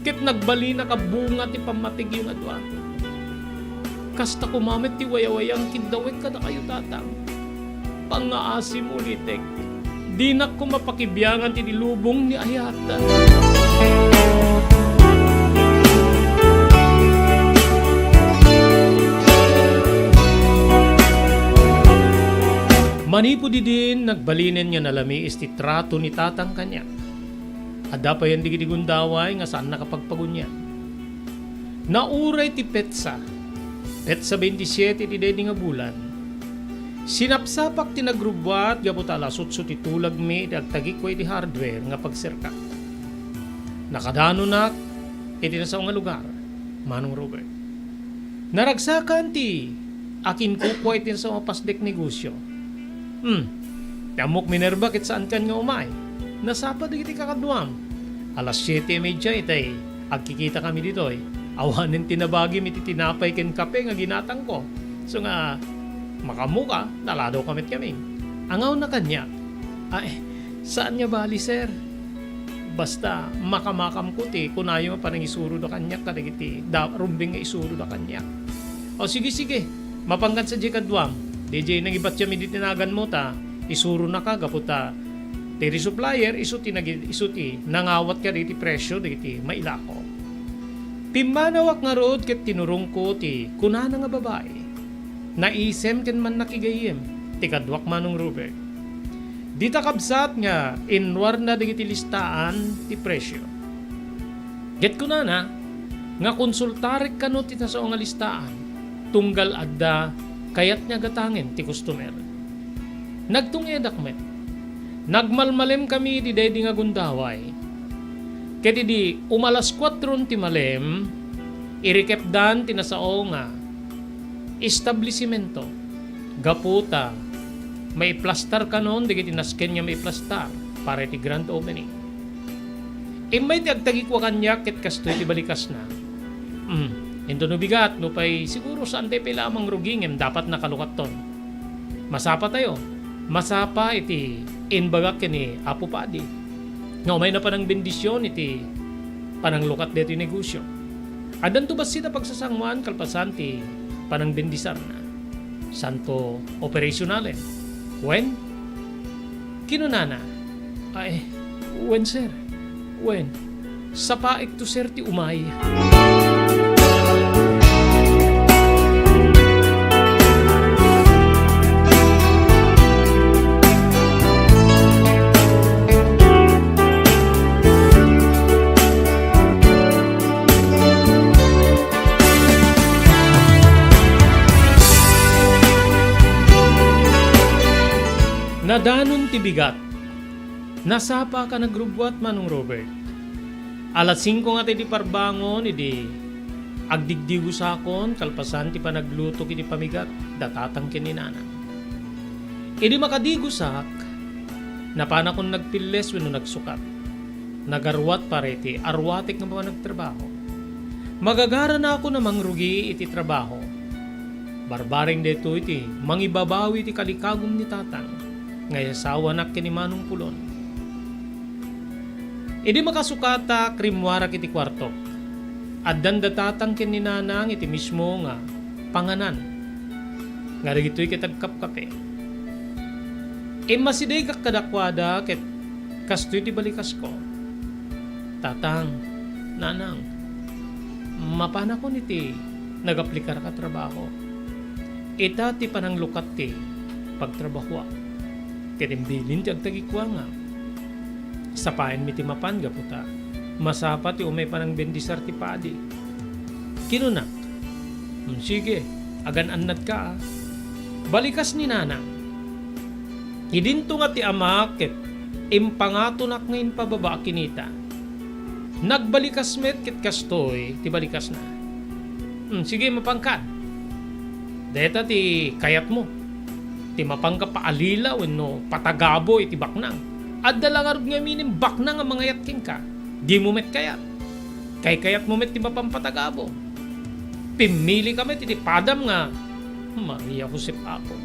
Kit nagbali na kabunga ti pamatig yung adwa. Kasta kumamit ti wayawayang kindawek kada kayo tatang. Pangaasim ulitek. Di na ko mapakibyangan ti dilubong ni ayata. Manipo di din nagbalinen niya nalami isti trato ni tatang kanya. Ada pa yan di gundaway nga saan nakapagpagunya. Nauray ti Petsa 27 ti dedi nga bulan. Sinapsapak ti nagrubwat gaputala sutsut ti tulag mi ti agtagi ko iti hardware nga pagserka. Nakadano nak iti nasa nga lugar, Manong Robert. Naragsakan ti akin kuko iti nasa mga pasdek negosyo. Tamok Minerva kit saan kan nga umay. Nasapa di kiti kakaduam. Alas 7:30 itay agkikita kami dito awanin tinabagi mi ti tinapay ken kape nga ginatang ko. So nga makamuka, naladaw kamit kami. Angaw na kanya, ay, saan niya bali, sir? Basta, makamakam ko ti, kunayo parang isuro da kanyak, kadagiti, rumbing nga isuro da kanyak. O sige, mapanggan sa jikadwam, DJ nang ibat siya miditinagan mo ta, isuro na ka, gaputa, tiri supplier, isuti, nangawat ka diti presyo, diti, mailako. Pimanawak nga rood ket tinurong ko ti, kunana nga babae. Naisem ken man nakigayem ti kadwak Manong Robert. Dita kabsat nga inwar na digiti listaan ti presyo. Get ko na nga konsultarik kano ti sa nga listaan tunggal adda kayat nya gatangin ti customer. Nagtungedak met. Nagmalmalem kami di dedi nga gundaway. Ket di umalas 4 ti malem irikepdan ti nasao nga establishmento gaputa may plastar kanon digiti nasken niya may plastar para iti grand opening. May ti agtagi ko kanya ket kastoy ti balikas na. Ento no bigat no pay siguro saan tayo lamang rugingem dapat nakalukat ton. Masapa tayo. Masapa iti inbagak kini Apo Padi. Nga may na panang bendisyon iti panang lukat dito yung negosyo. Adan to ba sila pagsasangwan kalpasan ti panang bendisar na. Santo operasyonale. When? Kinunana. Ay, when sir? When? Sa paik to sir ti umay. Nadanon ti bigat. Nasapa ka nagrubwat Manong Robert. Alas 5 nga ti parbangon idi agdigdigo sakon kalpasan ti panagluto kiti pamigat datatang kininana. Idi makadigosak napana kon nagpiles wenno nagsukat. Nagarwat pareti arwatek nga mga nagtrabaho. Magagara na ako na mangrugi iti trabaho. Barbaring deto iti mangibabawi ti kalikagom ni tatang. Ngay asawa nak kini Manong Pulon. Idi makasukata krimwara kiti kwarto. At dandatatang kin ni nanang iti mismo nga panganan. Nga rigito'y kitagkapkape. Masiday kak kadakwada ket kastoy ti balikas ko. Tatang, nanang, mapana ko niti nagaplikar ka trabaho. Ita ti pananglukat ti pagtrabaho. Ketimbilin ti agtagikwa nga. Sapain mi ti mapan gaputa. Masapa ti umay panang bendisar ti padi. Kinunak. Sige, agan annad ka. Balikas ni nanang. Idinto nga ti ama ket impangatunak ngayon pababa kinita. Nagbalikas met ket kastoy ti balikas na. Sige, mapangkad. Deta ti kayat mo. Ti mapangka paalila wenno patagabo iti baknang. At dalangarod nga minim baknang ang mga yatking ka. Di mo met kayat. Kayat mo met ti mapampatagabo. Pimili kami ti padam nga Maria Jose Apo.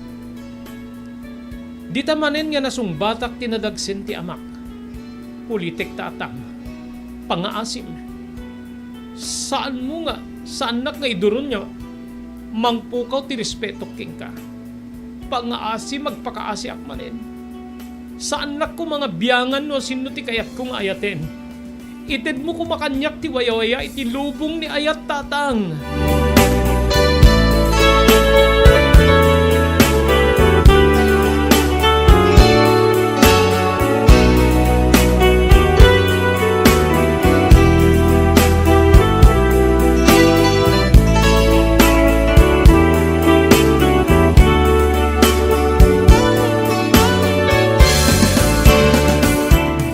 Di tamanen nga nasungbatak tinadagsin ti amak. Pulitek tatam. Pangaasim. Saan mo nga? Saan nak nga iduron niya? Mangpukaw ti respeto king ka. Pangaasim magpakaasi akmanen. Saan nak ko mga biyangan no sino ti kayat kong ayaten? Ited mo kumakanyak ti wayawaya iti lubong ni ayat tatang.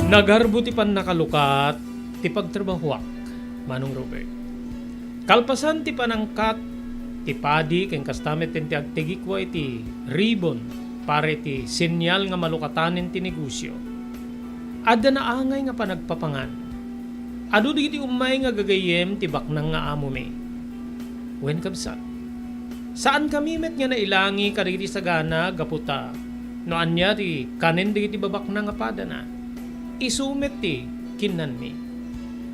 Nagarbo ti pan nakalukat ti pagtrabahuak, Manong Robert. Kalpasan ti panangkat ti padi ken kastamet ti agtigikwa iti ribbon pare ti senyal nga malukatanen ti negosyo. Adda naangay nga panagpapangan. Adu digiti umay nga gagayem ti baknang nga amo me. Wen kabsat. Saan kami met nga nailangi kadagiti sagana gaputa no anya ti kanen digiti babaknang nga padana. Isumet ti kinan mi.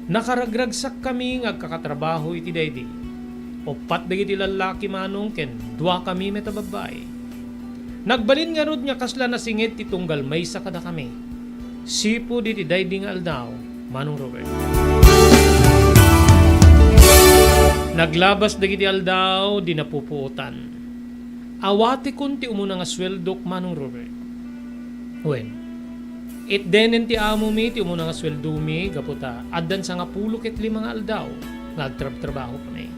Nakaragragsak kami nga kakatrabaho iti daydi. Opat dagiti lalaki manong ken dua kami meta babae. Nagbalin nga rod nga kasla na singit ti tunggal may sa kada kami. Sipo diti daydi nga aldaw, Manong Robert. Naglabas dagiti aldaw di napupuotan. Awati kunti umuna nga sweldok, Manong Robert. Wen. It denen ti amo mi ti umuna nga sweldo mi gaputa addan sa nga 10 ket 5 nga aldaw nagtrabaho kami.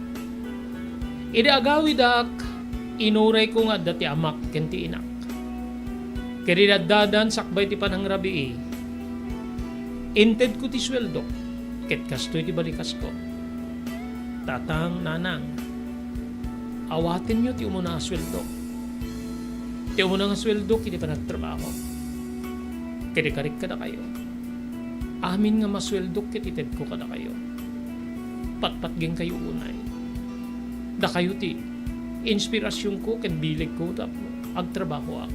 Ida agawid ak inuray ko nga dati amak ken ti inak. Kedi daddadan sakbay ti panangrabii. Inted ko ti sweldo ket kastoy ti balikas ko. Tatang, nanang, awatin nyo ti umuna nga sweldo. Ti umuna nga sweldo kiti panagtrabaho. Kiri-karik kada kayo. Amin nga masweldok kitited ko kada kayo. Patpatging kayo unay. Da kayo ti inspirasyon ko ken bilig ko tapno agtrabaho ak.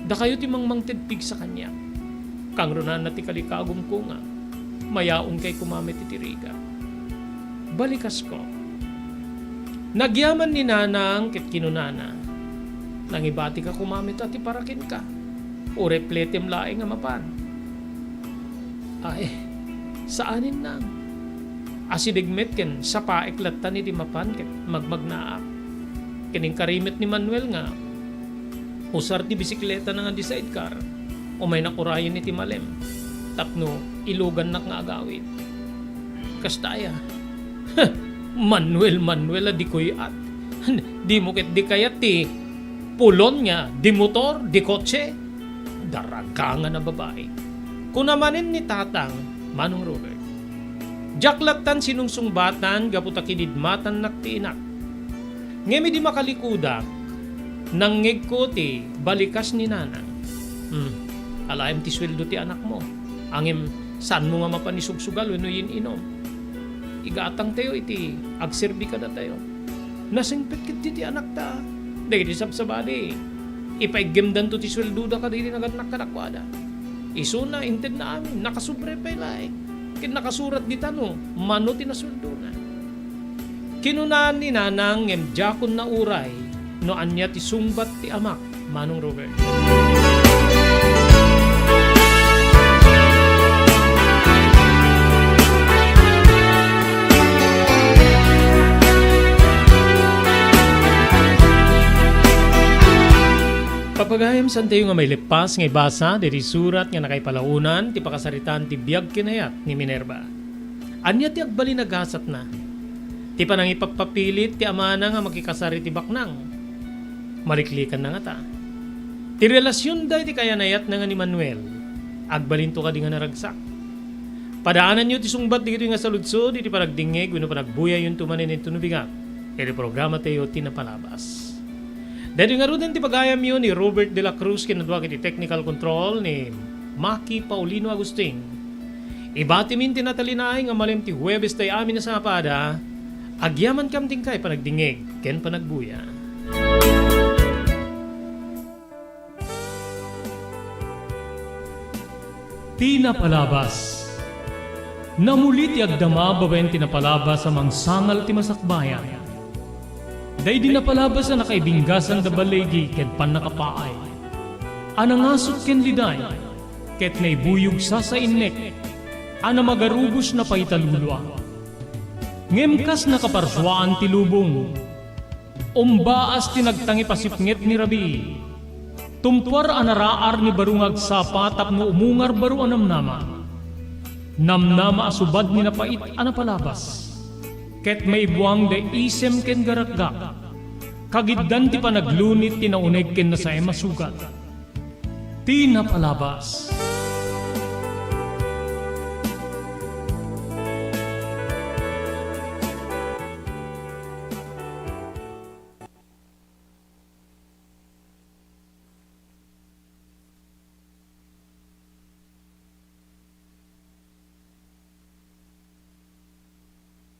Da kayo ti mangmangted pig sa kanya. Kang runan na ti kalikagom ko nga. Mayaon kay kumamit ti tiriga. Balikas ko. Nagyaman ni nanang ket kinunana. Nangibati ka kumamit at iparakin ka. O repletem laing nga mapan. Ay, saanin nang? Asidigmet ken sa paeklatan ni di mapan ket magmagnaak. Kining karimit ni Manuel nga usar ti bisikleta na nga di sidecar o may nakurayan ni ti malem tapno ilugan nak nga agawid. Kastaya. Manuel di koy at. Di mo ket di kayat ti pulon nga di motor di kotse. Daragangan na babae. Kunamanin ni tatang, Manong Robert. Jaklatan sinungsungbatan, gaputa kinidmatan nakti inak. Ngemi di makalikudak, nanggig ko ti balikas ni nanang. Alayam ti sweldo ti anak mo. Angem, saan mo nga mapanisugsugal weno yin inom. Igatang tayo iti, agserbi ka na tayo. Nasingpit kit ti anak ta. Dahil di sabsabali. Ipaigimdan to ti sweldo da ka dili naganak kanakwada. Iso na inted na amin, nakasubre pa ilay. Kin nakasurat di tano, mano tinasuldo na. Kinunan ni nanang em jakon na uray, no anya ti sungbat ti amak, Manong Robert. Papagayam san tayo nga may lipas nga ibasa diri surat nga nakaipalaunan ti pakasaritan ti biyag kinayat ni Minerva. Anya ti agbali nagasat na. Ti panang ipagpapilit ti amana nga makikasari ti baknang. Mariklikan na nga ta. Ti relasyon dahi ti kayanayat na nga ni Manuel. Agbalinto ka di nga naragsak. Padaanan nyo ti sungbat di nga saludsod iti panagdingeg wano panagbuya yung tumanin ito nubigat. Iti programa tayo tinapalabas. Dahil nga rin ti pagayam yun ni Robert de la Cruz kinadwa kiti technical control ni Maki Paulino Agustin. Ibatimin tinatalinay nga malim ti Huwebes tayo amin na sa apada, agyaman kam ting kay panagdingeg, ken panagbuya. Tinapalabas. Namuli ti agdama babaen tinapalabas sa mangsangal ti masakbayan. Day di napalabas na nakaibinggasan da balegi ket pan nakapaay. Anangasot ken liday, ket naibuyog sa innek, ana magarubos na paitalulwa. Ngemkas nakaparswaan ti lubong, umbaas tinagtangi pasipnget ni Rabi. Tumpar anaraar ni barungag sapa tapno umungar baru anamnama. Namnama asubad ni napait anapalabas. Ket may buwang de isem ken garakgak, kagiddan ti panaglunit ti nauneg ken na sa emasugat. Tinapalabas.